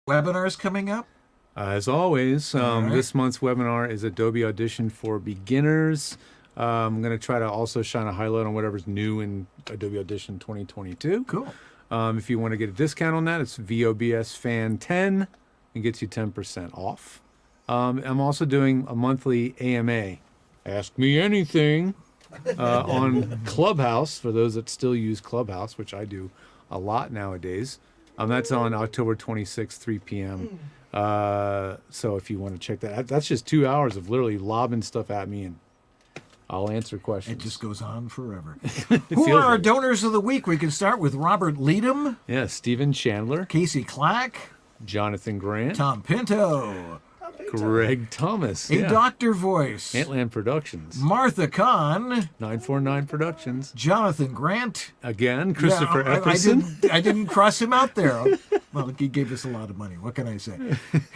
Webinars coming up?
As always,
right.
This month's webinar is Adobe Audition for Beginners. I'm going to try to also shine a highlight on whatever's new in Adobe Audition 2022.
Cool.
If you want to get a discount on that, it's VOBS Fan 10 and gets you 10% off. I'm also doing a monthly AMA, Ask Me Anything, on Clubhouse, for those that still use Clubhouse, which I do a lot nowadays. That's on October 26th, 3 p.m. So if you want to check that, that's just 2 hours of literally lobbing stuff at me, and I'll answer questions.
It just goes on forever.
It
Who
feels
are our
like-
donors of the week? We can start with Robert Leadham,
Yeah, Stephen Chandler,
Casey Clack,
Jonathan Grant,
Tom Pinto,
Greg Thomas,
A Doctor Voice,
Antland Productions,
Martha Kahn,
949 Productions,
Jonathan Grant.
again, Christopher
Yeah,
Epperson.
I didn't cross him out there. Well, he gave us a lot of money. What can I say?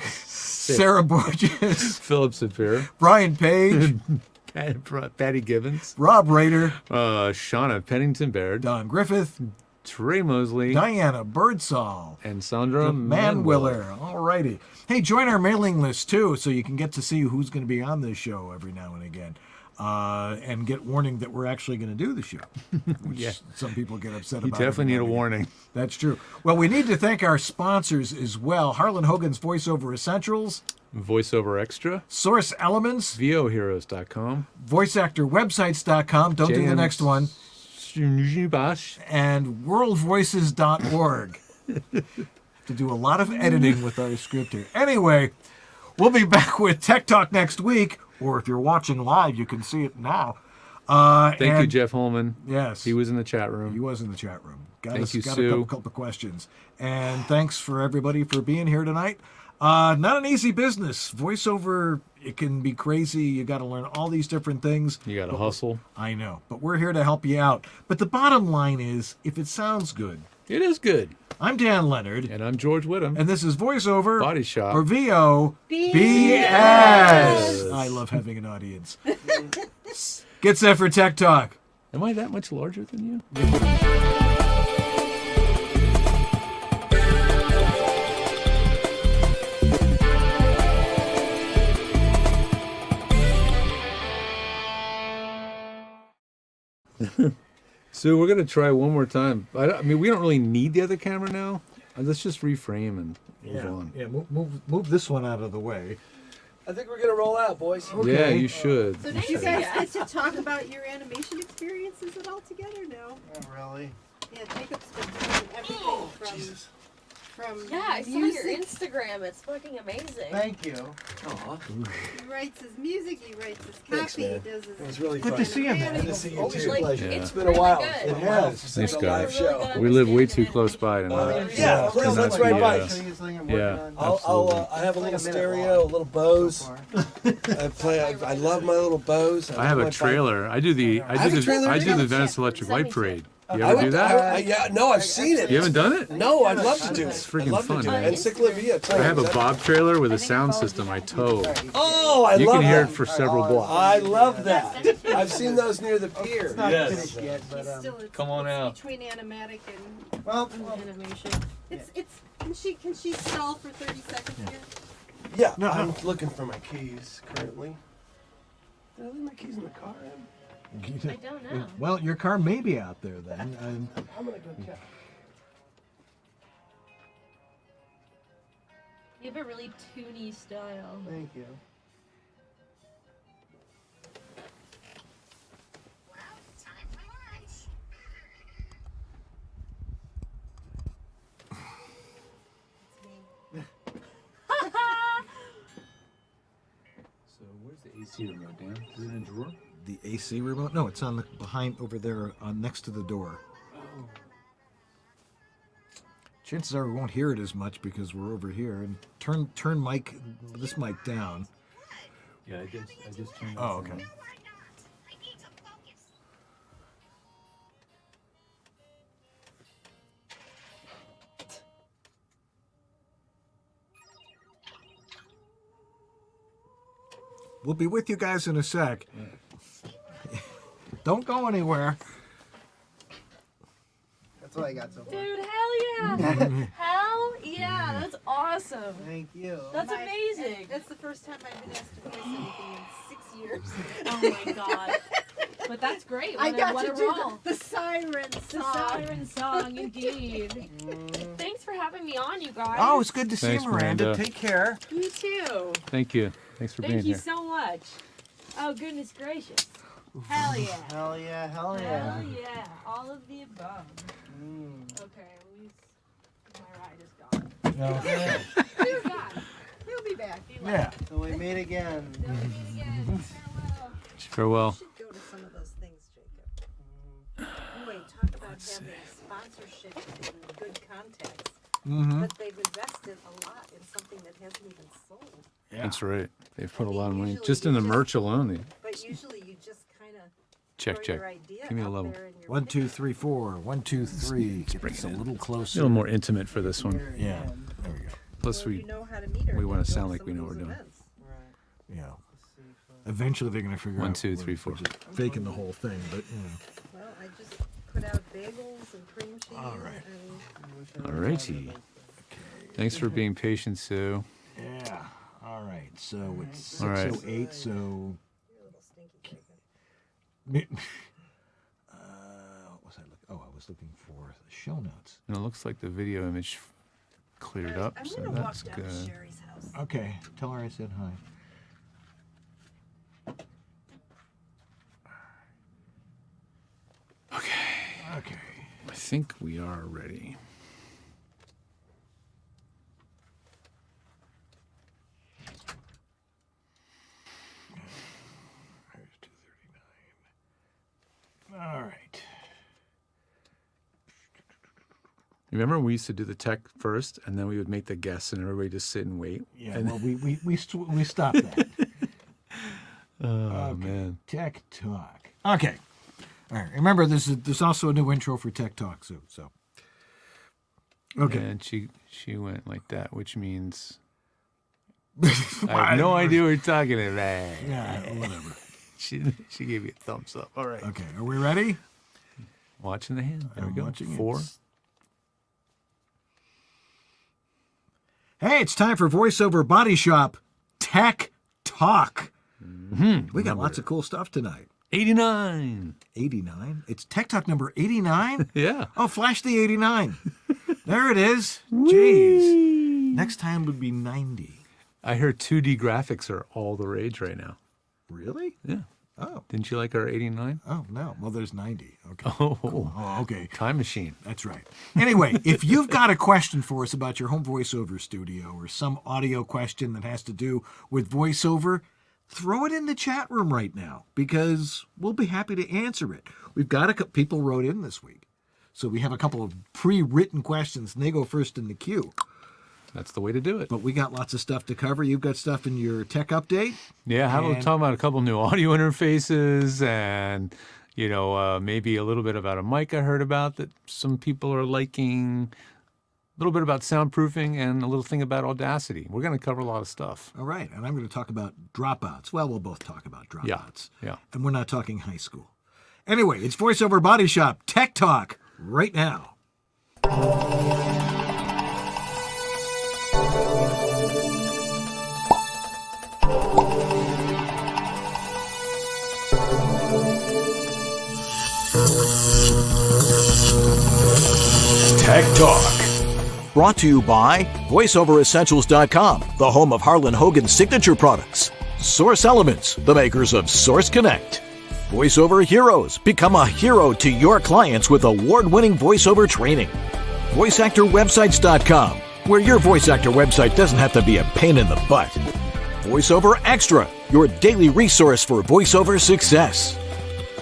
Sarah Borges,
Philip Sapir,
Brian Page,
Patty Gibbons,
Rob Rader,
Shauna Pennington Baird,
Don Griffith,
Trey Mosley,
Diana Birdsall,
and Sandra
Manwiller. All righty. Hey, join our mailing list too, so you can get to see who's going to be on this show every now and again, and get warning that we're actually going to do the show. Which
Yeah.
some people get upset
You
about.
definitely
every
need a
now and again.
warning.
That's true. Well, we need to thank our sponsors as well: Harlan Hogan's Voiceover Essentials,
Voiceover Extra,
Source Elements,
VOHeroes.com,
VoiceActorWebsites.com. Don't do the next one. And WorldVoices.org. To do a lot of editing with our script here. Anyway, we'll be back with Tech Talk next week, or if you're watching live, you can see it now.
Thank you, Jeff Holman.
Yes.
He was in the chat room.
He was in the chat room. Got
Thank
us,
you,
got
Sue.
a couple questions. And thanks for everybody for being here tonight. Not an easy business. Voiceover, it can be crazy. You got to learn all these different things.
You got to hustle.
I know, but we're here to help you out. But the bottom line is, if it sounds good.
It is good.
I'm Dan Leonard.
And I'm George Whittam.
And this is VoiceOver
Body Shop.
or VOBS. I love having an audience. Get set for Tech Talk.
Am I that much larger than you? So we're gonna try one more time. I mean, we don't really need the other camera now. Let's just reframe and move on.
Yeah, move this one out of the way.
I think we're gonna roll out, boys.
Yeah, you should.
So did you guys get to talk about your animation experiences at all together? No.
Oh, really?
Yeah, Jacob's been doing everything from
Yeah, I saw
music.
your Instagram. It's fucking amazing.
Thank you.
He writes his music, he writes his
Thanks,
copy,
man.
he does his
It was really
Good
fun.
to see you, man.
Good to see you
Always
too.
like-
Pleasure.
Yeah.
It's been a while.
good.
It has.
Thanks,
It's been a live
guys.
show.
We live way too close by tonight.
Yeah, well, let's ride bikes.
Yeah,
I have a little stereo, a little Bose. I love my little Bose.
I have a trailer. I do the Venice Electric Light Parade. You ever do that?
Yeah, no, I've seen it.
You haven't done it?
No, I'd love to do it.
It's freaking
I'd love
fun,
to do it.
man.
And Cyclavia too.
I have a Bob trailer with a sound system I tow.
Oh, I
You
love
can hear
that.
it for several blocks.
I love that. I've seen those near the pier.
Yes.
He's still,
Come on out.
between animatic and
animation.
Can she stall for 30 seconds here?
Yeah, no, I'm looking for my keys currently. Did I leave my keys in the car?
I don't know.
Well, your car may be out there then.
I'm gonna go check.
You have a really toony style.
Thank you.
So where's the AC remote, Dan? Is it in a drawer?
The AC remote? No, it's on the behind over there, next to the door. Chances are we won't hear it as much because we're over here. And turn this mic down.
Yeah, I just turned it
Oh,
on.
okay. We'll be with you guys in a sec. Don't go anywhere.
That's what I got so far.
Dude, hell yeah! Hell yeah! That's awesome.
Thank you.
That's amazing.
That's the first time I've been asked to voice anything in 6 years.
Oh my god. But that's great.
I got
what
to
a
do
roll.
the siren
The
song.
siren song, indeed. Thanks for having me on, you guys.
Oh, it's good to
Thanks,
see you, Miranda.
Miranda.
Take care.
You too.
Thank you. Thanks for
Thank
being
you
here.
so much. Oh, goodness gracious. Hell yeah.
Hell yeah, hell yeah.
Hell yeah. All of the above. Okay, at least my ride is gone.
Okay.
He's gone.
He'll be back.
Yeah.
So we meet again.
Till we meet again.
Farewell.
You should go to some of those things, Jacob. Anyway, talk about having sponsorship and good contacts.
Mm-hmm.
But they've invested a lot in something that hasn't even sold.
That's right. They've put a lot of money just in the merch alone.
But usually you just kind of
Check. Give me a level.
1, 2, 3, 4. 1, 2, 3. Get this a little
A
closer.
little more intimate for this one.
Yeah. There we go.
Plus,
you know how to meet her.
we want
Go
to sound
to
like
some
we
of
know what we're
those
doing.
events.
Yeah. Eventually they're going to figure
1,
out
2, 3,
we're
4.
just faking the whole thing, but you know.
Well, I just put out bagels and cream cheese.
All right.
Alrighty. Thanks for being patient, Sue.
Yeah. All right. So it's
All right.
6:08. So. What was I looking? Oh, I was looking for the show notes.
And it looks like the video image cleared up,
I'm
so
gonna
that's
walk down to
good.
Sherry's house.
Okay. Tell her I said hi. Okay.
I think we are ready.
There's 2:39. All right.
Remember, we used to do the tech first, and then we would make the guests, and everybody just sit and wait.
Yeah.
And
Well, we stopped that.
oh man.
Tech Talk. Okay. All right. Remember, there's also a new intro for Tech Talk soon. So. Okay.
And she went like that, which means I have no idea what you're talking about.
Yeah. Whatever.
She gave you a thumbs up. All right.
Okay. Are we ready?
Watching the hand. There
I'm
we go.
watching it.
4.
Hey, it's time for VoiceOver Body Shop Tech Talk.
Mm-hmm.
We got lots of cool stuff tonight.
89.
89? It's Tech Talk number 89?
Yeah.
Oh, flash the 89. There it is. Jeez. Next time would be 90.
I heard 2D graphics are all the rage right now.
Really?
Yeah.
Oh.
Didn't you like our 89?
Oh, no. Well, there's 90. Okay.
Oh,
Cool. Oh, okay.
Time machine.
That's right. Anyway, if you've got a question for us about your home voiceover studio or some audio question that has to do with voiceover, throw it in the chat room right now because we'll be happy to answer it. We've got people wrote in this week. So we have a couple of pre-written questions and they go first in the queue.
That's the way to do it.
But we got lots of stuff to cover. You've got stuff in your tech update.
Yeah, how about talking about a couple new audio interfaces and, maybe a little bit about a mic I heard about that some people are liking, a little bit about soundproofing, and a little thing about Audacity. We're going to cover a lot of stuff.
All right, and I'm going to talk about dropouts. Well, we'll both talk about dropouts.
Yeah.
And we're not talking high school. Anyway, it's VoiceOver Body Shop Tech Talk right now.
Tech Talk. Brought to you by VoiceOverEssentials.com, the home of Harlan Hogan's signature products. Source Elements, the makers of Source Connect. VoiceOver Heroes. Become a hero to your clients with award-winning voiceover training. VoiceActorWebsites.com, where your voice actor website doesn't have to be a pain in the butt. VoiceOver Extra, your daily resource for voiceover success.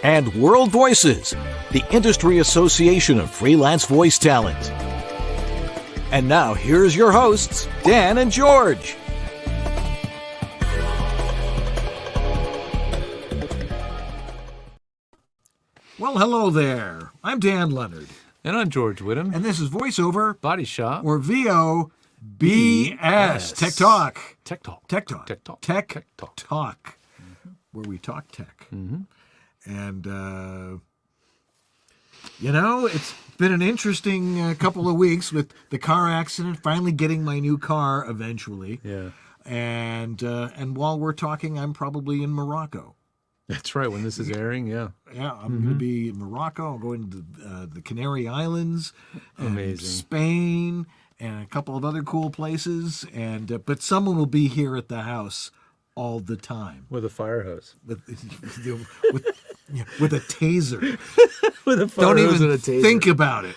And World Voices, the industry association of freelance voice talent. And now, here's your hosts, Dan and George.
Well, hello there. I'm Dan Leonard.
And I'm George Whittam.
And this is VoiceOver
Body Shop.
Or VOBS. Tech Talk.
Tech Talk.
Tech Talk.
Tech Talk.
Tech Talk. Where we talk tech.
Mm-hmm.
And, it's been an interesting couple of weeks with the car accident, finally getting my new car eventually.
Yeah.
And while we're talking, I'm probably in Morocco.
That's right, when this is airing, yeah.
Yeah, I'm going to be in Morocco. I'm going to the Canary Islands. And
Amazing.
Spain and a couple of other cool places. But someone will be here at the house all the time.
With a fire hose.
With a taser.
With a fire
Don't
hose
even
and a taser.
think about it.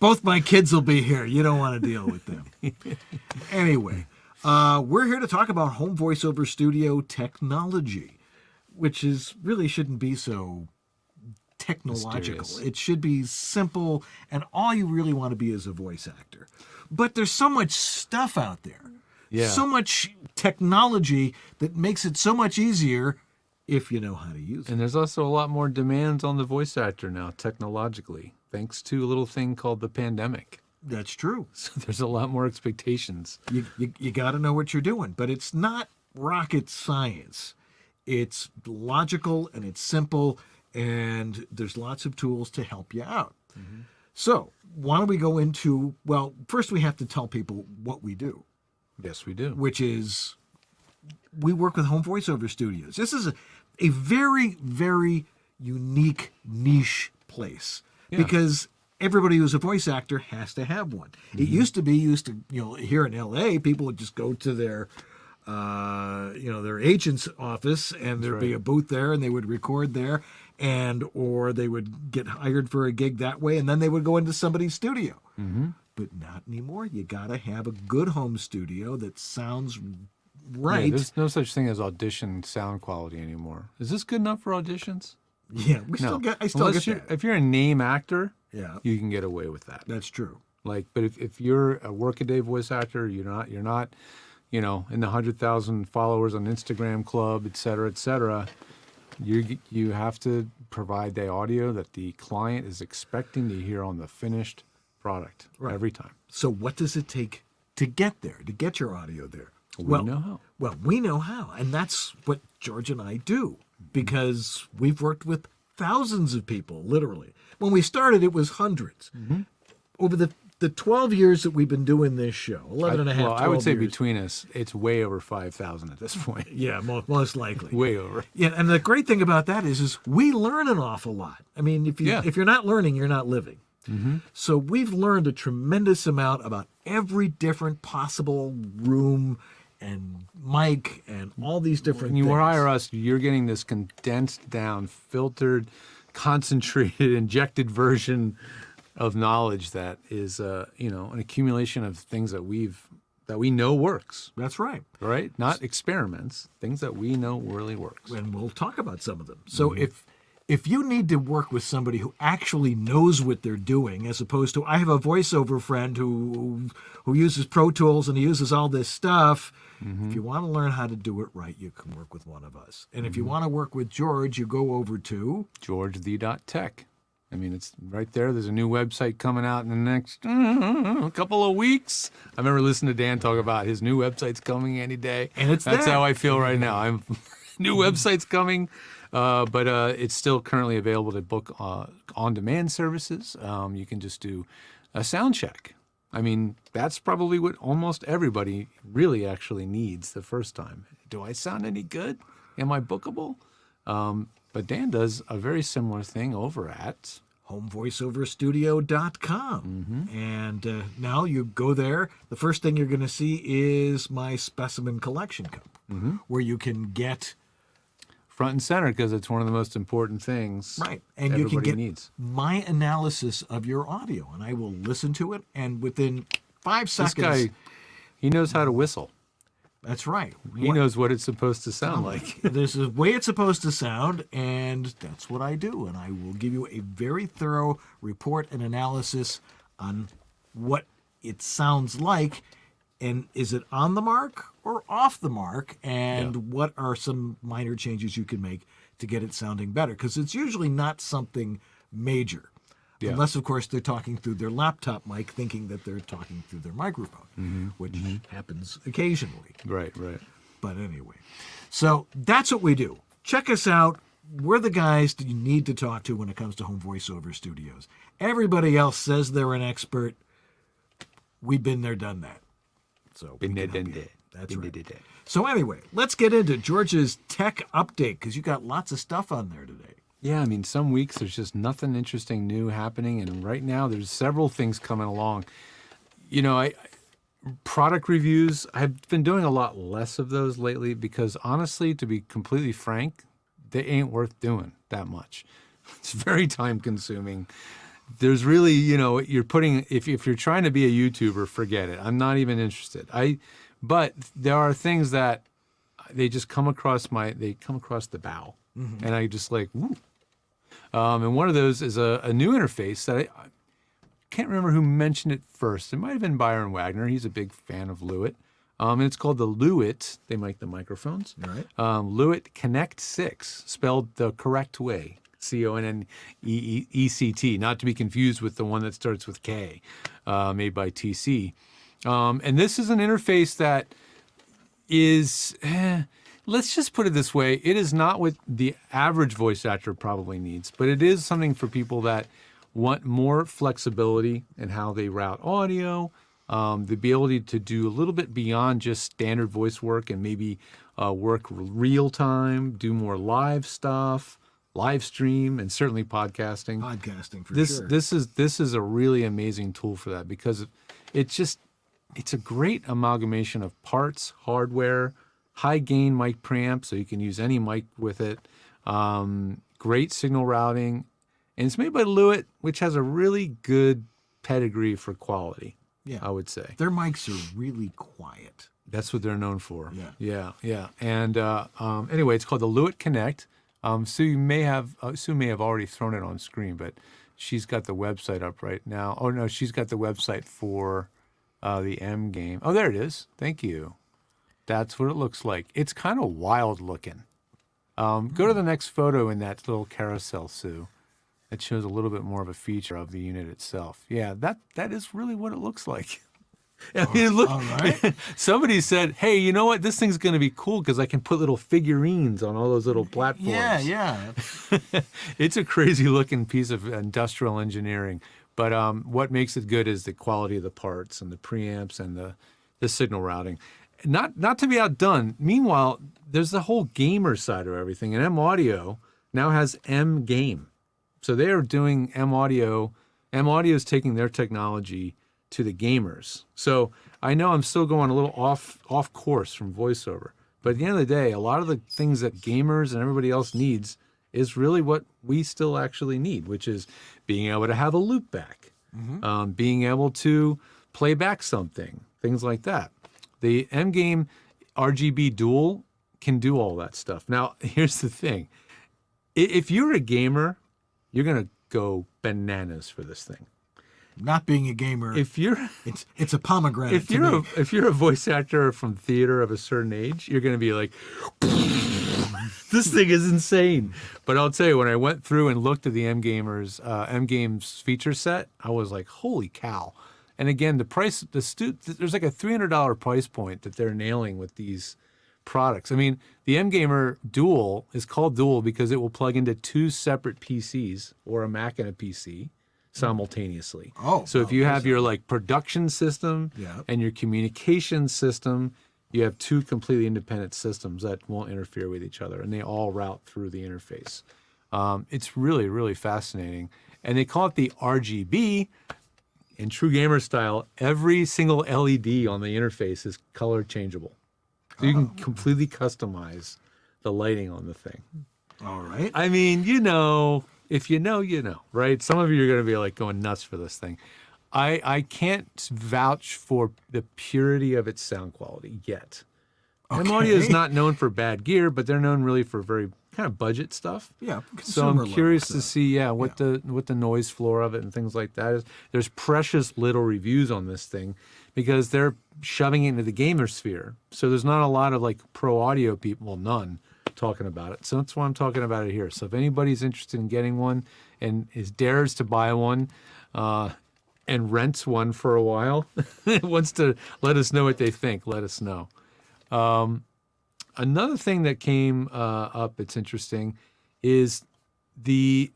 Both my kids will be here. You don't want to deal with them. Anyway, we're here to talk about home voiceover studio technology, which really shouldn't be so technological.
Mysterious.
It should be simple, and all you really want to be is a voice actor. But there's so much stuff out there.
Yeah.
So much technology that makes it so much easier if you know how to use it.
And there's also a lot more demands on the voice actor now, technologically, thanks to a little thing called the pandemic.
That's true.
So there's a lot more expectations.
You got to know what you're doing, but it's not rocket science. It's logical and it's simple, and there's lots of tools to help you out.
Mm-hmm.
So why don't we go into, well, first we have to tell people what we do.
Yes, we do.
Which is, we work with home voiceover studios. This is a very, very unique niche place because everybody who's a voice actor has to have one.
Mm-hmm.
It used to here in LA, people would just go to their agent's office and there'd be a booth there and they would record there or they would get hired for a gig that way and then they would go into somebody's studio.
Mm-hmm.
But not anymore. You got to have a good home studio that sounds right.
Yeah, there's no such thing as audition sound quality anymore. Is this good enough for auditions?
Yeah, I still get that.
If you're a name actor,
yeah,
you can get away with that.
That's true.
But if you're a workaday voice actor, you're not, in the 100,000 followers on Instagram club, et cetera, you have to provide the audio that the client is expecting to hear on the finished product every time.
So what does it take to get there, to get your audio there?
We know how.
Well, we know how, and that's what George and I do because we've worked with thousands of people, literally. When we started, it was hundreds.
Mm-hmm.
Over the the 12 years that we've been doing this show, 11 and a half,
Well,
12
I would say
years.
between us, it's way over 5,000 at this point.
Yeah, most likely.
Way over.
Yeah, and the great thing about that is we learn an awful lot. I mean, if you're not learning, you're not living.
Mm-hmm.
So we've learned a tremendous amount about every different possible room and mic and all these different
When you
things.
hire us, you're getting this condensed down, filtered, concentrated, injected version of knowledge that is, an accumulation of things that we know works.
That's right.
Right? Not experiments, things that we know really works.
And we'll talk about some of them. So if you need to work with somebody who actually knows what they're doing, as opposed to, I have a voiceover friend who uses Pro Tools and he uses all this stuff. If you want to learn how to do it right, you can work with one of us. And if you want to work with George, you go over to
GeorgeThe.tech. I mean, it's right there. There's a new website coming out in the next couple of weeks. I remember listening to Dan talk about his new website's coming any day.
And it's
That's
there.
how I feel right now. New website's coming, but it's still currently available to book on-demand services. You can just do a sound check. I mean, that's probably what almost everybody really actually needs the first time. Do I sound any good? Am I bookable? But Dan does a very similar thing over at
homevoiceoverstudio.com. And now you go there. The first thing you're going to see is my specimen collection cup, where you can get
front and center because it's one of the most important things.
Right. And
everybody
you can get
needs.
my analysis of your audio, and I will listen to it. And within 5 seconds,
This guy, he knows how to whistle.
That's right.
He knows what it's supposed to sound like.
There's a way it's supposed to sound, and that's what I do. And I will give you a very thorough report and analysis on what it sounds like, and is it on the mark or off the mark, and what are some minor changes you can make to get it sounding better, because it's usually not something major.
Yeah.
Unless, of course, they're talking through their laptop mic thinking that they're talking through their microphone, which happens occasionally.
Right, right.
But anyway, so that's what we do. Check us out. We're the guys that you need to talk to when it comes to home voiceover studios. Everybody else says they're an expert. We've been there, done that. So
Been there, done that.
That's right. So anyway, let's get into George's tech update, because you got lots of stuff on there today.
Yeah, I mean, some weeks there's just nothing interesting new happening, and right now there's several things coming along. You know, product reviews, I've been doing a lot less of those lately because honestly, to be completely frank, they ain't worth doing that much. It's very time consuming. There's really, you're putting, if you're trying to be a YouTuber, forget it. I'm not even interested. But there are things that they just come across the bow. And I just like, woo. And one of those is a new interface that I can't remember who mentioned it first. It might have been Byron Wagner. He's a big fan of Lewitt. And it's called the Lewitt. They make the microphones.
Right.
Lewitt Connect 6, spelled the correct way. CONNEECT, not to be confused with the one that starts with K, made by TC. And this is an interface that is... let's just put it this way. It is not what the average voice actor probably needs, but it is something for people that want more flexibility in how they route audio, the ability to do a little bit beyond just standard voice work and maybe work real time, do more live stuff, live stream, and certainly podcasting.
Podcasting, for
this,
sure.
This is a really amazing tool for that because it's a great amalgamation of parts, hardware, high gain mic preamp, so you can use any mic with it. Great signal routing. And it's made by Lewitt, which has a really good pedigree for quality, I would say.
Their mics are really quiet.
That's what they're known for.
Yeah.
Yeah. And anyway, it's called the Lewitt Connect. Sue may have already thrown it on screen, but she's got the website up right now. Oh, no, she's got the website for the M game. Oh, there it is. Thank you. That's what it looks like. It's kind of wild looking. Go to the next photo in that little carousel, Sue. It shows a little bit more of a feature of the unit itself. Yeah, that is really what it looks like. I mean, look.
All right.
Somebody said, "Hey, you know what? This thing's going to be cool because I can put little figurines on all those little platforms."
Yeah.
It's a crazy looking piece of industrial engineering, But what makes it good is the quality of the parts and the preamps and the signal routing. Not to be outdone. Meanwhile, there's the whole gamer side of everything, and M Audio now has M Game. So they are doing M Audio. M Audio is taking their technology to the gamers. So I know I'm still going a little off course from voiceover, but at the end of the day, a lot of the things that gamers and everybody else needs is really what we still actually need, which is being able to have a loop back, being able to play back something, things like that. The M Game RGB Dual can do all that stuff. Now, here's the thing. If you're a gamer, you're going to go bananas for this thing.
Not being a gamer, it's a pomegranate.
If you're a voice actor from theater of a certain age, you're going to be like, this thing is insane. But I'll tell you, when I went through and looked at the M Games feature set, I was like, holy cow. And again, the price, there's like a $300 price point that they're nailing with these products. I mean, the M Gamer Dual is called Dual because it will plug into 2 separate PCs or a Mac and a PC simultaneously. So if you have your like production system and your communication system, you have 2 completely independent systems that won't interfere with each other, and they all route through the interface. It's really, really fascinating. And they call it the RGB. In true gamer style, every single LED on the interface is color changeable. So you can completely customize the lighting on the thing.
All right.
I mean, if you know, you know, right? Some of you are going to be like going nuts for this thing. I can't vouch for the purity of its sound quality yet. M Audio is not known for bad gear, but they're known really for very kind of budget stuff.
Yeah.
So I'm curious to see, what the noise floor of it and things like that is. There's precious little reviews on this thing because they're shoving it into the gamer sphere. So there's not a lot of like pro audio people, well, none, talking about it. So that's why I'm talking about it here. So if anybody's interested in getting one and dares to buy one and rents one for a while, wants to let us know what they think, let us know. Another thing that came up that's interesting is I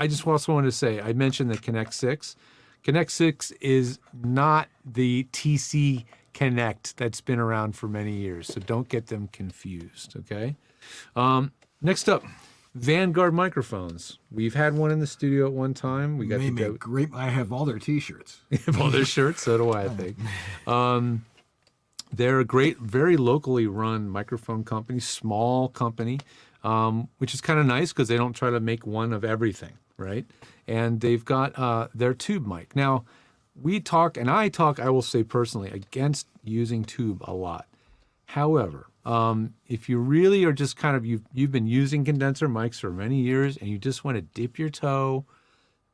just also wanted to say, I mentioned the Connect 6. Connect 6 is not the TC Connect that's been around for many years, so don't get them confused, okay? Next up, Vanguard microphones. We've had one in the studio at one time. We got
They make great. I have all their T-shirts.
You have all their shirts? So do I think. They're a great, very locally run microphone company, small company, which is kind of nice because they don't try to make one of everything, right? And they've got their tube mic. Now, I will say personally, against using tube a lot. However, if you really are just kind of, you've been using condenser mics for many years and you just want to dip your toe,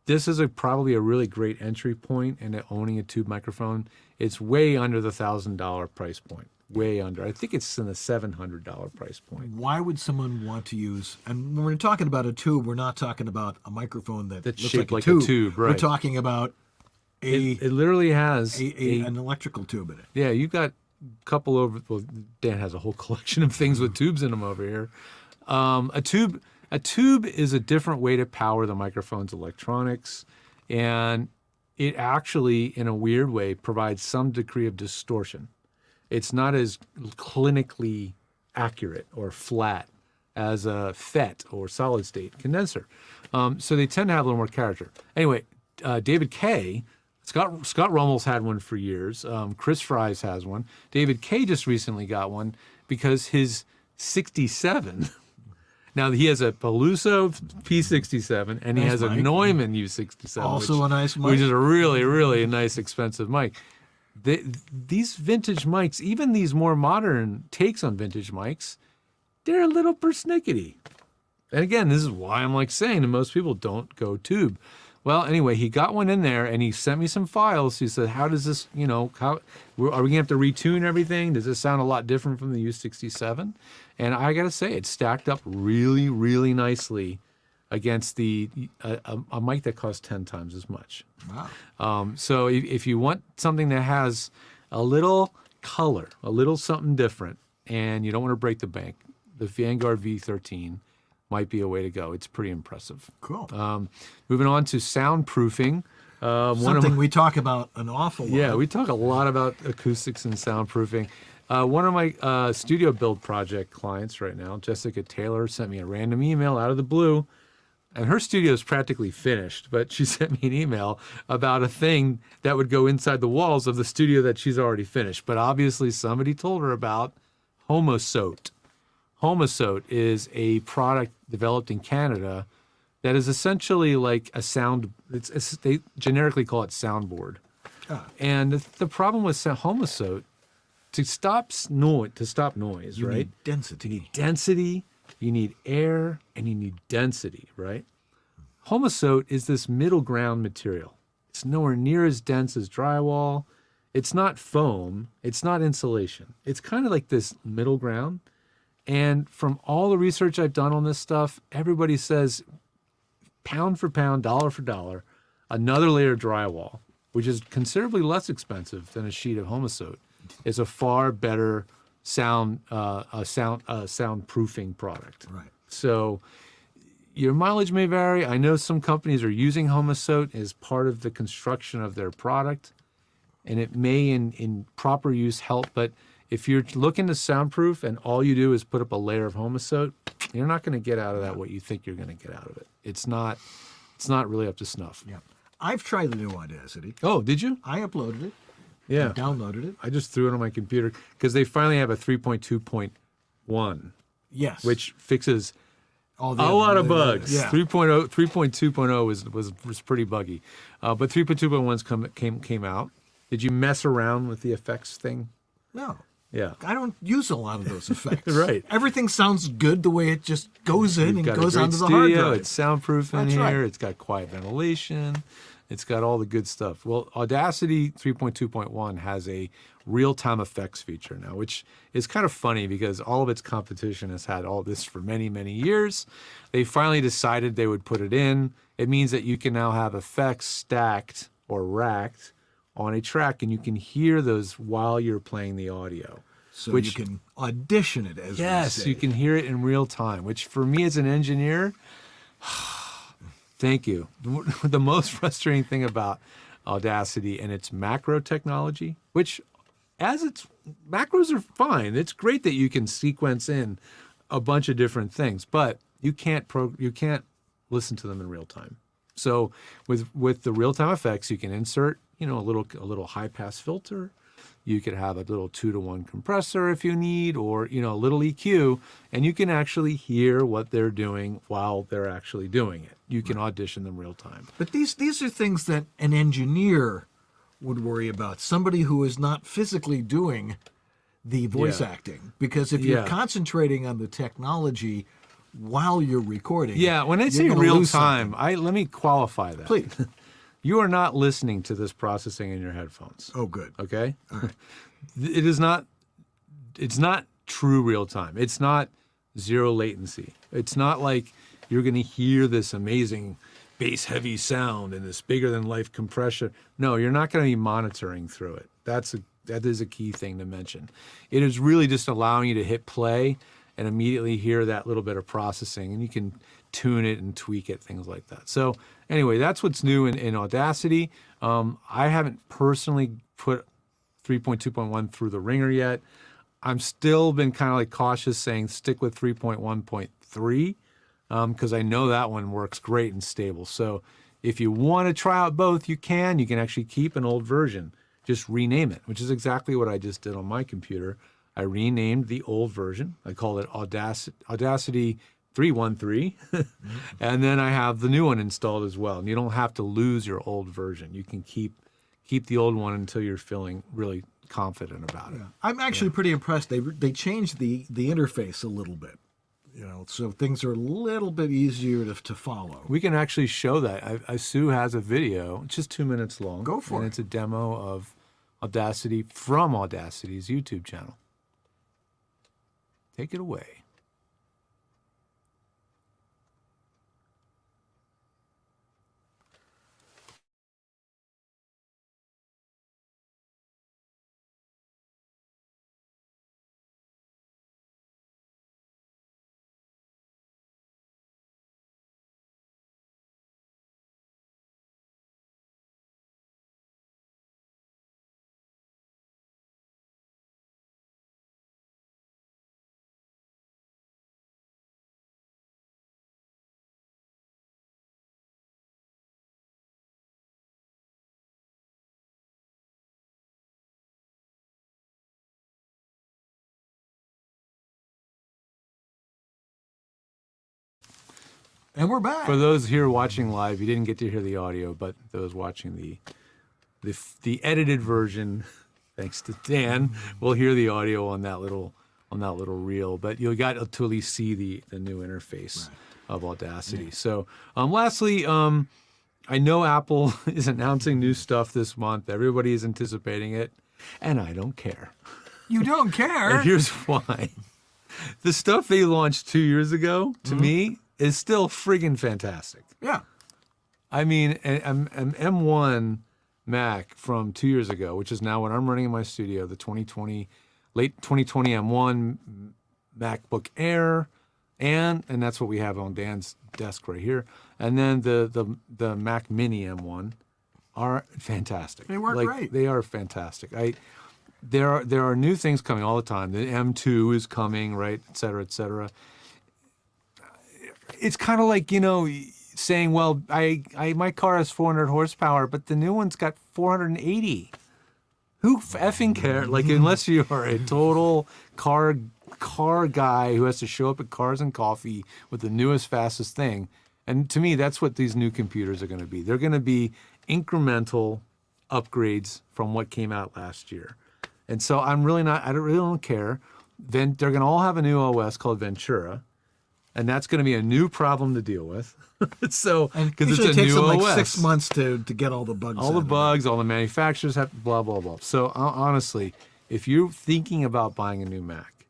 this is probably a really great entry point into owning a tube microphone. It's way under the $1,000 price point. Way under. I think it's in the $700 price point.
Why would someone want to use, and when we're talking about a tube, we're not talking about a microphone that looks
shaped
like
a tube, right?
We're talking about
it literally has
an electrical tube in it.
Yeah, you've got a couple well, Dan has a whole collection of things with tubes in them over here. A tube is a different way to power the microphone's electronics, and it actually, in a weird way, provides some degree of distortion. It's not as clinically accurate or flat as a FET or solid state condenser. So they tend to have a little more character. Anyway, David Kay, Scott Rummel's had one for years. Chris Fries has one. David Kay just recently got one because his 67, now he has a Peluso P67 and he has a Neumann U67.
Also a nice mic.
Which is a really, really nice expensive mic. These vintage mics, even these more modern takes on vintage mics, they're a little persnickety. And again, this is why I'm like saying to most people, don't go tube. Well, anyway, he got one in there and he sent me some files. He said, how does this, are we going to have to retune everything? Does this sound a lot different from the U67? And I got to say, it stacked up really, really nicely against a mic that costs 10 times as much.
Wow.
So if you want something that has a little color, a little something different, and you don't want to break the bank, the Vanguard V13 might be a way to go. It's pretty impressive.
Cool.
Moving on to soundproofing.
Something we talk about an awful lot.
Yeah, we talk a lot about acoustics and soundproofing. One of my studio build project clients right now, Jessica Taylor, sent me a random email out of the blue. And her studio is practically finished, but she sent me an email about a thing that would go inside the walls of the studio that she's already finished. But obviously somebody told her about Homosote. Homosote is a product developed in Canada that is essentially like a sound, they generically call it soundboard. And the problem with Homosote, to stop noise,
You
right?
need density.
You need density, you need air, and you need density, right? Homosote is this middle ground material. It's nowhere near as dense as drywall. It's not foam. It's not insulation. It's kind of like this middle ground. And from all the research I've done on this stuff, everybody says pound for pound, dollar for dollar, another layer of drywall, which is considerably less expensive than a sheet of Homosote, is a far better soundproofing product.
Right.
So your mileage may vary. I know some companies are using Homosote as part of the construction of their product, and it may in proper use help, but if you're looking to soundproof and all you do is put up a layer of Homosote, you're not going to get out of that what you think you're going to get out of it. It's not really up to snuff.
Yeah. I've tried the new Audacity.
Oh, did you?
I uploaded it.
Yeah.
I downloaded it.
I just threw it on my computer because they finally have a 3.2.1.
Yes.
Which fixes
a
lot of bugs.
Yeah.
3.2.0 was pretty buggy. But 3.2.1's came out. Did you mess around with the effects thing?
No.
Yeah.
I don't use a lot of those effects.
Right.
Everything sounds good the way it just goes in
You've
and
got
goes
a great
onto the
studio,
hard drive.
It's soundproof in
That's
here.
right.
It's got quiet ventilation. It's got all the good stuff. Well, Audacity 3.2.1 has a real-time effects feature now, which is kind of funny because all of its competition has had all this for many, many years. They finally decided they would put it in. It means that you can now have effects stacked or racked on a track, and you can hear those while you're playing the audio.
So you can audition it as we say.
You can hear it in real time, which for me as an engineer, thank you. The most frustrating thing about Audacity and its macro technology, which macros are fine. It's great that you can sequence in a bunch of different things, but you can't listen to them in real time. So with the real time effects, you can insert, a little high pass filter. You could have a little 2-to-1 compressor if you need, or a little EQ, and you can actually hear what they're doing while they're actually doing it. You can audition them real time.
But these are things that an engineer would worry about. Somebody who is not physically doing the voice acting, because if you're concentrating on the technology while you're recording,
when I
you're
say
gonna
real
lose
time, let me qualify that.
Please.
You are not listening to this processing in your headphones.
Oh, good.
Okay? It is not, it's not true real time. It's not zero latency. It's not like you're going to hear this amazing bass heavy sound and this bigger than life compression. No, you're not going to be monitoring through it. That is a key thing to mention. It is really just allowing you to hit play and immediately hear that little bit of processing, and you can tune it and tweak it, things like that. So anyway, that's what's new in Audacity. I haven't personally put 3.2.1 through the ringer yet. I'm still been kind of like cautious saying stick with 3.1.3 because I know that one works great and stable. So if you want to try out both, you can. You can actually keep an old version. Just rename it, which is exactly what I just did on my computer. I renamed the old version. I called it Audacity 3.1.3, and then I have the new one installed as well. And you don't have to lose your old version. You can keep the old one until you're feeling really confident about it.
I'm actually pretty impressed. They changed the interface a little bit, so things are a little bit easier to follow.
We can actually show that. Sue has a video. It's just 2 minutes long.
Go for it.
It's a demo of Audacity from Audacity's YouTube channel. Take it away.
And we're back.
For those here watching live, you didn't get to hear the audio, but those watching the edited version, thanks to Dan, will hear the audio on that little reel. But you got to at least see the new interface of Audacity. Yeah. So, lastly, I know Apple is announcing new stuff this month. Everybody is anticipating it, and I don't care.
You don't care?
And here's why. The stuff they launched 2 years ago, to me, is still friggin' fantastic.
Yeah.
I mean, an M1 Mac from 2 years ago, which is now what I'm running in my studio, the late 2020 M1 MacBook Air, and that's what we have on Dan's desk right here. And then the Mac Mini M1 are fantastic.
They work great.
They are fantastic. There are new things coming all the time. The M2 is coming, right, et cetera, et cetera. It's kind of like, saying, well, my car has 400 horsepower, but the new one's got 480. Who effing cares? Like, unless you are a total car guy who has to show up at Cars and Coffee with the newest, fastest thing. And to me, that's what these new computers are going to be. They're going to be incremental upgrades from what came out last year. And so I really don't care. Then they're going to all have a new OS called Ventura. And that's going to be a new problem to deal with. So, because it's a
takes
new
them
OS.
like 6 months to get all the bugs.
All the bugs, all the manufacturers have blah, blah, blah. So honestly, if you're thinking about buying a new Mac,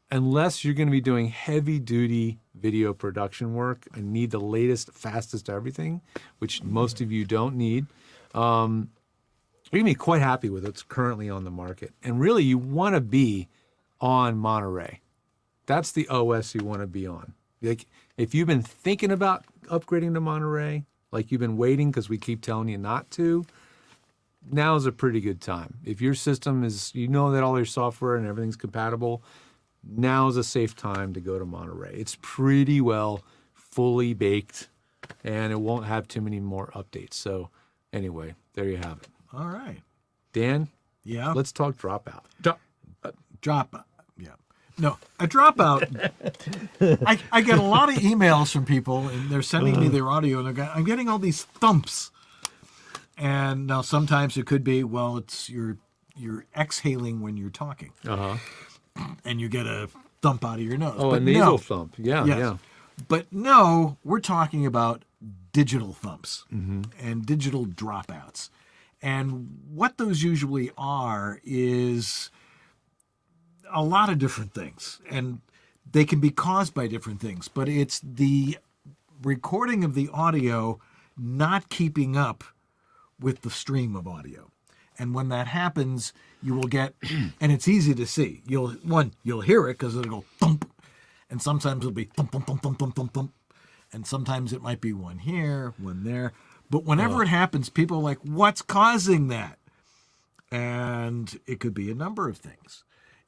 unless you're going to be doing heavy duty video production work and need the latest, fastest everything, which most of you don't need, you're going to be quite happy with what's currently on the market. And really, you want to be on Monterey. That's the OS you want to be on. Like, if you've been thinking about upgrading to Monterey, like you've been waiting because we keep telling you not to, now is a pretty good time. If your system is, that all your software and everything's compatible, now is a safe time to go to Monterey. It's pretty well fully baked, and it won't have too many more updates. So anyway, there you have it.
All right.
Dan?
Yeah?
Let's talk Dropout.
Dropout. Yeah. No, a Dropout. I get a lot of emails from people, and they're sending me their audio, and I'm getting all these thumps. And now sometimes it could be, well, it's you're exhaling when you're talking.
Uh-huh.
And you get a thump out of your nose.
Oh,
but
a nasal thump. Yeah,
yes.
yeah.
But no, we're talking about digital thumps and digital dropouts. And what those usually are is a lot of different things. And they can be caused by different things. But it's the recording of the audio not keeping up with the stream of audio. And when that happens, you will get, and it's easy to see. You'll hear it because it'll go thump, and sometimes it'll be thump, thump, thump, thump, thump, thump, thump, and sometimes it might be one here, one there. But whenever it happens, people are like, "What's causing that?" And it could be a number of things.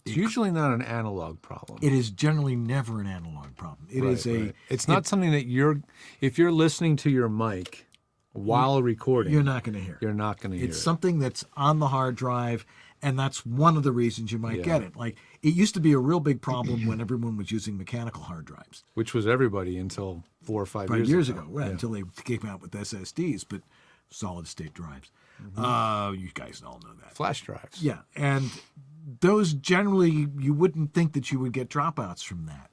It's usually not an analog problem.
It is generally never an analog problem. It is a.
Right. It's not something that if you're listening to your mic while recording,
you're not going to hear it.
You're not going to hear it.
It's something that's on the hard drive, and that's one of the reasons you might get it. Like, it used to be a real big problem when everyone was using mechanical hard drives.
Which was everybody until 4 or 5
years ago. Right, until they came out with SSDs, but solid-state drives. You guys all know that.
Flash drives.
Yeah, and those generally, you wouldn't think that you would get dropouts from that.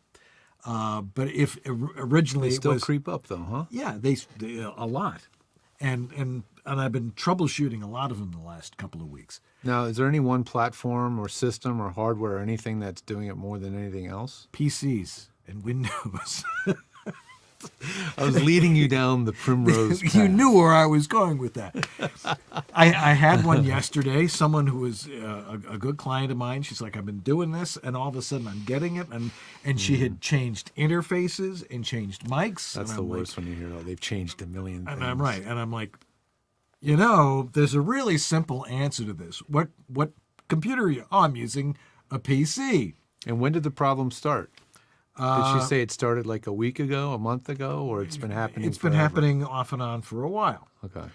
But if originally
they still
it was,
creep up, though, huh?
Yeah, they a lot. And I've been troubleshooting a lot of them the last couple of weeks.
Now, is there any one platform or system or hardware or anything that's doing it more than anything else?
PCs and Windows.
I was leading you down the primrose path.
You knew where I was going with that. I had one yesterday. Someone who was a good client of mine. She's like, I've been doing this, and all of a sudden I'm getting it. And she had changed interfaces and changed mics.
That's the worst when you hear, they've changed a million things.
And I'm right. And I'm like, there's a really simple answer to this. What computer are you? Oh, I'm using a PC.
And when did the problem start? Did she say it started like a week ago, a month ago, or it's been happening
It's been
forever?
happening off and on for a while.
Okay.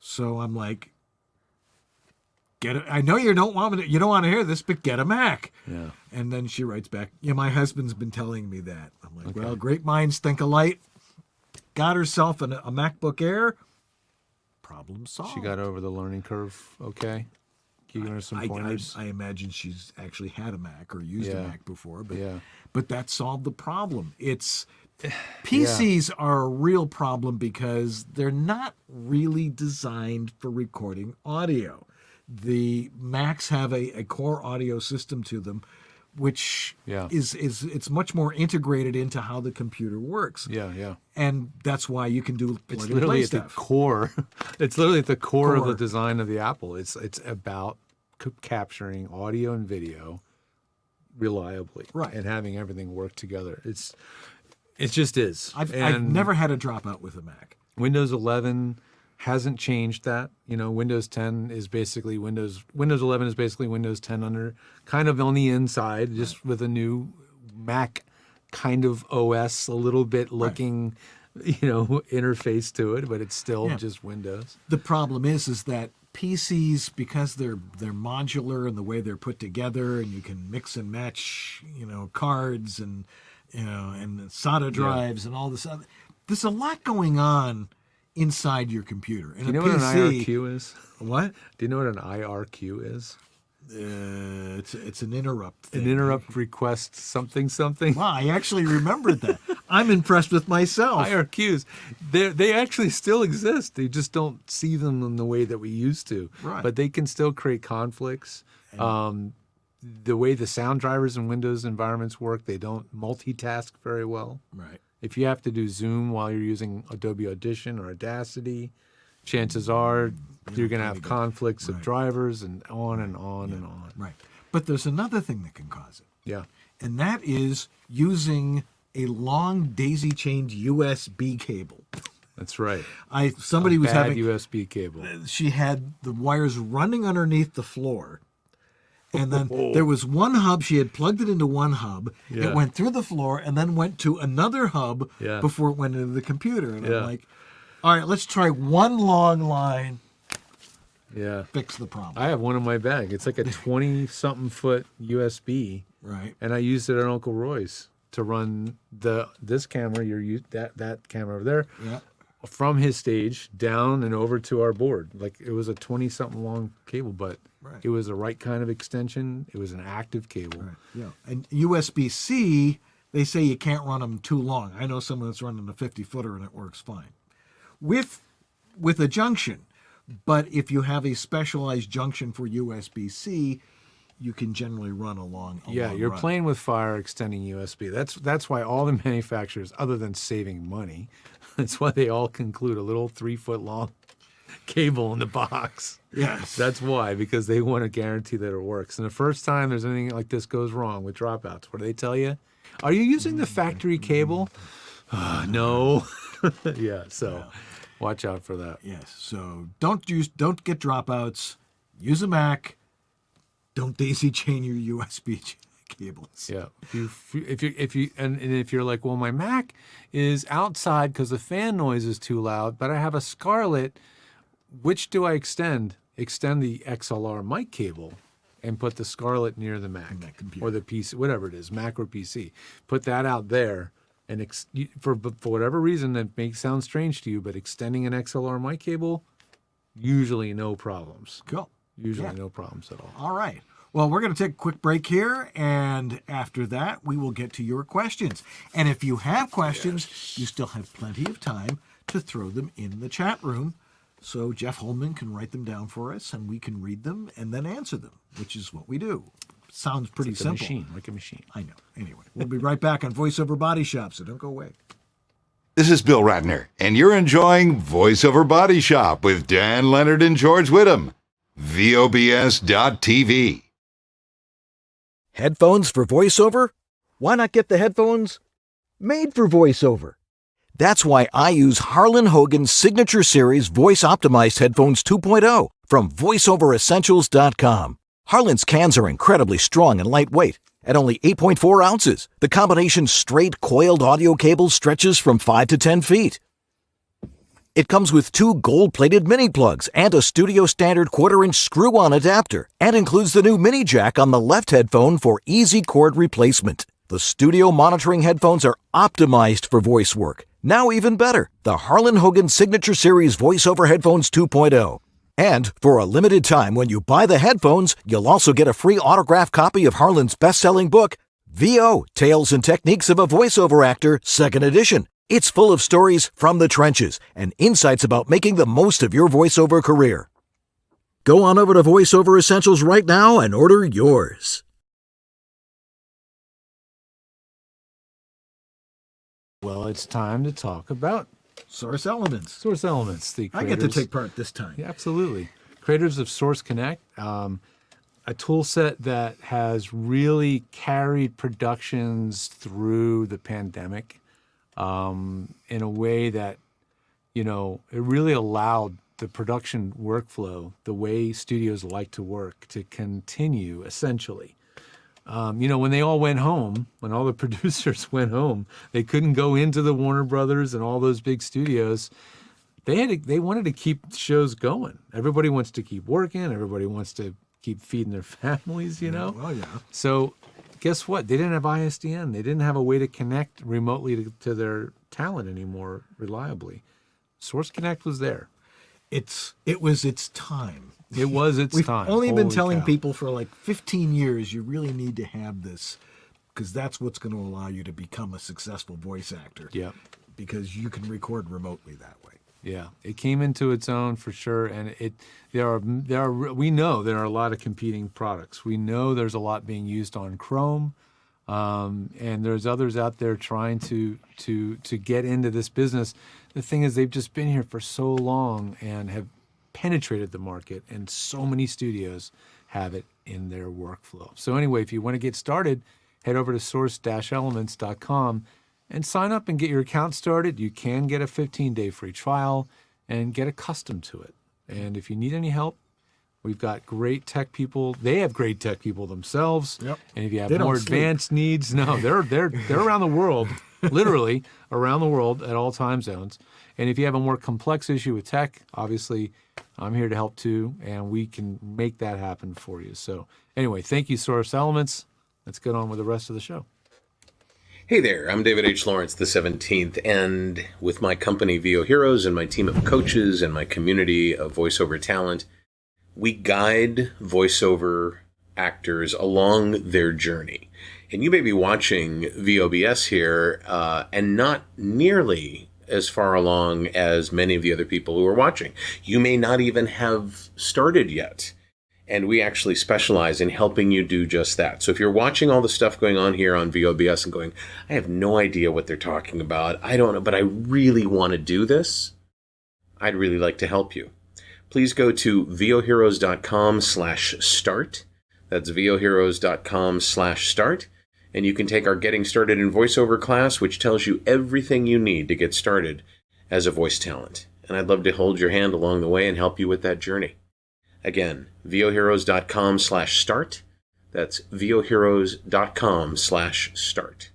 So I'm like, get it. I know you don't want to hear this, but get a Mac.
Yeah.
And then she writes back, my husband's been telling me that. I'm like, well, great minds think alike. got herself a MacBook Air. Problem solved.
She got over the learning curve. Okay, giving her some pointers.
I imagine she's actually had a Mac or used a Mac before, but that solved the problem. PCs are a real problem because they're not really designed for recording audio. The Macs have a core audio system to them, which is it's much more integrated into how the computer works.
Yeah.
And that's why you can do
It's literally at the core. It's literally at the core of the design of the Apple. It's about capturing audio and video reliably, and having everything work together. It just is.
I've never had a dropout with a Mac.
Windows 11 hasn't changed that. Windows 10 is basically Windows 11 is basically Windows 10 under kind of on the inside, just with a new Mac kind of OS, a little bit looking, interface to it, but it's still just Windows.
The problem is that PCs, because they're modular in the way they're put together, and you can mix and match, cards and and SATA drives and all this other. There's a lot going on inside your computer. And
Do you know what an IRQ is?
What?
Do you know what an IRQ is?
It's an interrupt thing.
An interrupt request something.
Wow, I actually remembered that. I'm impressed with myself.
IRQs, they actually still exist. They just don't see them in the way that we used to.
Right.
But they can still create conflicts. The way the sound drivers in Windows environments work, they don't multitask very well.
Right.
If you have to do Zoom while you're using Adobe Audition or Audacity, chances are you're going to have conflicts of drivers and on and on and on.
Right. But there's another thing that can cause it.
Yeah.
And that is using a long daisy-chained USB cable.
That's right.
Somebody was having
USB cable.
She had the wires running underneath the floor. And then there was one hub. She had plugged it into one hub.
Yeah.
It went through the floor and then went to another hub before it went into the computer. And I'm like, all right, let's try one long line.
Yeah.
Fix the problem.
I have one in my bag. It's like a 20-something foot USB.
Right.
And I used it at Uncle Roy's to run this camera, that camera over there, from his stage down and over to our board. Like it was a 20-something long cable, but it was the right kind of extension. It was an active cable.
Right. Yeah. And USB-C, they say you can't run them too long. I know someone that's running a 50-footer and it works fine. With a junction. But if you have a specialized junction for USB-C, you can generally run a long
You're
run.
playing with fire extending USB. That's why all the manufacturers, other than saving money, that's why they all include a little 3-foot long cable in the box.
Yes.
That's why, because they want to guarantee that it works. And the first time there's anything like this goes wrong with dropouts, what do they tell you? Are you using the factory cable? No. So watch out for that.
Yes. So don't get dropouts. Use a Mac. Don't daisy chain your USB cables.
Yeah. If you're like, well, my Mac is outside because the fan noise is too loud, but I have a Scarlett. Which do I extend? Extend the XLR mic cable and put the Scarlett near the Mac or the PC, whatever it is, Mac or PC. Put that out there, and for whatever reason that may sound strange to you, but extending an XLR mic cable, usually no problems.
Cool.
Usually no problems at all.
All right. Well, we're going to take a quick break here, and after that, we will get to your questions. And if you have questions, you still have plenty of time to throw them in the chat room. So Jeff Holman can write them down for us, and we can read them and then answer them, which is what we do. Sounds pretty
like
simple.
Like a machine.
I know. Anyway, we'll be right back on VoiceOver Body Shop, so don't go away.
This is Bill Ratner, and you're enjoying VoiceOver Body Shop with Dan Leonard and George Whittam. VOBS.TV.
Headphones for voiceover? Why not get the headphones made for voiceover? That's why I use Harlan Hogan's Signature Series Voice Optimized Headphones 2.0 from VoiceOverEssentials.com. Harlan's cans are incredibly strong and lightweight. At only 8.4 ounces, the combination's straight coiled audio cable stretches from 5 to 10 feet. It comes with 2 gold-plated mini plugs and a studio standard 1/4-inch screw-on adapter, and includes the new mini jack on the left headphone for easy cord replacement. The studio monitoring headphones are optimized for voice work, Now even better, the Harlan Hogan Signature Series VoiceOver Headphones 2.0. And for a limited time, when you buy the headphones, you'll also get a free autographed copy of Harlan's best-selling book, VO, Tales and Techniques of a Voiceover Actor, 2nd edition. It's full of stories from the trenches and insights about making the most of your voiceover career. Go on over to VoiceOver Essentials right now and order yours.
Well, it's time to talk about
Source Elements.
Source Elements. The
I get to
creators-
take part this time.
Yeah, absolutely. Creators of Source Connect, a tool set that has really carried productions through the pandemic in a way that, it really allowed the production workflow, the way studios like to work, to continue, essentially. When they all went home, when all the producers went home, they couldn't go into the Warner Brothers and all those big studios. They wanted to keep shows going. Everybody wants to keep working. Everybody wants to keep feeding their families,
Well, yeah.
So guess what? They didn't have ISDN. They didn't have a way to connect remotely to their talent anymore reliably. Source Connect was there.
It was its time.
It was its
We've
time.
only been
Holy
telling
cow.
people for like 15 years, you really need to have this because that's what's going to allow you to become a successful voice actor.
Yeah.
Because you can record remotely that way.
Yeah, it came into its own for sure, and we know there are a lot of competing products. We know there's a lot being used on Chrome, and there's others out there trying to get into this business. The thing is, they've just been here for so long and have penetrated the market, and so many studios have it in their workflow. So anyway, if you want to get started, head over to source-elements.com and sign up and get your account started. You can get a 15-day free trial and get accustomed to it. And if you need any help, we've got great tech people. They have great tech people themselves.
Yep.
And if you have
They don't
more
sleep.
advanced needs, no, they're around the world, literally around the world at all time zones. And if you have a more complex issue with tech, obviously I'm here to help too, and we can make that happen for you. So anyway, thank you, Source Elements. Let's get on with the rest of the show.
Hey there, I'm David H. Lawrence, the 17th, and with my company VO Heroes and my team of coaches and my community of voiceover talent, we guide voiceover actors along their journey. And you may be watching VOBS here and not nearly as far along as many of the other people who are watching. You may not even have started yet. And we actually specialize in helping you do just that. So if you're watching all the stuff going on here on VOBS and going, I have no idea what they're talking about, I don't know, but I really want to do this, I'd really like to help you. Please go to voheroes.com/start. That's voheroes.com/start. And you can take our Getting Started in Voiceover class, which tells you everything you need to get started as a voice talent. And I'd love to hold your hand along the way and help you with that journey. Again, voheroes.com/start. That's voheroes.com/start.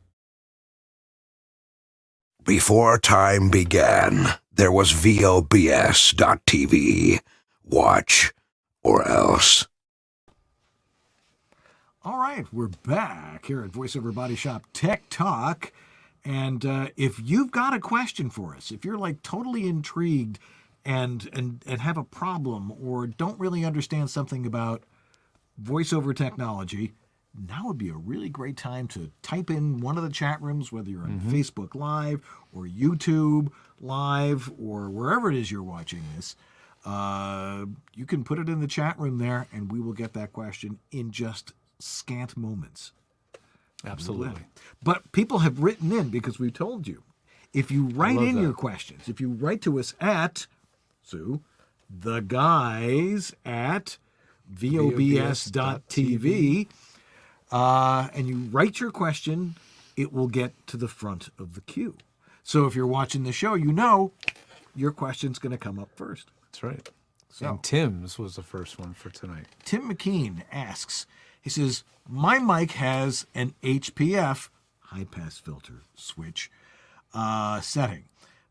Before time began, there was VOBS.tv. Watch or else.
All right, we're back here at VoiceOver Body Shop Tech Talk. And if you've got a question for us, if you're like totally intrigued and have a problem or don't really understand something about voiceover technology, now would be a really great time to type in one of the chat rooms, whether you're on Facebook Live or YouTube Live or wherever it is you're watching this. You can put it in the chat room there, and we will get that question in just scant moments.
Absolutely.
But people have written in because we told you. If you write in your questions, if you write to us at the guys at VOBS.tv, and you write your question, it will get to the front of the queue. So if you're watching the show, you know your question's going to come up first.
That's right.
So,
and Tim's was the first one for tonight.
Tim McKean asks, he says, my mic has an HPF, high pass filter switch, setting.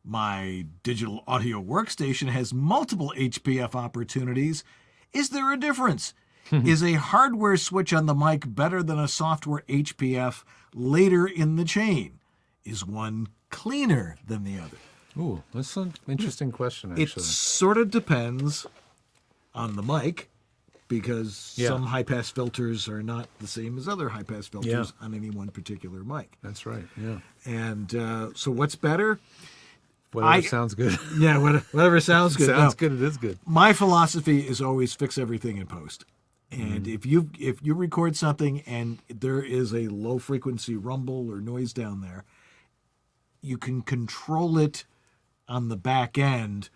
My digital audio workstation has multiple HPF opportunities. Is there a difference? Is a hardware switch on the mic better than a software HPF later in the chain? Is one cleaner than the other?
Ooh, that's an interesting question, actually.
It sort of depends on the mic, because some high-pass filters are not the same as other high-pass filters on any one particular mic.
That's right, yeah.
And so what's better?
Whatever sounds good.
Yeah, whatever sounds good.
Sounds good, it is good.
My philosophy is always fix everything in post. And
Mm-hmm.
if you record something and there is a low-frequency rumble or noise down there, you can control it on the back end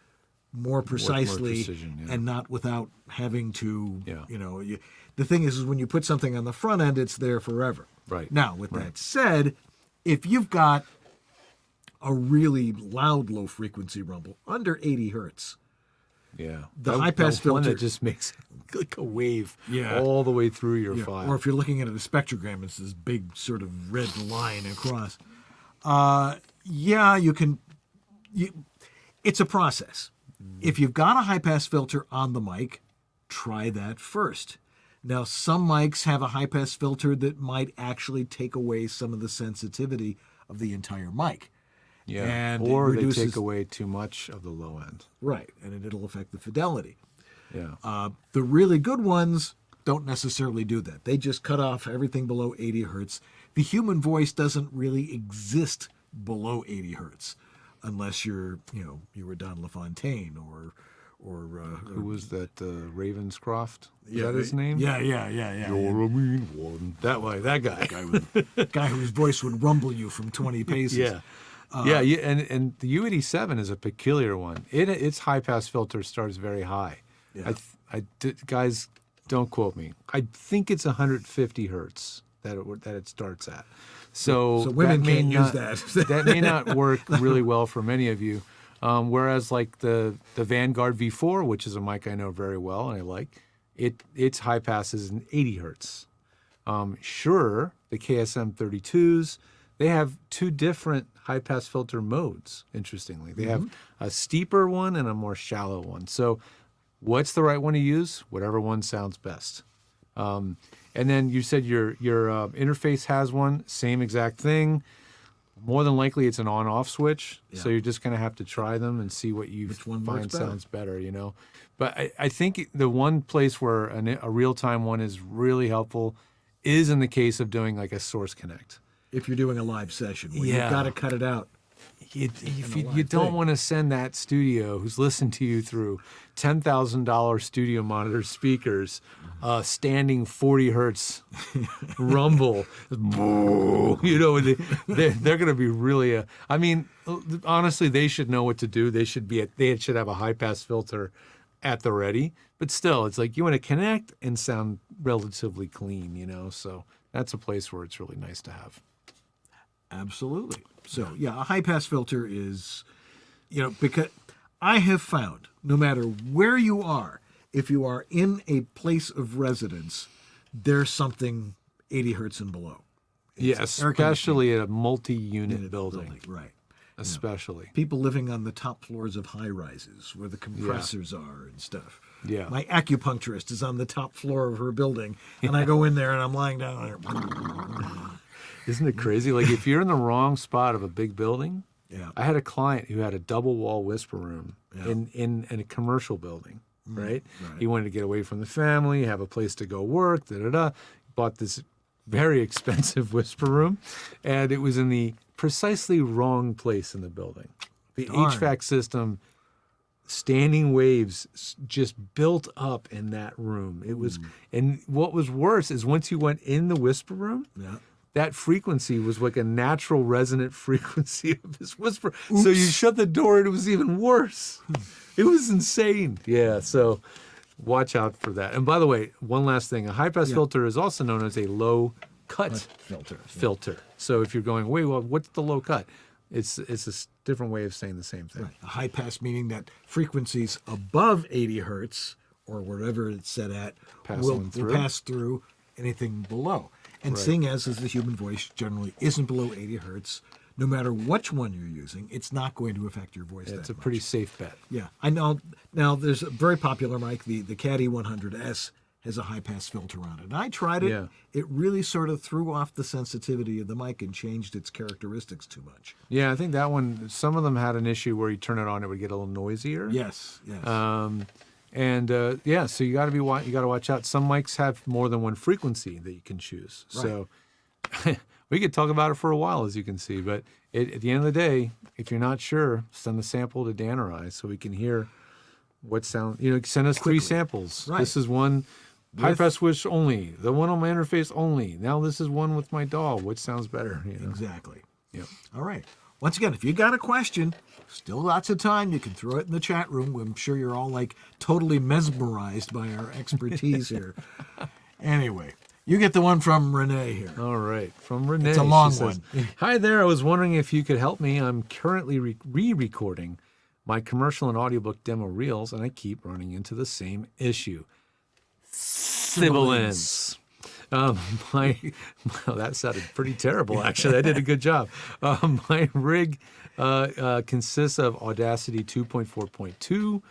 more precisely
precision,
and not without having to, the thing is when you put something on the front end, it's there forever.
Right.
Now, with that said, if you've got a really loud low frequency rumble under 80 hertz,
yeah,
the high pass filter
one that just makes like a wave
Yeah.
all the way through your file.
or if you're looking at a spectrogram, it's this big sort of red line across. You can. It's a process. If you've got a high-pass filter on the mic, try that first. Now, some mics have a high-pass filter that might actually take away some of the sensitivity of the entire mic.
Yeah,
And
or
it
they
reduces,
take away too much of the low end.
Right, and it'll affect the fidelity.
Yeah.
The really good ones don't necessarily do that. They just cut off everything below 80 hertz. The human voice doesn't really exist below 80 hertz. Unless you were Don LaFontaine or
who was that? Ravenscroft? Is
Yeah,
that his name?
Yeah.
You're a mean one. That guy.
Guy whose voice would rumble you from 20 paces.
Yeah. And the U87 is a peculiar one. Its high pass filter starts very high.
Yeah.
Guys, don't quote me. I think it's 150 hertz that it starts at. So
women
that may
can't use
not-
that.
That may not work really well for many of you. Whereas like the Vanguard V4, which is a mic I know very well and I like, its high pass is in 80 hertz. Sure, the KSM 32s, they have two different high pass filter modes, interestingly. They have a steeper one and a more shallow one. So what's the right one to use? Whatever one sounds best. And then you said your interface has one, same exact thing. More than likely, it's an on-off switch, so you're just going to have to try them and see what you
one
find
works better.
sounds better, But I think the one place where a real-time one is really helpful is in the case of doing like a Source Connect.
If you're doing a live session, where you've
Yeah.
got to cut it out.
If
a
you
live
don't
thing.
want to send that studio who's listened to you through $10,000 studio monitor speakers, standing 40 hertz rumble, they're going to be really. I mean, honestly, they should know what to do. They should have a high pass filter at the ready. But still, it's like you want to connect and sound relatively clean, So that's a place where it's really nice to have.
Absolutely. So, a high-pass filter is, because I have found, no matter where you are, if you are in a place of residence, there's something 80 hertz and below.
Yes,
air conditioning.
especially at a multi-unit building.
Right.
Especially.
People living on the top floors of high-rises where the compressors are and stuff.
Yeah.
My acupuncturist is on the top floor of her building, and I go in there and I'm lying down there.
Isn't it crazy? Like if you're in the wrong spot of a big building, I had a client who had a double wall whisper room in a commercial building, right? He wanted to get away from the family, have a place to go work, bought this very expensive whisper room, and it was in the precisely wrong place in the building. The HVAC system, standing waves just built up in that room. It was, and what was worse is once you went in the whisper room, that frequency was like a natural resonant frequency of his whisper. So you shut the door and it was even worse. It was insane. Yeah, so watch out for that. And by the way, one last thing. A high-pass filter is also known as a low-cut filter. So if you're going, wait, well, what's the low cut? It's a different way of saying the same thing.
Right. A high pass meaning that frequencies above 80 hertz, or wherever it's set at, will pass through anything below. And seeing as the human voice generally isn't below 80 hertz, no matter which one you're using, it's not going to affect your voice that much.
It's a pretty safe bet.
Yeah, I know. Now, there's a very popular mic, the Caddy 100S has a high-pass filter on it. And I tried it.
Yeah.
It really sort of threw off the sensitivity of the mic and changed its characteristics too much.
Yeah, I think that one, some of them had an issue where you turn it on, it would get a little noisier.
Yes.
So you got to watch out. Some mics have more than one frequency that you can choose.
Right.
So we could talk about it for a while, as you can see. But at the end of the day, if you're not sure, send the sample to Dan or I so we can hear what sound. Send us
Quickly.
3 samples.
Right.
This is one high pass switch only. The one on my interface only. Now this is one with my DAW. Which sounds better?
Exactly.
Yep.
All right. Once again, if you got a question, still lots of time. You can throw it in the chat room. I'm sure you're all like totally mesmerized by our expertise here. Anyway, you get the one from Renee here.
All right, from Renee.
It's a long
She says,
one.
Hi there. I was wondering if you could help me. I'm currently re-recording my commercial and audiobook demo reels, and I keep running into the same issue. Sibilance. Well, that sounded pretty terrible, actually. I did a good job. My rig consists of Audacity 2.4.2,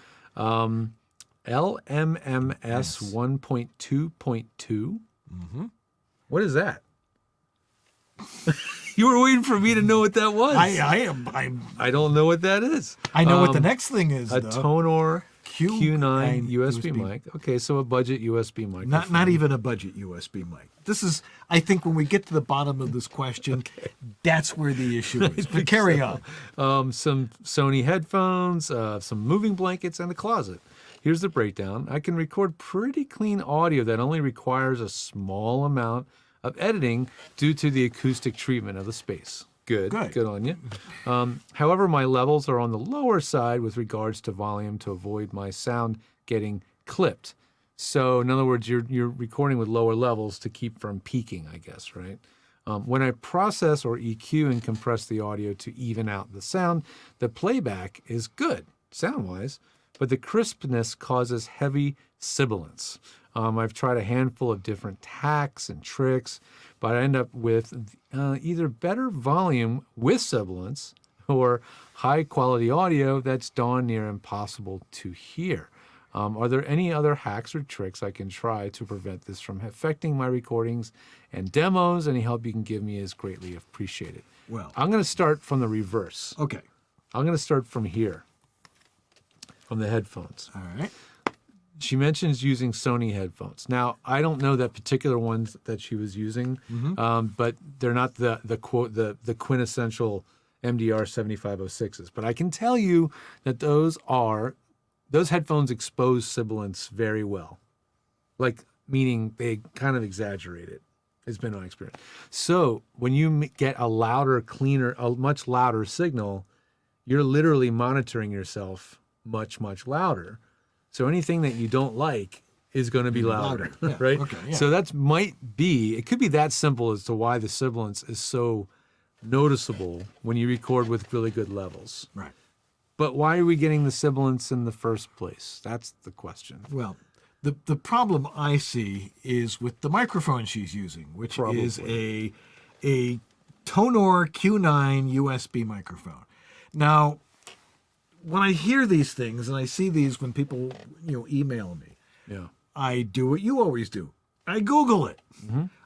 LMMS 1.2.2. What is that? You were waiting for me to know what that was.
I
don't know what that is.
I know what the next thing is,
A
though.
Tonor
Q9
Q9 USB mic. Okay, so a budget USB mic.
Not even a budget USB mic. This is, I think, when we get to the bottom of this question, that's where the issue is. But carry on.
Some Sony headphones, some moving blankets, and a closet. Here's the breakdown. I can record pretty clean audio that only requires a small amount of editing due to the acoustic treatment of the space. Good on you. However, my levels are on the lower side with regards to volume to avoid my sound getting clipped. So, in other words, you're recording with lower levels to keep from peaking, I guess, right? When I process or EQ and compress the audio to even out the sound, the playback is good, sound-wise, but the crispness causes heavy sibilance. I've tried a handful of different tacks and tricks, but I end up with either better volume with sibilance or high-quality audio that's darn near impossible to hear. Are there any other hacks or tricks I can try to prevent this from affecting my recordings and demos? Any help you can give me is greatly appreciated.
Well,
I'm going to start from the reverse.
Okay.
I'm going to start from here, from the headphones.
All right.
She mentions using Sony headphones. Now, I don't know that particular ones that she was using, but they're not the quintessential MDR 7506s. But I can tell you that those headphones expose sibilance very well. Like, meaning they kind of exaggerate it, has been my experience. So when you get a much louder signal, you're literally monitoring yourself much, much louder. So anything that you don't like is going to be louder,
Yeah,
right?
okay, yeah.
So it could be that simple as to why the sibilance is so noticeable when you record with really good levels.
Right.
But why are we getting the sibilance in the first place? That's the question.
Well, the problem I see is with the microphone she's using, which is a Tonor Q9 USB microphone. Now, when I hear these things, and I see these when people, email me, I do what you always do. I Google it.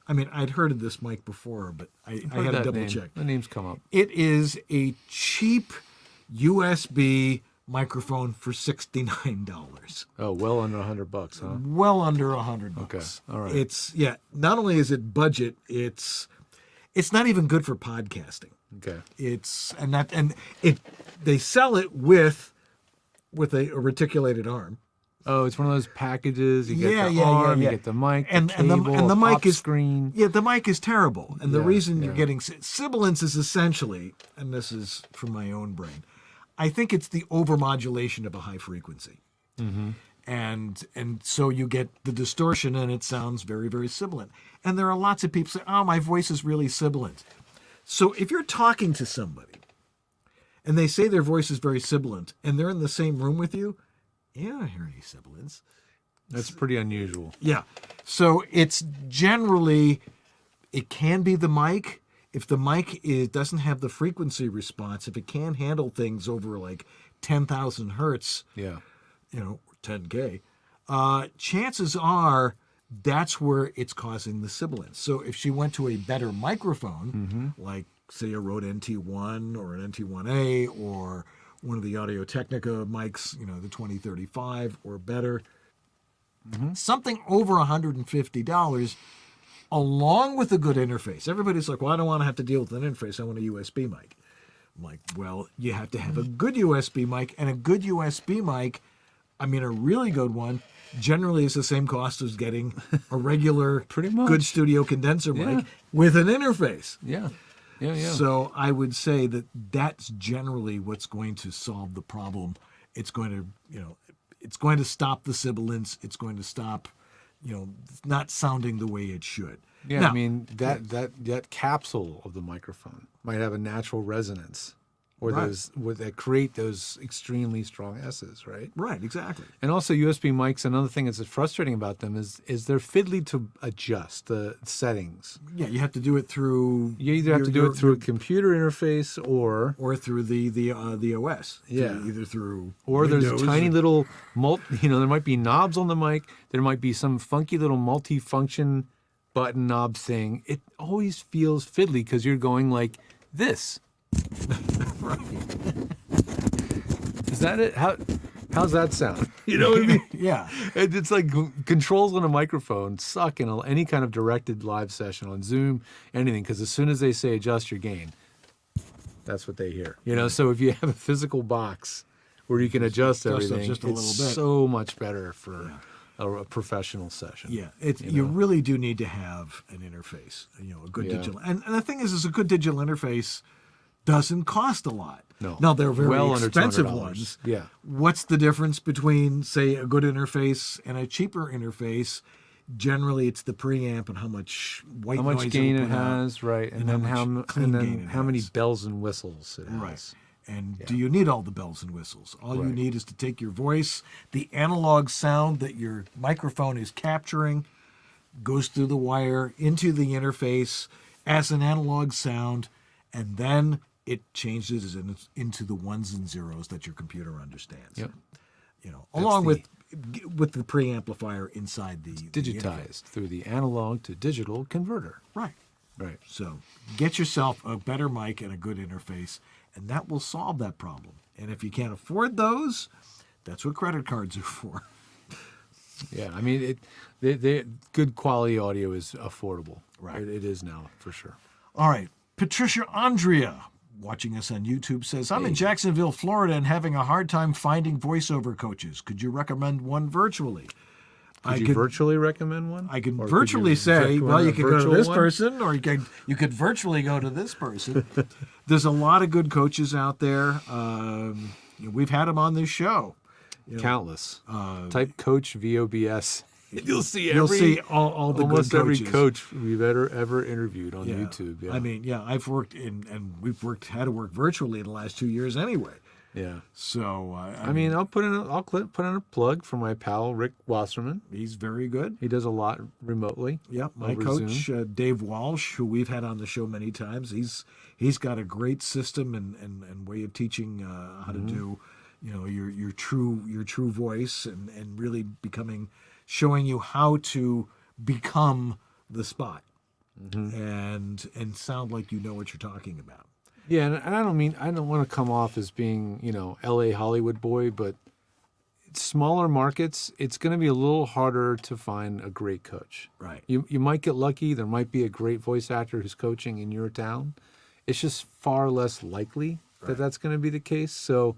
I mean, I'd heard of this mic before, but I had to double check.
The name's come up.
It is a cheap USB microphone for $69.
Oh, well under $100, huh?
Well under $100.
Okay, all right.
It's not only is it budget, it's not even good for podcasting.
Okay.
They sell it with a reticulated arm.
Oh, it's one of those packages. You get the arm, you get the mic,
and
the cable,
and the mic
pop
is
screen.
Yeah, the mic is terrible. And the
Yeah,
reason
yeah.
you're getting sibilance is essentially, and this is from my own brain, I think it's the overmodulation of a high frequency.
Mm-hmm.
And so you get the distortion and it sounds very, very sibilant. And there are lots of people say, oh, my voice is really sibilant. So if you're talking to somebody and they say their voice is very sibilant and they're in the same room with you, you don't hear any sibilance.
That's pretty unusual.
Yeah. So it's generally, it can be the mic. If the mic doesn't have the frequency response, if it can't handle things over like 10,000 hertz,
Yeah.
10K, chances are that's where it's causing the sibilance. So if she went to a better microphone, like say a Rode NT1 or an NT1A or one of the Audio-Technica mics, the 2035 or better, something over $150, along with a good interface. Everybody's like, well, I don't want to have to deal with an interface. I want a USB mic. I'm like, well, you have to have a good USB mic, and a good USB mic, a really good one, generally is the same cost as getting a regular good studio condenser mic with an interface.
Yeah.
So I would say that that's generally what's going to solve the problem. It's going to, it's going to stop the sibilance. It's going to stop, not sounding the way it should.
Yeah,
Now,
that capsule of the microphone might have a natural resonance, or
Right.
that create those extremely strong S's, right?
Right, exactly.
And also USB mics. Another thing that's frustrating about them is they're fiddly to adjust the settings.
Yeah, you have to do it through.
You either have to do it through a computer interface or
through the OS.
Yeah,
either through
or there's
Windows
tiny little there might be knobs on the mic. There might be some funky little multi-function button knob thing. It always feels fiddly because you're going like this.
Right.
Is that it? How's that sound? You know what I mean?
Yeah.
It's like controls on a microphone suck in any kind of directed live session on Zoom, anything, because as soon as they say adjust your gain, that's what they hear. So if you have a physical box where you can adjust everything,
just a little
it's
bit.
so much better for a professional session.
Yeah, you really do need to have an interface, a good digital. And the thing is a good digital interface doesn't cost a lot.
No.
Now, they're very
Well under
expensive
$200.
ones.
Yeah.
What's the difference between, say, a good interface and a cheaper interface? Generally, it's the preamp and how much white
How
noise
much gain
it'll
it
put out,
has, right? And then
much clean gain it
how many
has.
bells and whistles it has.
Right. And do you need all the bells and whistles? All you need is to take your voice, the analog sound that your microphone is capturing, goes through the wire into the interface as an analog sound, and then it changes into the ones and zeros that your computer understands.
Yep.
Along with the preamplifier inside the
Digitized through the analog to digital converter.
Right.
Right.
So get yourself a better mic and a good interface, and that will solve that problem. And if you can't afford those, that's what credit cards are for.
Yeah, good quality audio is affordable. Right. It is now, for sure.
All right. Patricia Andrea, watching us on YouTube, says, I'm in Jacksonville, Florida, and having a hard time finding voiceover coaches. Could you recommend one virtually?
Could you virtually recommend one?
I can
Or could
virtually
you
say,
recommend
well, you
a
could go to
virtual
this
one?
person, or you could virtually go to this person. There's a lot of good coaches out there. We've had them on this show.
Countless. Type Coach VOBS. You'll see
all the
almost
good
every
coaches.
coach we've ever interviewed on YouTube. Yeah.
I've worked and we've had to work virtually in the last 2 years anyway.
Yeah.
So
I'll put in a plug for my pal Rick Wasserman.
He's very good.
He does a lot remotely.
Yep, my
over
coach
Zoom.
Dave Walsh, who we've had on the show many times. He's got a great system and way of teaching how to do, your true voice and really showing you how to become the spot and sound like you know what you're talking about.
Yeah, and I don't want to come off as being, LA Hollywood boy, but smaller markets, it's going to be a little harder to find a great coach.
Right.
You might get lucky. There might be a great voice actor who's coaching in your town. It's just far less likely that that's going to be the case. So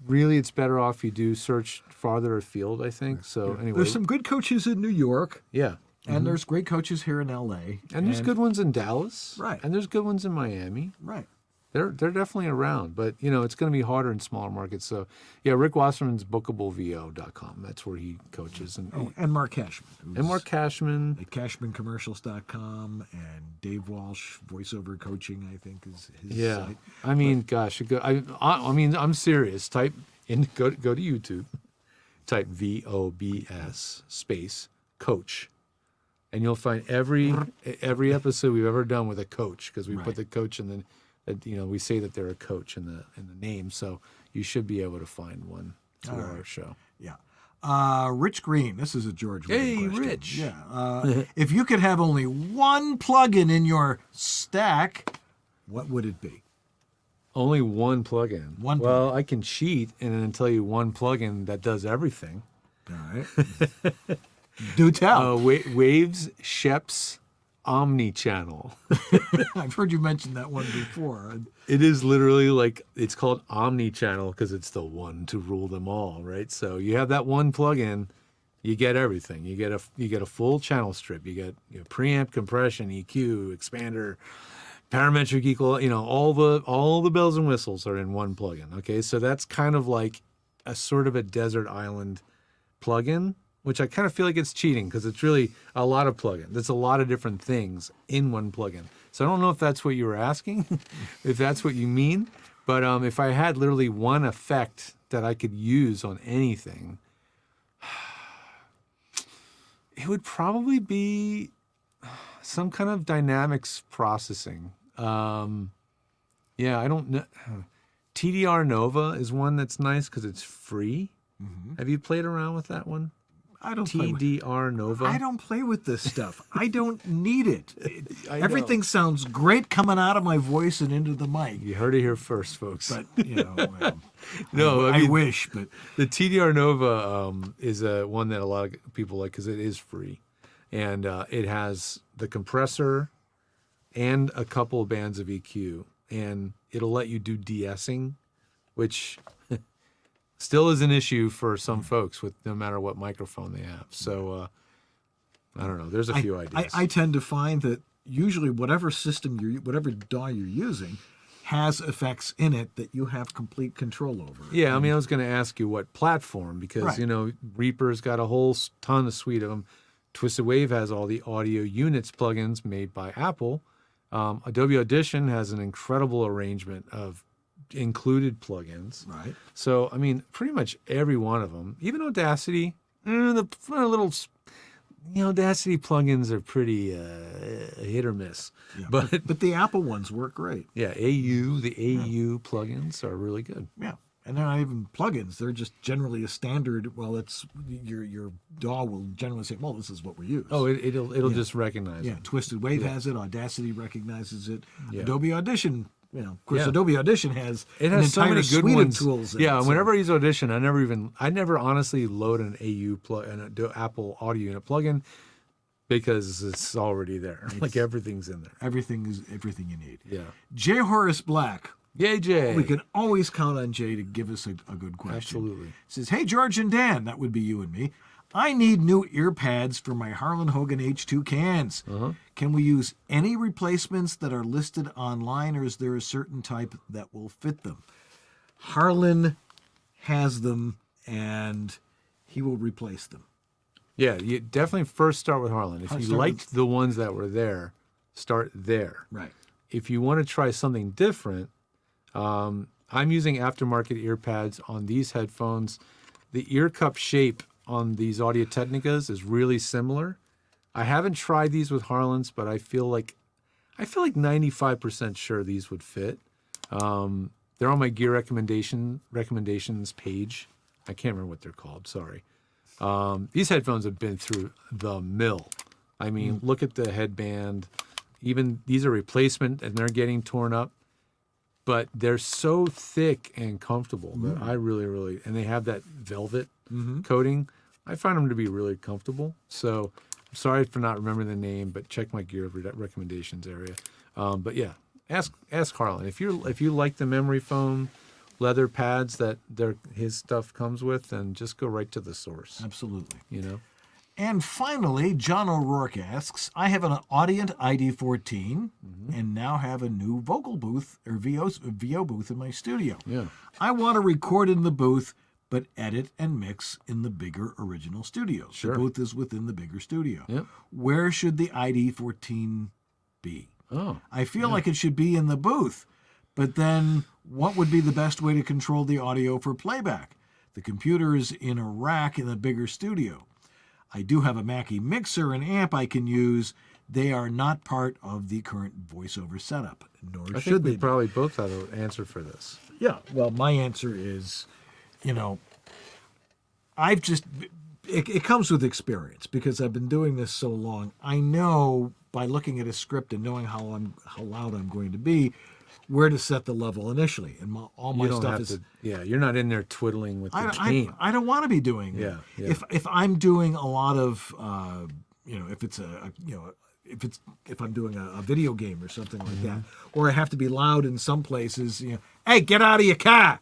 really, it's better off you do search farther afield, I think. So anyway.
There's some good coaches in New York.
Yeah.
And there's great coaches here in LA.
And there's good ones in Dallas.
Right.
And there's good ones in Miami.
Right.
They're definitely around, but it's going to be harder in smaller markets. So yeah, Rick Wasserman's bookablevo.com. That's where he coaches.
And Mark Cashman.
And Mark Cashman.
At CashmanCommercials.com, and Dave Walsh, Voiceover Coaching, I think is his site.
I mean, gosh, I'm serious. Go to YouTube, type VOBS space coach, and you'll find every episode we've ever done with a coach, because we put the coach in the. We say that they're a coach in the name, so you should be able to find one to our show.
Yeah. Rich Green. This is a George Whittam
Hey,
question.
Rich.
Yeah. If you could have only one plugin in your stack, what would it be?
Only one plugin.
One
Well, I can cheat and then tell you one plugin that does everything.
All right. Do tell.
Waves Sheps Omni-Channel.
I've heard you mention that one before.
It is literally like, it's called Omni-Channel because it's the one to rule them all, right? So you have that one plugin, you get everything. You get a full channel strip. You get preamp, compression, EQ, expander, parametric equal. All the bells and whistles are in one plugin. Okay, so that's kind of like a sort of a desert island plugin, which I kind of feel like it's cheating because it's really a lot of plugins. It's a lot of different things in one plugin. So I don't know if that's what you were asking, if that's what you mean. But if I had literally one effect that I could use on anything, it would probably be some kind of dynamics processing. I don't know. TDR Nova is one that's nice because it's free. Mm-hmm. Have you played around with that one?
I don't
TDR Nova.
I don't play with this stuff. I don't need it.
I
Everything
know.
sounds great coming out of my voice and into the mic.
You heard it here first, folks.
But well,
no,
I wish. But
the TDR Nova is one that a lot of people like because it is free, and it has the compressor and a couple of bands of EQ, and it'll let you do de-essing, which still is an issue for some folks with no matter what microphone they have. So I don't know. There's a few ideas.
I tend to find that usually whatever system whatever DAW you're using has effects in it that you have complete control over.
Yeah, I mean, I was going to ask you what platform because
Right.
Reaper's got a whole ton of suite of them. Twisted Wave has all the audio units plugins made by Apple. Adobe Audition has an incredible arrangement of included plugins.
Right.
So, I mean, pretty much every one of them, even Audacity, the Audacity plugins are pretty hit or miss.
Yeah,
but
the Apple ones work great.
Yeah, the AU plugins are really good.
Yeah. And they're not even plugins. They're just generally a standard. Well, it's your DAW will generally say, well, this is what we use.
Oh, it'll just recognize
Yeah,
it.
Twisted Wave has it. Audacity recognizes it.
Yeah.
Adobe Audition, of course,
Yeah.
Adobe Audition has
It
an
has so
entire
many good
suite
ones.
of tools. in
Yeah,
it, so-
whenever I use Audition, I never honestly load an Apple Audio Unit plugin because it's already there. Like everything's in there.
Everything is everything you need.
Yeah.
J. Horace Black.
Yay, Jay.
We can always count on Jay to give us a good question.
Absolutely.
Says, hey, George and Dan, that would be you and me. I need new ear pads for my Harlan Hogan H2 cans. Can we use any replacements that are listed online, or is there a certain type that will fit them? Harlan has them, and he will replace them.
Yeah, you definitely first start with Harlan. If you
Start
liked the ones that were there, start there.
Right.
If you want to try something different, I'm using aftermarket ear pads on these headphones. The ear cup shape on these Audio Technicas is really similar. I haven't tried these with Harlan's, but I feel like 95% sure these would fit. They're on my gear recommendations page. I can't remember what they're called. Sorry. These headphones have been through the mill. I mean, look at the headband. Even these are replacement, and they're getting torn up. But they're so thick and comfortable that I really, and they have that velvet coating. I find them to be really comfortable. So I'm sorry for not remembering the name, but check my gear recommendations area. But yeah, ask Harlan if you like the memory foam leather pads that his stuff comes with, then just go right to the source.
Absolutely.
And
finally, John O'Rourke asks, I have an Audient ID14 and now have a new vocal booth or VO booth in my studio.
Yeah.
I want to record in the booth, but edit and mix in the bigger original studio.
Sure.
The booth is within the bigger studio.
Yep.
Where should the ID14 be?
Oh.
I feel like it should be in the booth, but then what would be the best way to control the audio for playback? The computer is in a rack in the bigger studio. I do have a Mackie mixer and amp I can use. They are not part of the current voiceover setup, nor
I
should
think
they
we
be.
probably both have an answer for this.
Yeah, well, my answer is, it comes with experience because I've been doing this so long. I know by looking at a script and knowing how loud I'm going to be, where to set the level initially. And all my stuff is.
You're not in there twiddling with the cane.
I don't want to be doing that.
Yeah.
If I'm doing a lot of, if I'm doing a video game or something like that, or I have to be loud in some places, hey, get out of your car.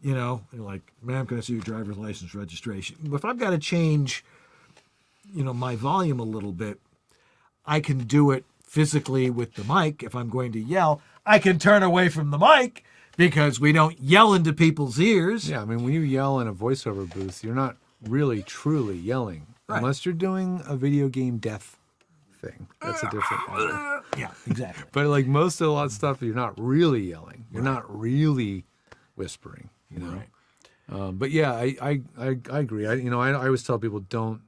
You're like, ma'am, can I see your driver's license registration? If I've got to change, my volume a little bit, I can do it physically with the mic. If I'm going to yell, I can turn away from the mic because we don't yell into people's ears.
Yeah, I mean, when you yell in a voiceover booth, you're not really truly yelling.
Right.
Unless you're doing a video game death thing. That's a different matter.
Yeah, exactly.
But like most of a lot of stuff, you're not really yelling. You're not really whispering. Right. But yeah, I agree. I always tell people don't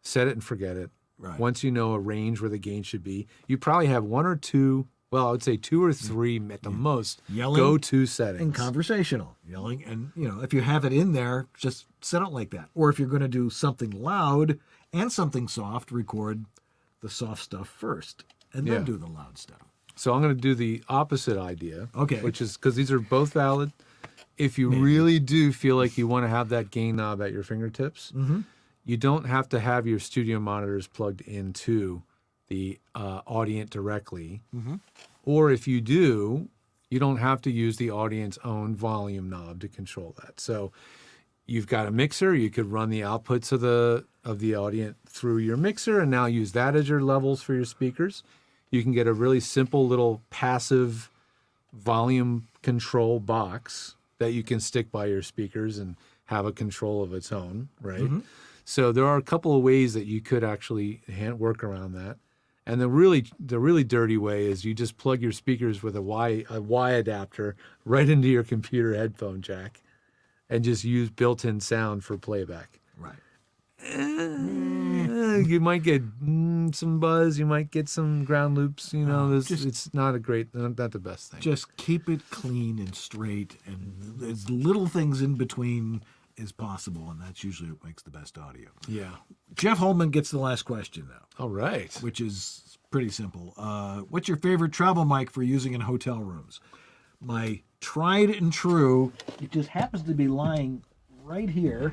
set it and forget it.
Right.
Once you know a range where the gain should be, you probably have one or two. Well, I would say two or three at the most
Yelling
go-to settings.
And conversational yelling, and if you have it in there, just set it like that. Or if you're going to do something loud and something soft, record the soft stuff first, and then do the loud stuff.
So I'm going to do the opposite idea.
Okay.
Which is because these are both valid. If you really do feel like you want to have that gain knob at your fingertips, you don't have to have your studio monitors plugged into the Audient directly. Or if you do, you don't have to use the Audient's own volume knob to control that. So you've got a mixer, you could run the outputs of the Audient through your mixer and now use that as your levels for your speakers. You can get a really simple little passive volume control box that you can stick by your speakers and have a control of its own, right? So there are a couple of ways that you could actually work around that. And the really dirty way is you just plug your speakers with a Y adapter right into your computer headphone jack and just use built-in sound for playback.
Right.
You might get some buzz, you might get some ground loops, it's not the best thing.
Just keep it clean and straight, and as little things in between as possible, and that's usually what makes the best audio.
Yeah.
Jeff Holman gets the last question now.
All right.
Which is pretty simple. What's your favorite travel mic for using in hotel rooms? My tried and true, it just happens to be lying right here,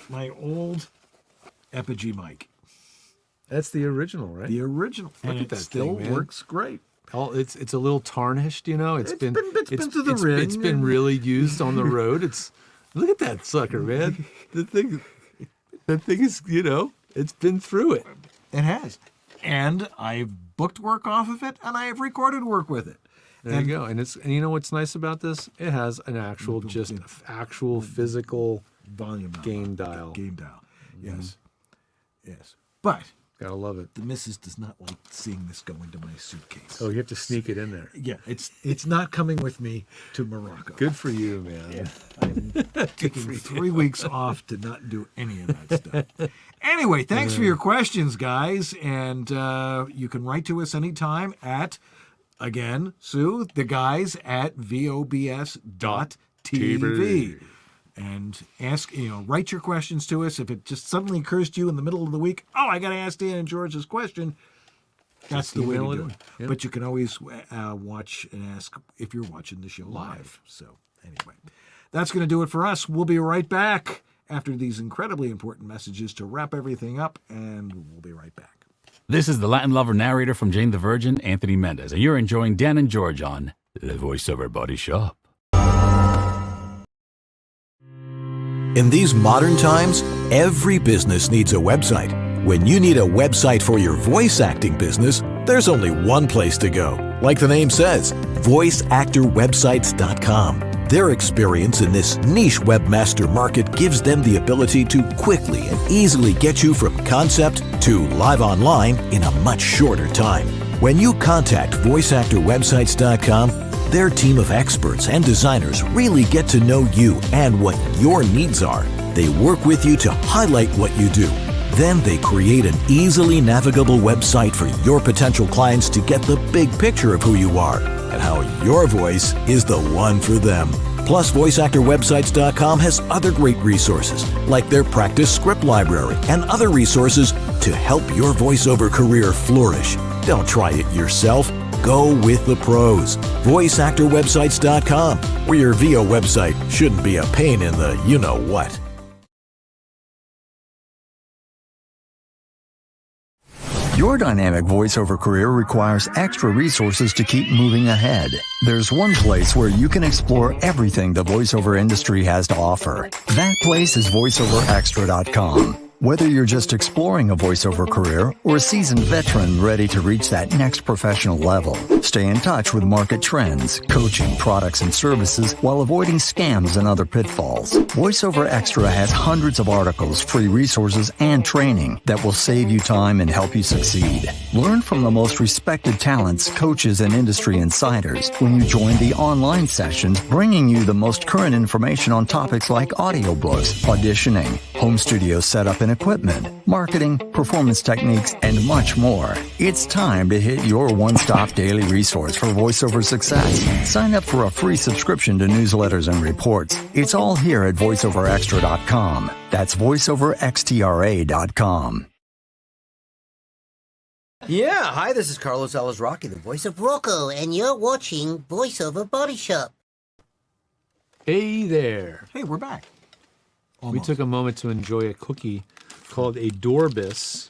my old Epigee mic.
That's the original, right?
The original.
Look
and
at
it
that
still
thing, man.
works great.
It's a little tarnished, It's been
through the ring.
It's been really used on the road. Look at that sucker, man. The thing is, it's been through it.
It has, and I've booked work off of it, and I have recorded work with it.
There you go. And you know what's nice about this? It has an actual physical
volume
gain dial.
Gain dial. Yes. Yes. But
gotta love it.
The missus does not like seeing this go into my suitcase.
Oh, you have to sneak it in there.
Yeah, it's not coming with me to Morocco.
Good for you, man.
Yeah, I'm taking 3 weeks off to not do any of that stuff. Anyway, thanks for your questions, guys, and you can write to us anytime at, again, Sue, the guys at VOBS.TV. And ask, write your questions to us. If it just suddenly occurs to you in the middle of the week, I got to ask Dan and George's question, that's the way to do it. Yep. But you can always watch and ask if you're watching the show live. So anyway, that's going to do it for us. We'll be right back after these incredibly important messages to wrap everything up, and we'll be right back.
This is the Latin lover narrator from Jane the Virgin, Anthony Mendez, and you're enjoying Dan and George on The VoiceOver Body Shop.
In these modern times, every business needs a website. When you need a website for your voice acting business, there's only one place to go. Like the name says, voiceactorwebsites.com. Their experience in this niche webmaster market gives them the ability to quickly and easily get you from concept to live online in a much shorter time. When you contact voiceactorwebsites.com, their team of experts and designers really get to know you and what your needs are. They work with you to highlight what you do. Then they create an easily navigable website for your potential clients to get the big picture of who you are. at how your voice is the one for them. Plus, VoiceActorWebsites.com has other great resources, like their practice script library and other resources to help your voiceover career flourish. Don't try it yourself. Go with the pros. VoiceActorWebsites.com, where your VO website shouldn't be a pain in the you-know-what.
Your dynamic voiceover career requires extra resources to keep moving ahead. There's one place where you can explore everything the voiceover industry has to offer. That place is voiceoverextra.com. Whether you're just exploring a voiceover career or a seasoned veteran ready to reach that next professional level, stay in touch with market trends, coaching, products, and services while avoiding scams and other pitfalls. VoiceOver Extra has hundreds of articles, free resources, and training that will save you time and help you succeed. Learn from the most respected talents, coaches, and industry insiders when you join the online sessions, bringing you the most current information on topics like audiobooks, auditioning, home studio setup and equipment, marketing, performance techniques, and much more. It's time to hit your one-stop daily resource for voiceover success. Sign up for a free subscription to newsletters and reports. It's all here at voiceoverextra.com. That's voiceoverextra.com.
Yeah, hi, this is Carlos Alazraki, the voice of Rocco, and you're watching Voiceover Body Shop.
Hey there.
Hey, we're back.
We took a moment to enjoy a cookie called a Dorbis.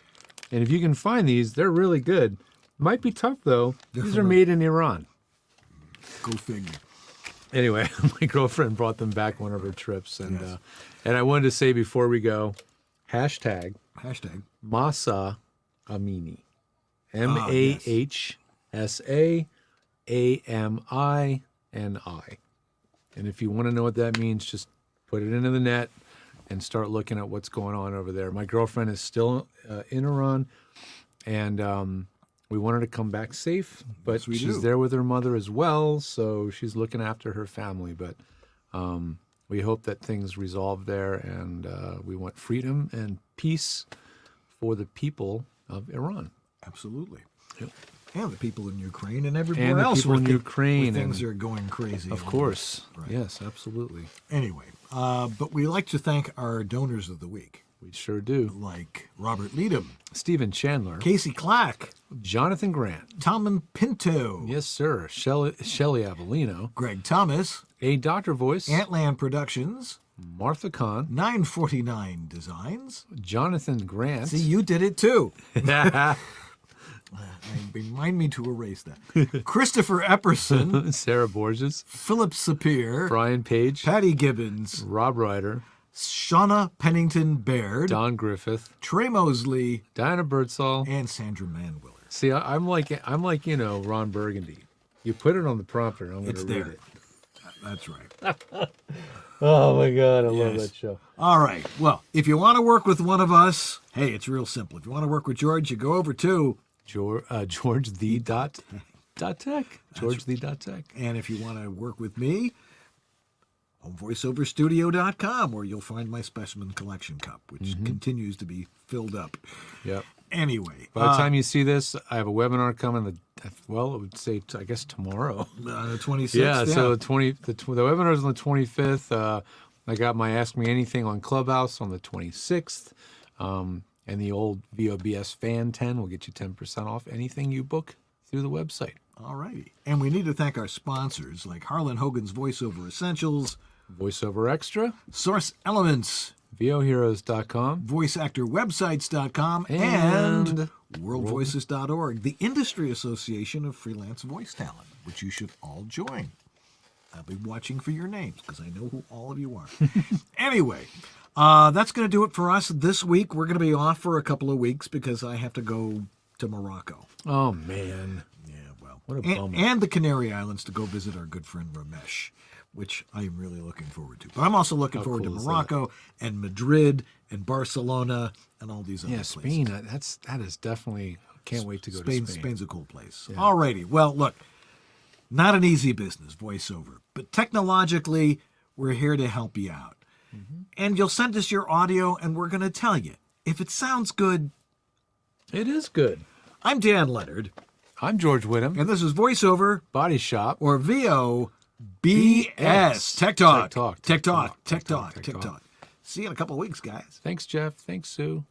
And if you can find these, they're really good. Might be tough, though. These are made in Iran.
Go figure.
Anyway, my girlfriend brought them back one of her trips. And and I wanted to say before we go, hashtag Masa Amini. MAHSAAMINI. And if you want to know what that means, just put it into the net and start looking at what's going on over there. My girlfriend is still in Iran, and we want her to come back safe, but she's there with her mother as well, so she's looking after her family. But we hope that things resolve there, and we want freedom and peace for the people of Iran.
Absolutely.
Yep.
And the people in Ukraine and everywhere
And the
else
people in
where
Ukraine.
things
and-
are going crazy.
Of course. Yes, absolutely.
Anyway, but we like to thank our donors of the week.
We sure do.
Like Robert Leadham,
Stephen Chandler,
Casey Clack,
Jonathan Grant,
Tom Pinto,
yes, sir, Shelley Avellino,
Greg Thomas,
A Doctor Voice,
Antland Productions,
Martha Kahn,
949 Designs,
Jonathan Grant.
See, you did it too. Remind me to erase that. Christopher Epperson,
Sarah Borges,
Philip Sapir,
Brian Page,
Patty Gibbons,
Rob Ryder,
Shauna Pennington Baird,
Don Griffith,
Trey Mosley,
Diana Birdsall,
and Sandra Manwiller.
See, I'm like Ron Burgundy. You put it on the prompter, I'm going
It's
to read
there.
it.
That's right.
Oh my God, I love
Yes.
that show.
All right. Well, if you want to work with one of us, hey, it's real simple. If you want to work with George, you go over to
GeorgeThe.tech. GeorgeThe.tech.
And if you want to work with me, on voiceoverstudio.com, where you'll find my specimen collection cup, which continues to be filled up.
Yep.
Anyway.
By the time you see this, I have a webinar coming. Well, it would say, I guess, tomorrow.
The 26th.
Yeah, so the webinar is on the 25th. I got my Ask Me Anything on Clubhouse on the 26th. And the old VOBS Fan 10 will get you 10% off anything you book through the website.
All righty. And we need to thank our sponsors like Harlan Hogan's Voiceover Essentials,
VoiceOver Extra,
Source Elements,
VOHeroes.com,
VoiceActorWebsites.com, and WorldVoices.org, the industry association of freelance voice talent, which you should all join. I'll be watching for your names because I know who all of you are. Anyway, that's going to do it for us this week. We're going to be off for a couple of weeks because I have to go to Morocco.
Oh, man.
Yeah, well.
What a bummer.
And the Canary Islands to go visit our good friend Ramesh, which I am really looking forward to. But I'm also looking forward to Morocco and Madrid and Barcelona and all these other places.
Spain, that is definitely, can't wait to go to Spain.
Spain's a cool place.
Yeah.
All righty. Well, look, not an easy business, voiceover, but technologically, we're here to help you out. And you'll send us your audio, and we're going to tell you. If it sounds good,
it is good.
I'm Dan Leonard.
I'm George Whittam.
And this is VoiceOver
Body Shop.
or VOBS. Tech Talk. Tech Talk. See you in a couple of weeks, guys.
Thanks, Jeff. Thanks, Sue.